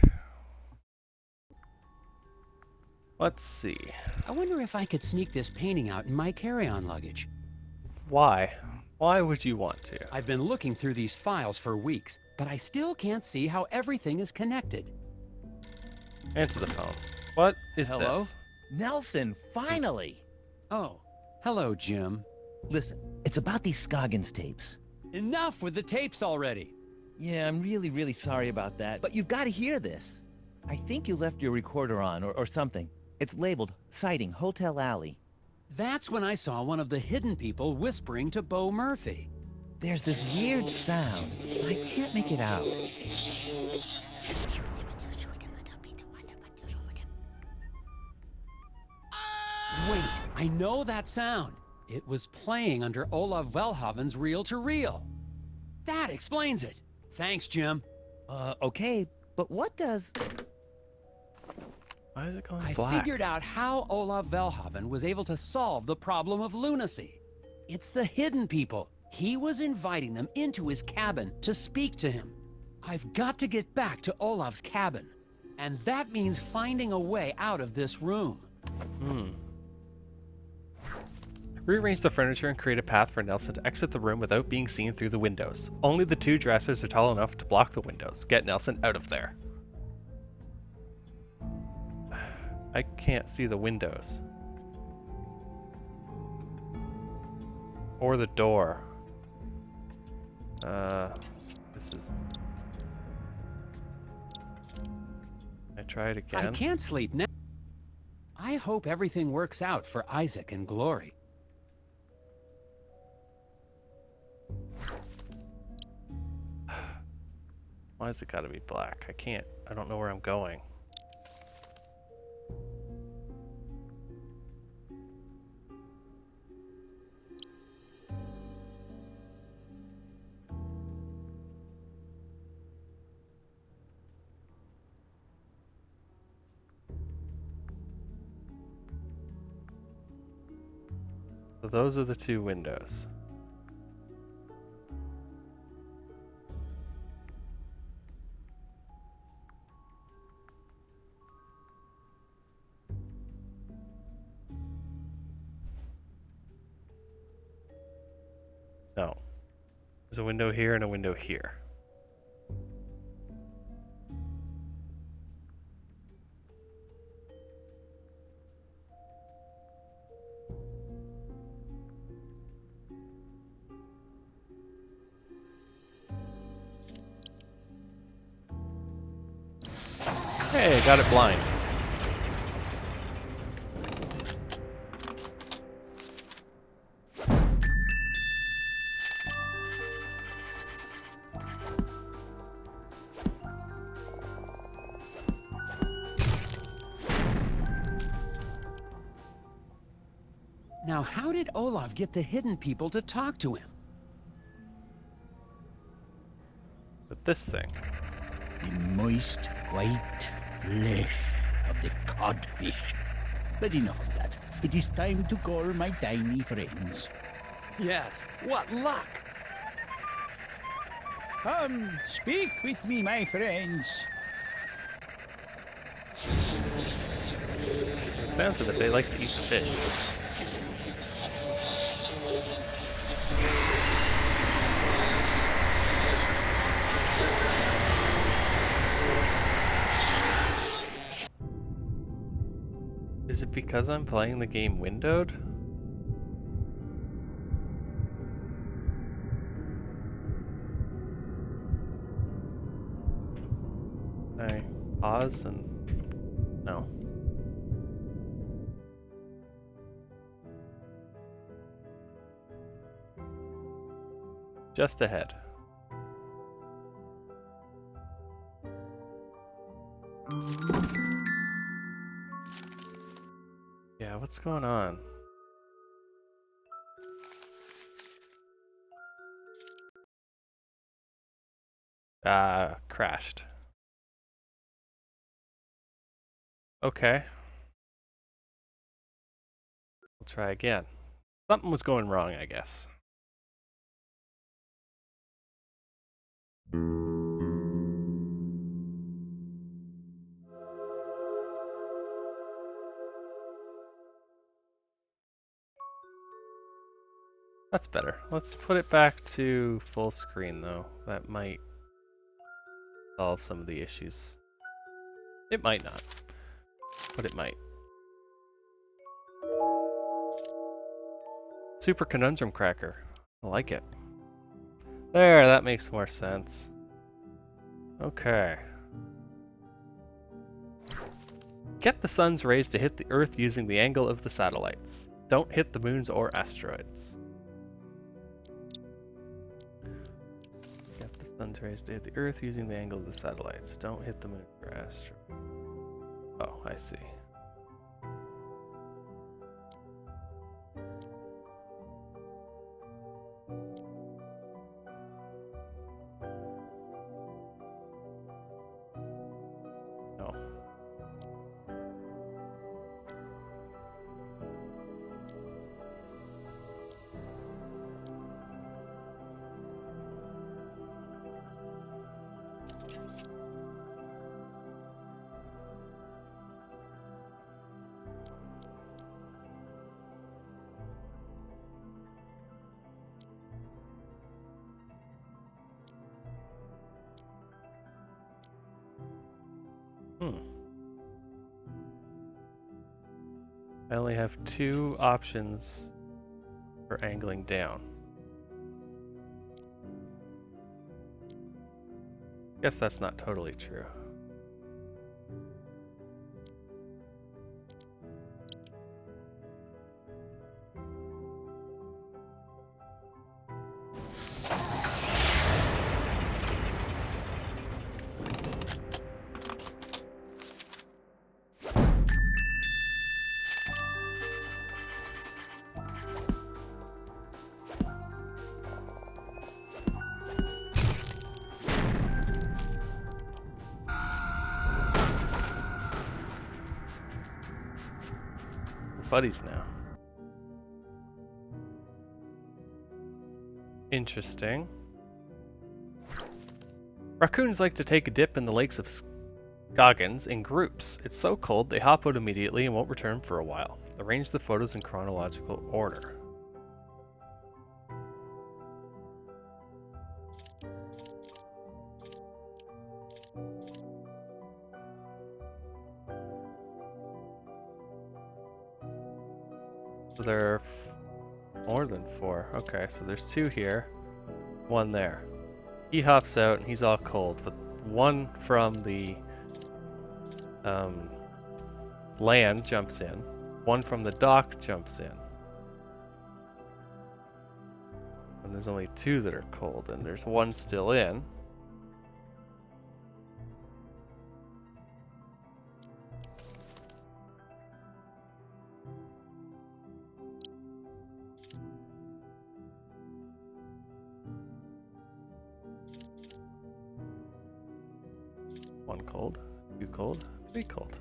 Let's see. I wonder if I could sneak this painting out in my carry-on luggage. Why? Why would you want to? I've been looking through these files for weeks, but I still can't see how everything is connected. Answer the phone. What is Hello? this? Nelson, finally! Oh, hello, Jim. Listen, it's about these Scoggins tapes. Enough with the tapes already. Yeah, I'm really sorry about that, but you've got to hear this. I think you left your recorder on, or something. It's labeled, Sighting, Hotel Alley. That's when I saw one of the hidden people whispering to Bo Murphy. There's this weird sound. I can't make it out. Wait, I know that sound. It was playing under Olav Velhaven's reel-to-reel. That explains it. Thanks, Jim. Okay, but what does... Why is it going I black? figured out how Olav Velhaven was able to solve the problem of lunacy. It's the hidden people. He was inviting them into his cabin to speak to him. I've got to get back to Olav's cabin. And that means finding a way out of this room. Rearrange the furniture and create a path for Nelson to exit the room without being seen through the windows. Only the 2 dressers are tall enough to block the windows. Get Nelson out of there. I can't see the windows. Or the door. This is... I try it again. I can't sleep now. I hope everything works out for Isaac and Glory. Why has it gotta be black? I don't know where I'm going. So those are the 2 windows. No. There's a window here and a window here. Hey, I got it blind. Now, how did Olaf get the hidden people to talk to him? With this thing. The moist, white flesh of the codfish. But enough of that. It is time to call my tiny friends. Yes, what luck! Come, speak with me, my friends. It sounds of it, they like to eat the fish. Is it because I'm playing the game windowed? I pause and... no. Just ahead. Yeah, what's going on? Crashed. Okay. We'll try again. Something was going wrong, I guess. That's better. Let's put it back to full screen though. That might solve some of the issues. It might not, but it might. Super Conundrum Cracker. I like it. There, that makes more sense. Okay. Get the sun's rays to hit the Earth using the angle of the satellites. Don't hit the moons or asteroids. Get the sun's rays to hit the Earth using the angle of the satellites. Don't hit the moon or asteroids. Oh, I see. No. I only have 2 options for angling down. Guess that's not totally true. Buddies now. Interesting. Raccoons like to take a dip in the lakes of Scoggins in groups. It's so cold they hop out immediately and won't return for a while. Arrange the photos in chronological order. So there are more than 4. Okay, so there's 2 here, 1 there. He hops out and he's all cold, but 1 from the land jumps in, 1 from the dock jumps in. And there's only 2 that are cold, and there's 1 still in. One cold, 2 cold, 3 cold.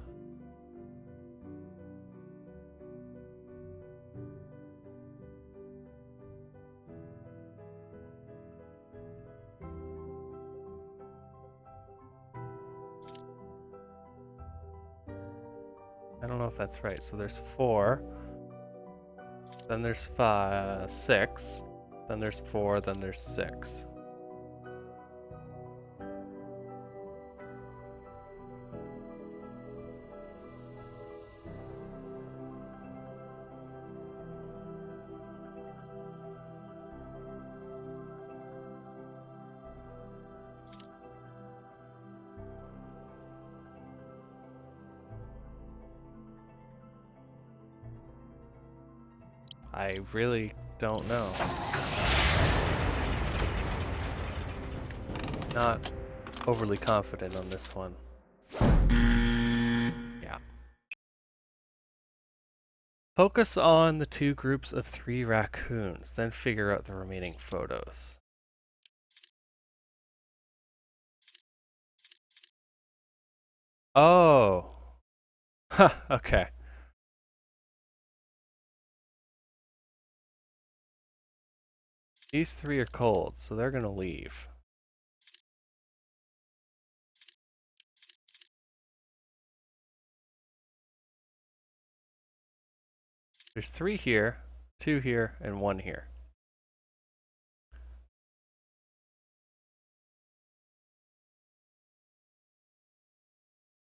I don't know if that's right. So there's 4, then there's 6, then there's 4, then there's 6. I really don't know. Not overly confident on this one. Yeah. Focus on the 2 groups of 3 raccoons, then figure out the remaining photos. Oh. Huh, okay. These 3 are cold, so they're gonna leave. There's 3 here, 2 here, and 1 here.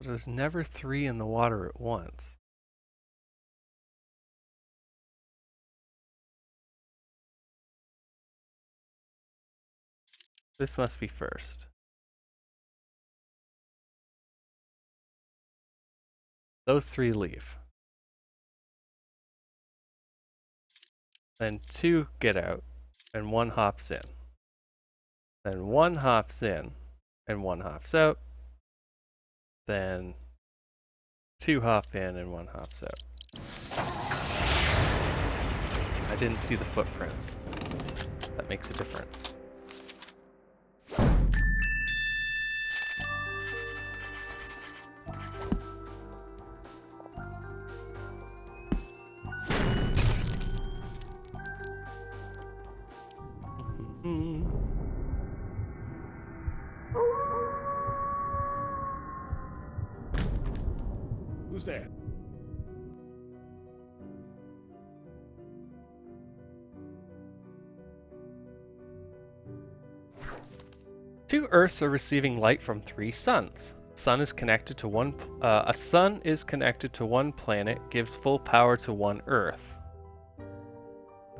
There's never 3 in the water at once. This must be first. Those 3 leave. Then 2 get out, and 1 hops in. Then 1 hops in, and 1 hops out. Then 2 hop in, and 1 hops out. I didn't see the footprints. That makes a difference. Who's there? Two Earths are receiving light from 3 suns. Sun is connected to a sun is connected to one planet, gives full power to one Earth.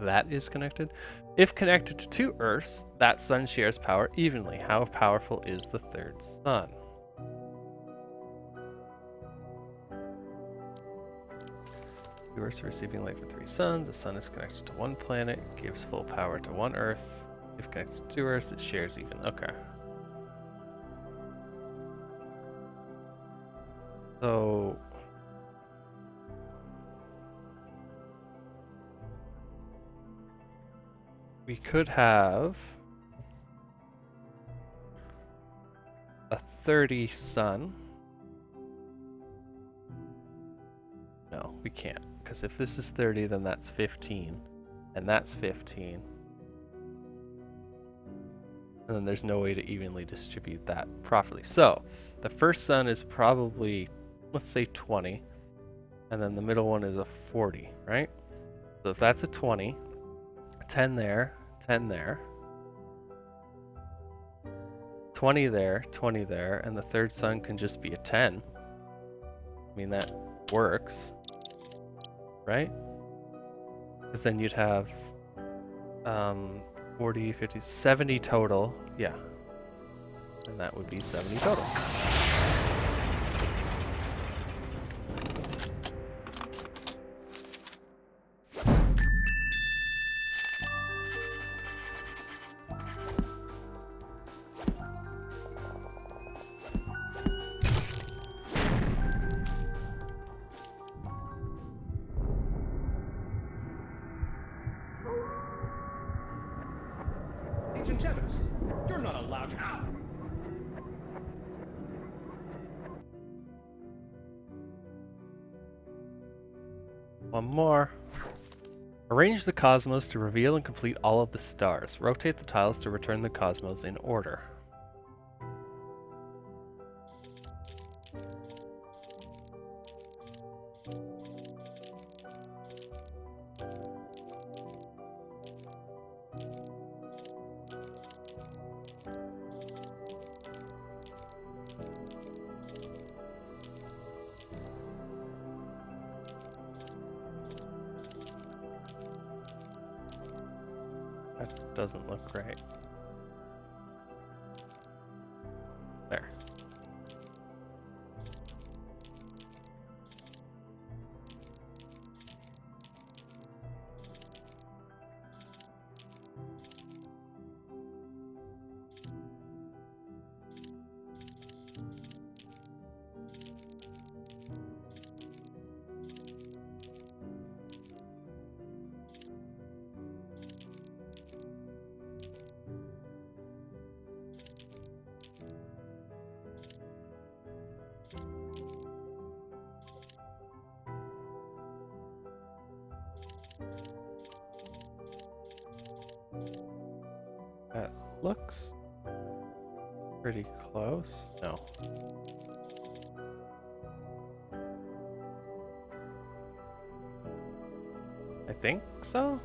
That is connected. If connected to 2 Earths, that sun shares power evenly. How powerful is the third sun? Two Earths are receiving light from 3 suns. The sun is connected to one planet, gives full power to one Earth. If connected to 2 Earths, it shares even. Okay. So we could have a 30 sun. No, we can't, because if this is 30, then that's 15, and that's 15. And then there's no way to evenly distribute that properly. So the first sun is probably, let's say 20, and then the middle one is a 40, right? So if that's a 20, 10 there, 10 there, 20 there, 20 there, and the third sun can just be a 10. I mean, that works, right? Because then you'd have 40, 50, 70 total. Yeah. And that would be 70 total. Agent Tethers, you're not allowed out. One more. Arrange the cosmos to reveal and complete all of the stars. Rotate the tiles to return the cosmos in order. That doesn't look right. There. That looks pretty close. No. I think so?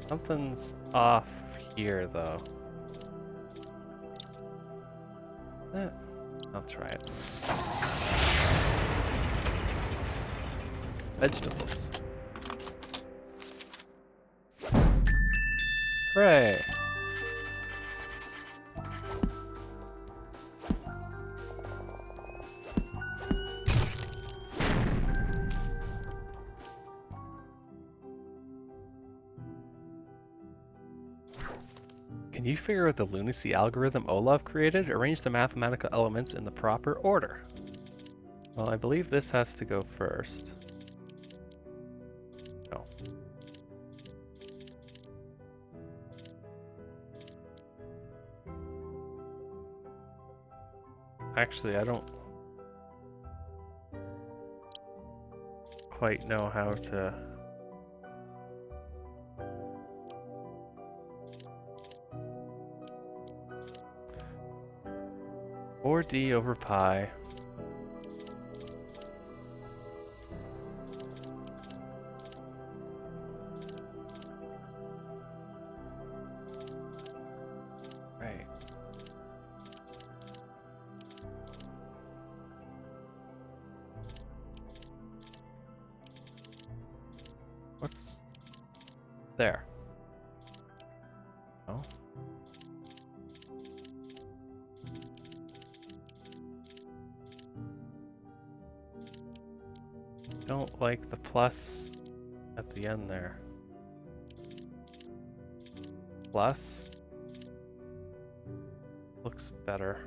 Something's off here, though. I'll try it. Vegetables. Hooray! Can you figure out the lunacy algorithm Olaf created? Arrange the mathematical elements in the proper order. Well, I believe this has to go first. Oh. Actually, I don't quite know how to... Or d over pi. Right. What's there? Oh. Don't like the plus at the end there. Plus looks better.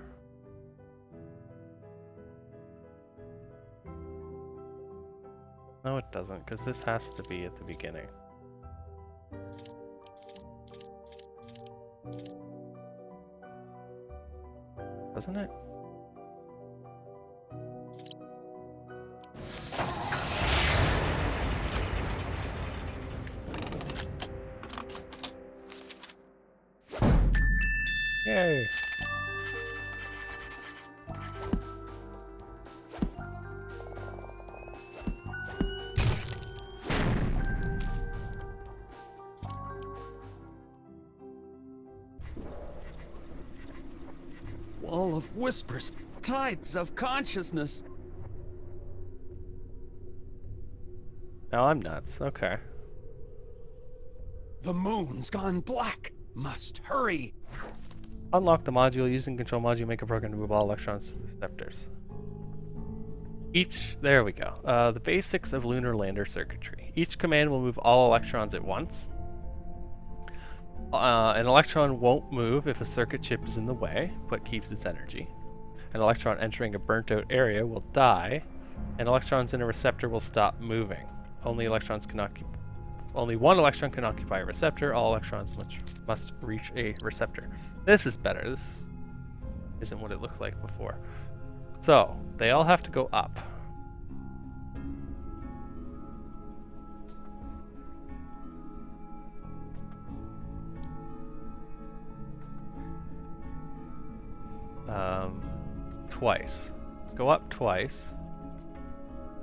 No, it doesn't, because this has to be at the beginning. Doesn't it? Yay! Wall of whispers, tides of consciousness. Now I'm nuts. Okay. The moon's gone black. Must hurry. Unlock the module. Using control module, make a program to move all electrons to the receptors. There we go. The basics of lunar lander circuitry. Each command will move all electrons at once. An electron won't move if a circuit chip is in the way, but keeps its energy. An electron entering a burnt out area will die, and electrons in a receptor will stop moving. Only one electron can occupy a receptor. All electrons must reach a receptor. This is better. This isn't what it looked like before. So, they all have to go up. Twice. Go up twice.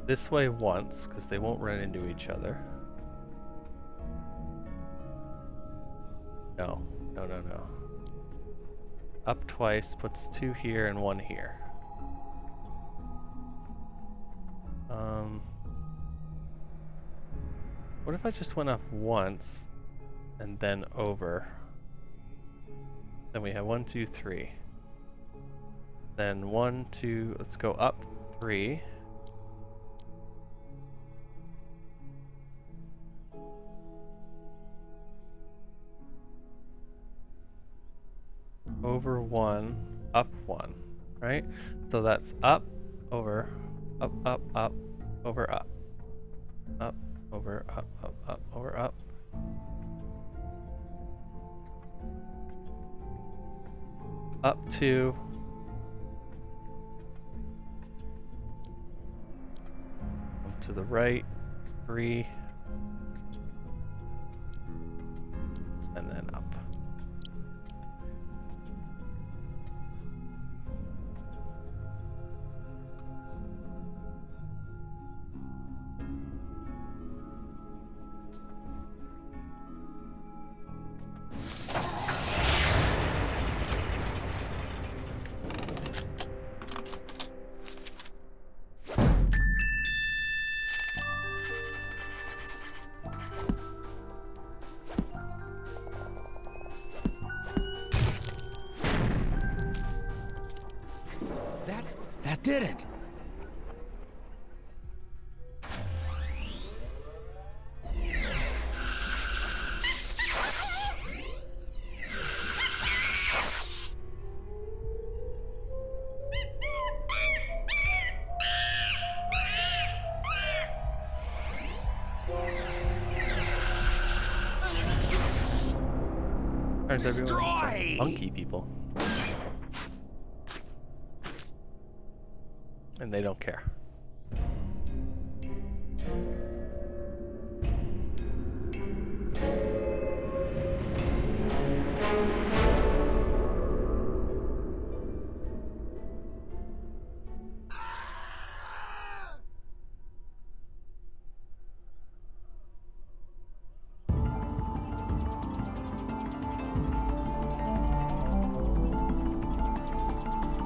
This way once, because they won't run into each other. No. Up twice puts 2 here and 1 here. What if I just went up once and then over? Then we have 1, 2, 3. Then 1, 2, let's go up 3. Over 1, up 1, right? So that's up, over, up, over, up. Up, over, up, over, up. Up 2. To the right, 3, and then up. That did it. Turns everyone into monkey people. And they don't care.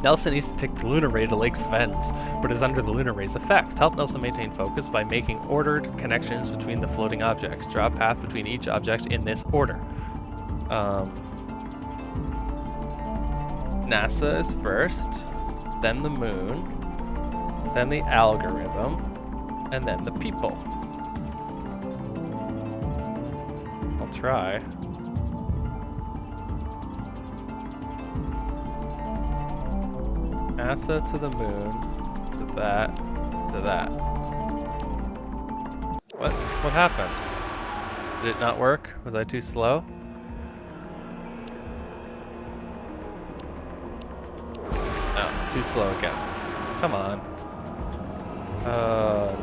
Nelson needs to take the lunar ray to Lake Svens, but is under the lunar ray's effects. Help Nelson maintain focus by making ordered connections between the floating objects. Draw a path between each object in this order. NASA is first, then the moon, then the algorithm, and then the people. I'll try. NASA to the moon, to that, to that. What happened? Did it not work? Was I too slow? Oh, too slow again. Come on.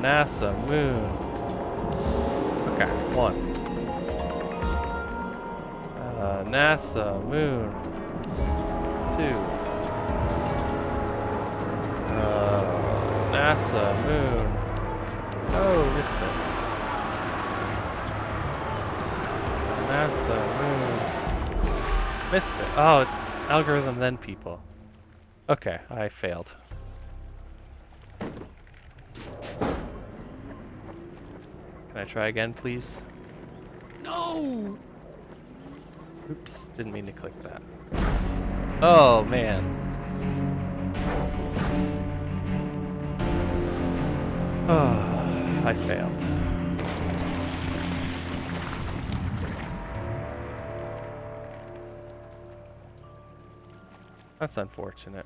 NASA, moon. Okay, 1. NASA, moon. 2. NASA, moon. Oh, missed it. NASA, moon. Missed it. Oh, it's algorithm then people. Okay, I failed. Can I try again, please? No! Oops, didn't mean to click that. Oh, man. Oh, I failed. That's unfortunate.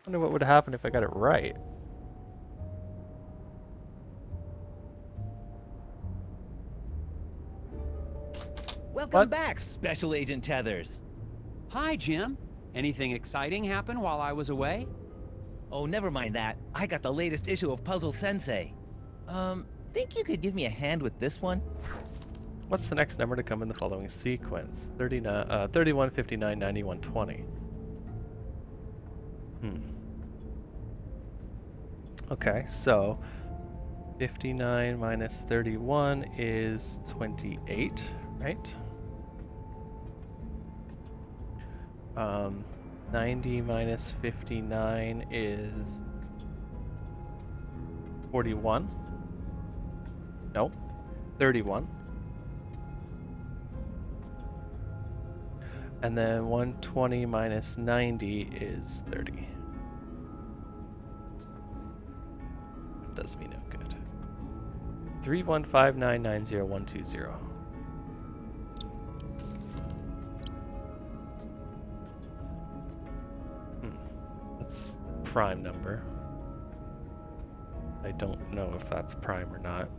Wonder what would happen if I got it right. Welcome back, Special Agent Tethers. Hi, Jim. Anything exciting happen while I was away? Oh, never mind that. I got the latest issue of Puzzle Sensei. Think you could give me a hand with this one? What's the next number to come in the following sequence? 31, 59, 91, 20. Okay, so 59 minus 31 is 28, right? 90 minus 59 is 41. No, 31. And then 120 minus 90 is 30. Does me no good. 315990120. That's prime number. I don't know if that's prime or not.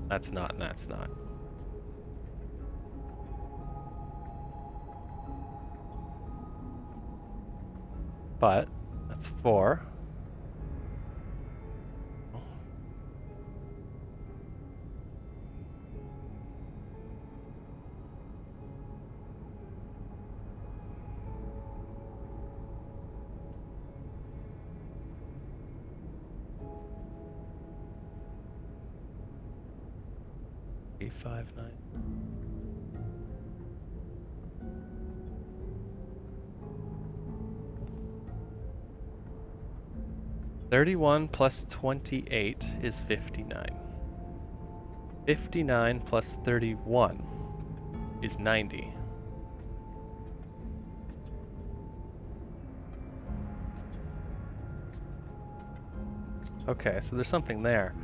That's not, and that's not. But that's 4. Five, 9. (31 plus 28 is 59. 59 plus 31 is 90. Okay, so there's something there.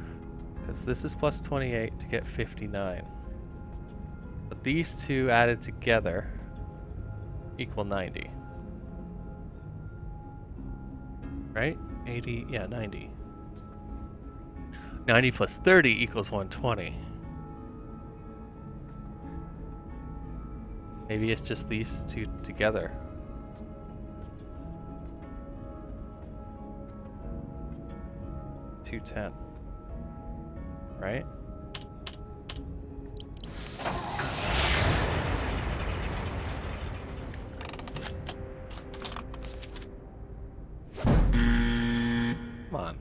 Because this is plus 28 to get 59. But these two added together equal 90. Right? 80, yeah, 90. 90 plus 30 equals 120. Maybe it's just these two together. $210. Right? Come on.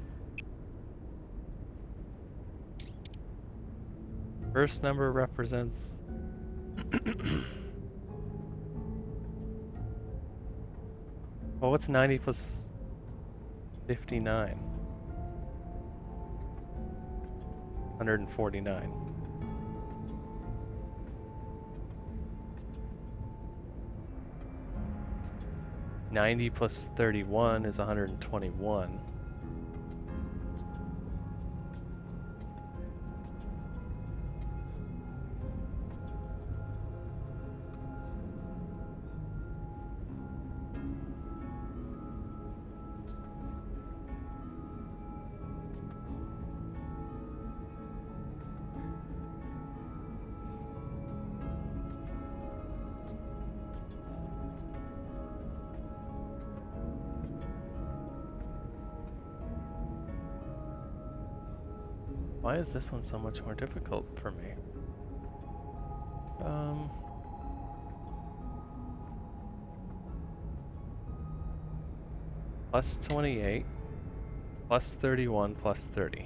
First number represents... Well, what's 90 plus 59? 149. $90 plus 31 is 121. Why is this one so much more difficult for me? Plus 28, plus 31, plus 30.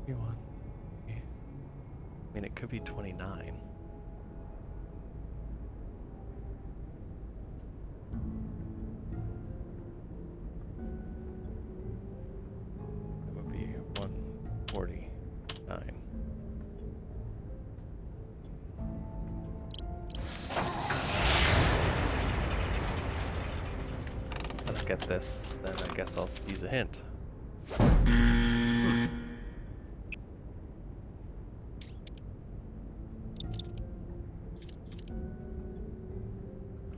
I mean, it could be 29. It would be 149. Let's get this, then I guess I'll use a hint.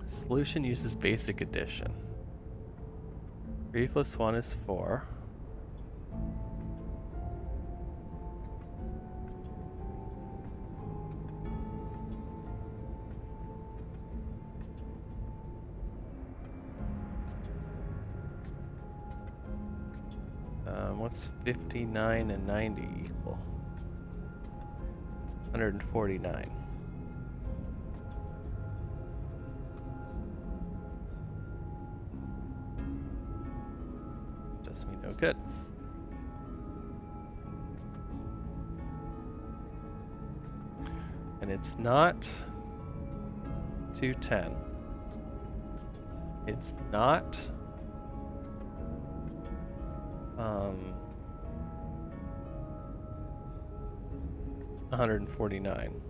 Solution uses basic addition. 3 plus 1 is 4. What's 59 and 90 equal? 149. Does me no good. And it's not 210. It's not 149.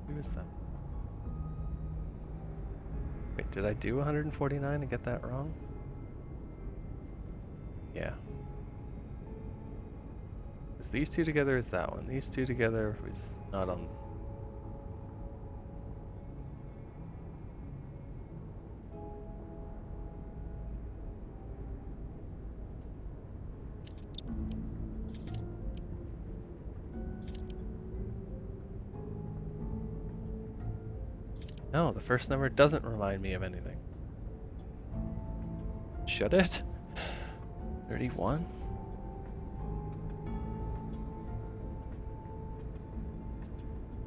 Who is that? Wait, did I do 149 and get that wrong? Yeah. Is these two together is that one. These two together is not on. No, the first number doesn't remind me of anything. Should it? 31?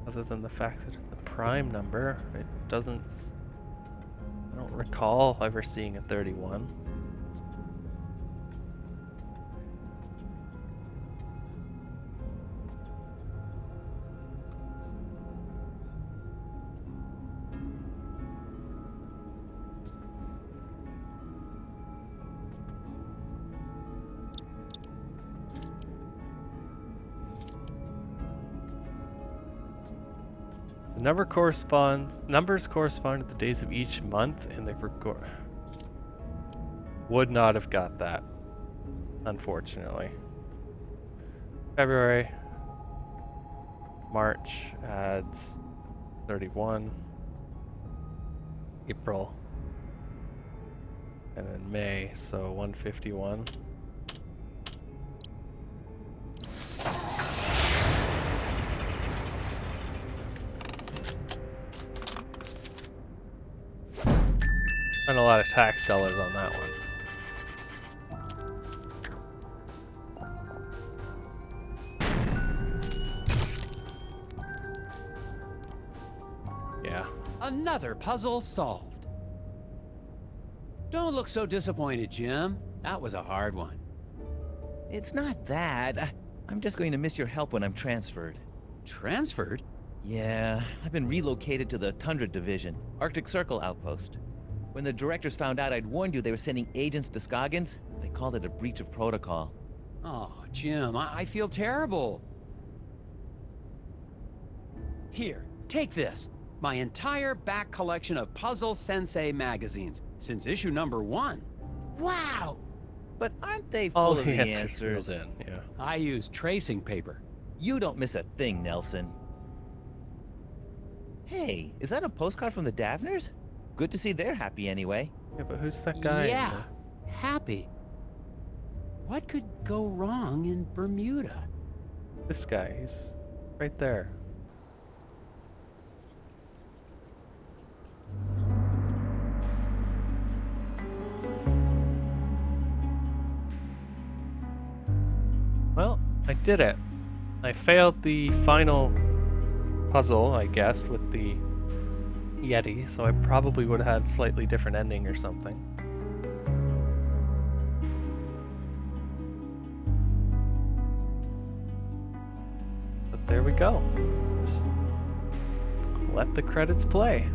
Other than the fact that it's a prime number, it doesn't... I don't recall ever seeing a 31. Numbers correspond to the days of each month, and they would not have got that, unfortunately. February, March adds 31, April, and then May, so 151. And a lot of tax dollars on that one. Another puzzle solved. Don't look so disappointed, Jim. That was a hard one. It's not that. I'm just going to miss your help when I'm transferred. Transferred? Yeah, I've been relocated to the Tundra Division, Arctic Circle outpost. When the directors found out I'd warned you they were sending agents to Scoggins, they called it a breach of protocol. Oh, Jim, I feel terrible. Here, take this. My entire back collection of Puzzle Sensei magazines, since issue number 1. Wow! But aren't they full All of the the answers answers? filled in, yeah. I use tracing paper. You don't miss a thing, Nelson. Hey, is that a postcard from the Davners? Good to see they're happy anyway. Yeah, but who's that guy? Yeah, happy. What could go wrong in Bermuda? This guy, he's right there. Well, I did it. I failed the final puzzle, I guess, with the Yeti, so I probably would have had a slightly different ending or something. But there we go. Just let the credits play.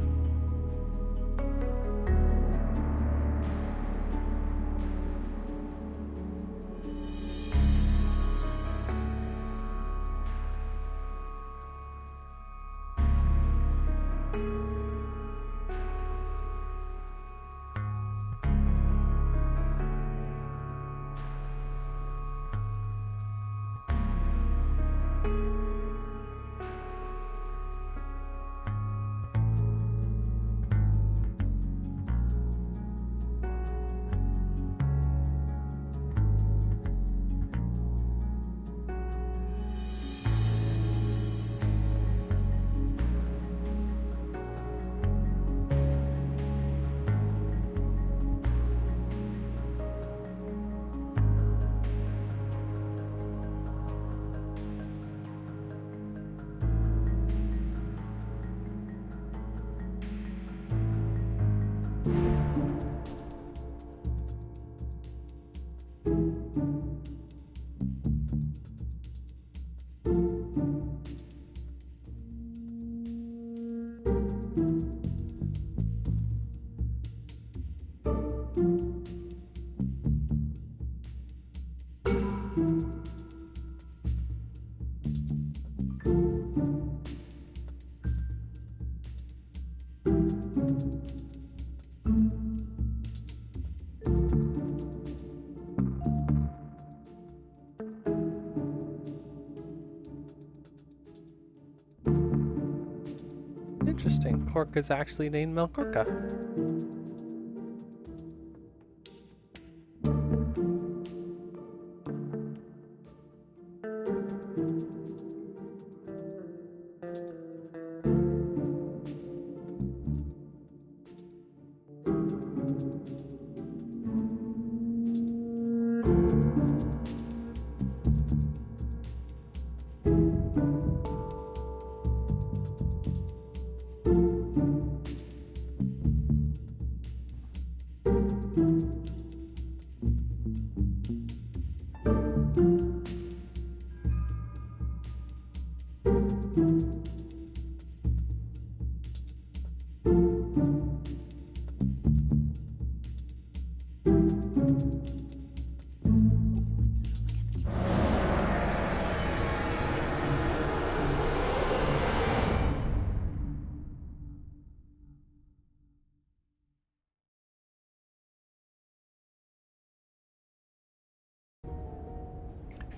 Interesting. Cork is actually named Melkorka.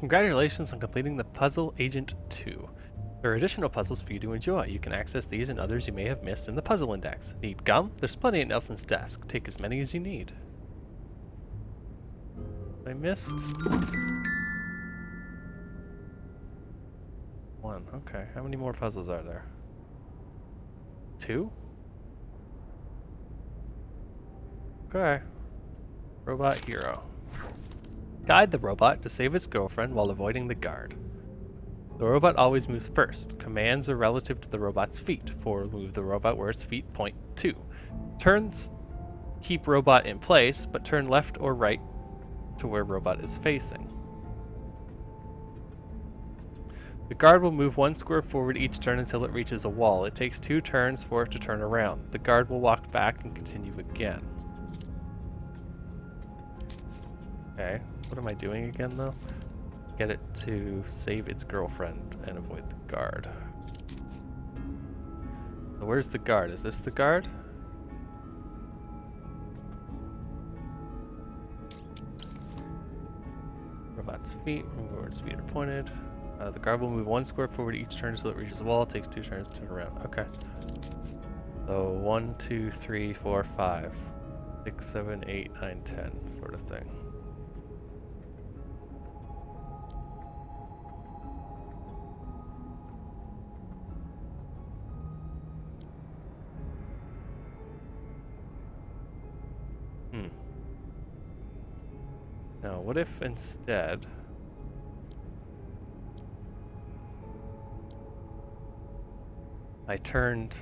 Congratulations on completing the Puzzle Agent 2. There are additional puzzles for you to enjoy. You can access these and others you may have missed in the Puzzle Index. Need gum? There's plenty at Nelson's desk. Take as many as you need. I missed one. Okay, how many more puzzles are there? 2? Okay. Robot hero. Guide the robot to save its girlfriend while avoiding the guard. The robot always moves first. Commands are relative to the robot's feet. Forward move the robot where its feet point to. Turns keep robot in place, but turn left or right to where robot is facing. The guard will move 1 square forward each turn until it reaches a wall. It takes 2 turns for it to turn around. The guard will walk back and continue again. Okay, what am I doing again though? Get it to save its girlfriend and avoid the guard. So where's the guard? Is this the guard? Robot's feet, move where its feet are pointed. The guard will move 1 square forward each turn until it reaches the wall. It takes 2 turns to turn around. Okay. So 1, 2, 3, 4, 5, 6, 7, 8, 9, 10 sort of thing. Now, what if instead I turned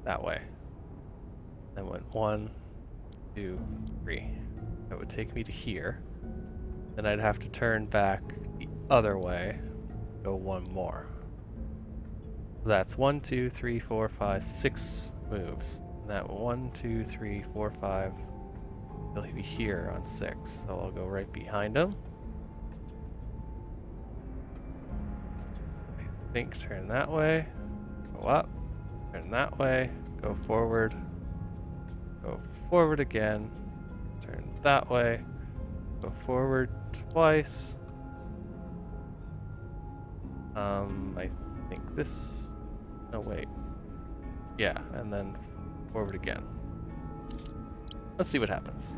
that way, then went 1, 2, 3. That would take me to here. Then I'd have to turn back the other way, go 1 more. So that's 1, 2, 3, 4, 5, 6 moves. And that 1, 2, 3, 4, 5. He'll be here on 6, so I'll go right behind him. I think turn that way, go up, turn that way, go forward again, turn that way, go forward twice. I think this, no wait, yeah, and then forward again. Let's see what happens.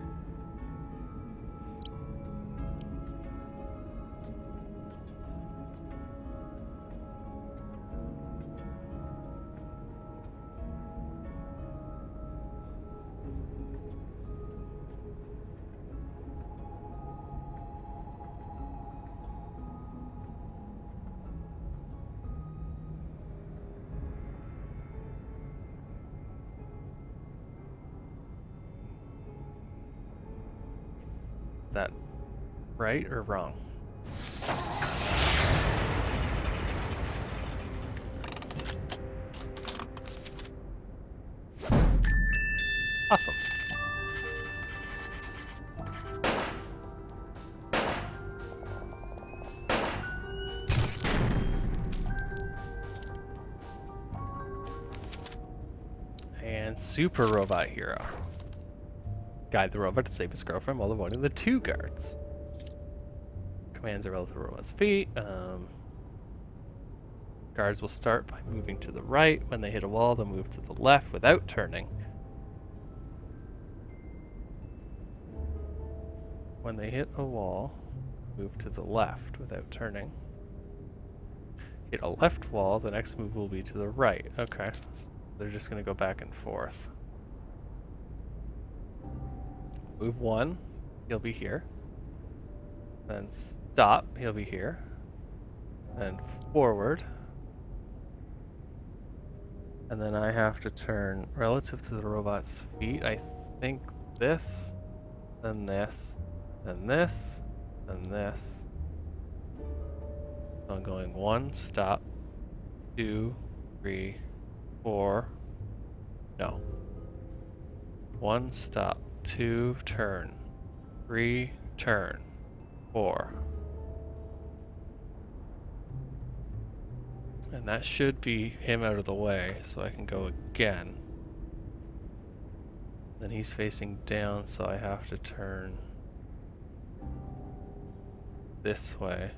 That right or wrong? Awesome. And Super Robot Hero. Guide the robot to save his girlfriend while avoiding the 2 guards. Commands are relative to the robot's feet. Guards will start by moving to the right. When they hit a wall, they'll move to the left without turning. When they hit a wall, move to the left without turning. Hit a left wall, the next move will be to the right. Okay. They're just going to go back and forth. Move 1, he'll be here. Then stop, he'll be here. Then forward. And then I have to turn relative to the robot's feet. I think this, then this, then this, then this. So I'm going 1, stop, 2, 3, 4. No. 1, stop. 2, turn. 3, turn. 4. And that should be him out of the way, so I can go again. Then he's facing down, so I have to turn this way.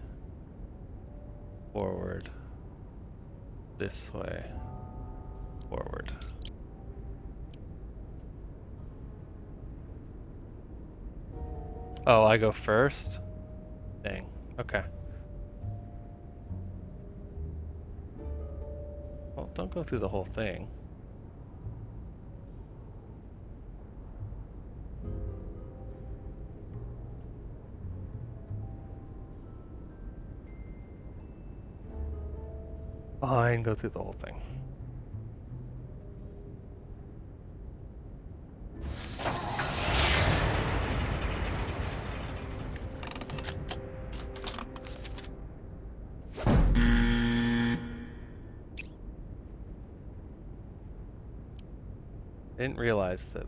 Forward. This way. Forward. Oh, I go first? Dang. Okay. Well, don't go through the whole thing. try and go through the whole thing. Didn't realize that.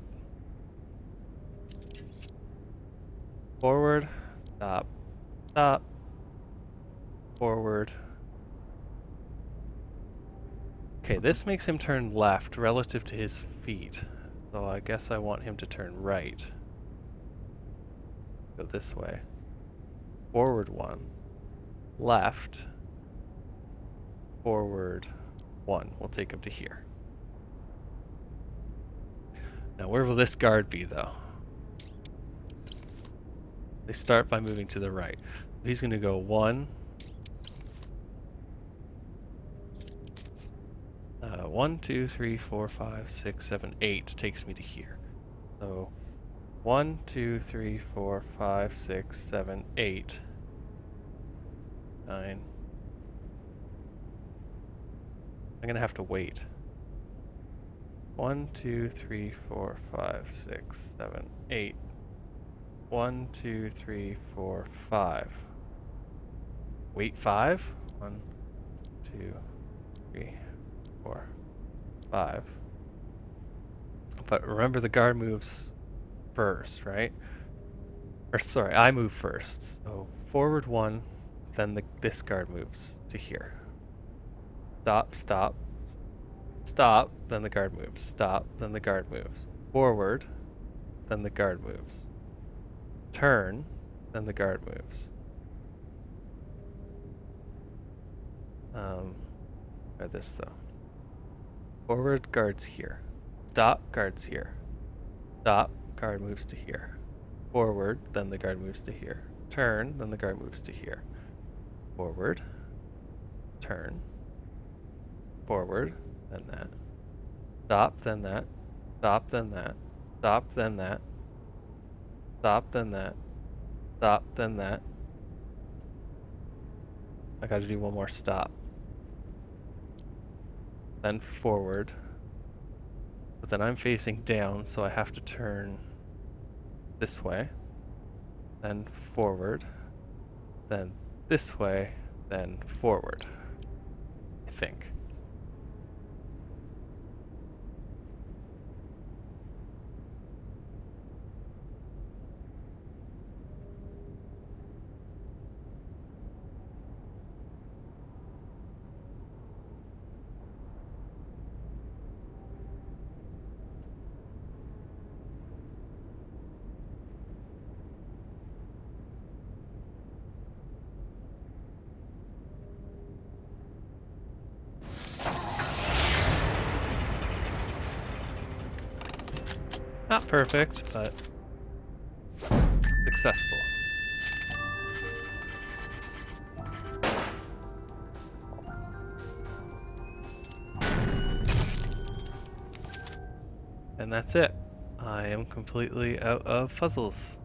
Forward, stop, stop, forward. Okay, this makes him turn left relative to his feet. So I guess I want him to turn right. Go this way. Forward 1. Left. Forward 1. We'll take him to here. Now where will this guard be though? They start by moving to the right. He's going to go 1. 1, 2, 3, 4, 5, 6, 7, 8 takes me to here. So 1, 2, 3, 4, 5, 6, 7, 8, 9. I'm going to have to wait. 1, 2, 3, 4, 5, 6, 7, 8. 1, 2, 3, 4, 5. Wait 5? 1, 2, 3, 4, 5. But remember the guard moves first, right? Or sorry, I move first. So forward 1, then this guard moves to here. Stop, stop, stop, then the guard moves. Stop, then the guard moves. Forward, then the guard moves. Turn, then the guard moves. Try this though. Forward, guards here. Stop, guards here. Stop, guard moves to here. Forward, then the guard moves to here. Turn, then the guard moves to here. Forward, turn, forward, then that. Stop, then that. Stop, then that. Stop, then that. Stop, then that. Stop, then that. I gotta do one more stop. Then forward. But then I'm facing down, so I have to turn this way. Then forward. Then this way. Then forward. I think. Not perfect, but successful. And that's it. I am completely out of puzzles.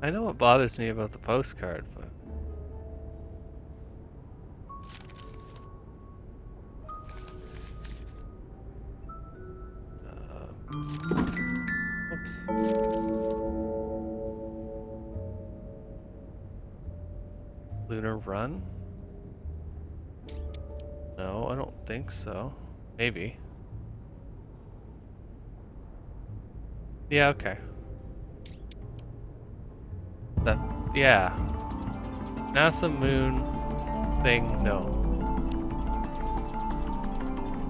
I know what bothers me about the postcard, but... Lunar Run? No, I don't think so. Maybe. Yeah, okay. That, yeah. NASA moon thing, no.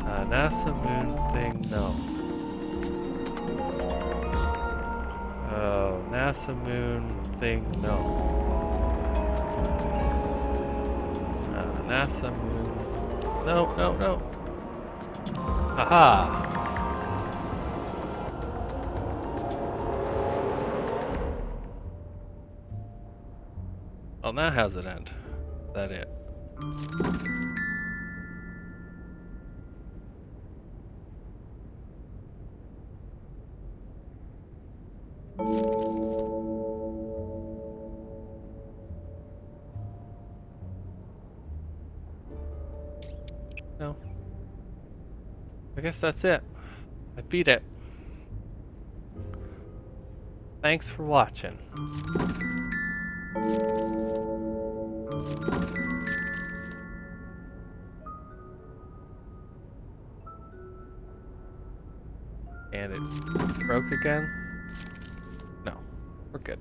NASA moon thing, no. Oh, NASA moon thing, no. NASA moon. No, no, no. Aha! Well, now how's it end? Is that it? No. I guess that's it. I beat it. Thanks for watching. And it broke again? No, we're good.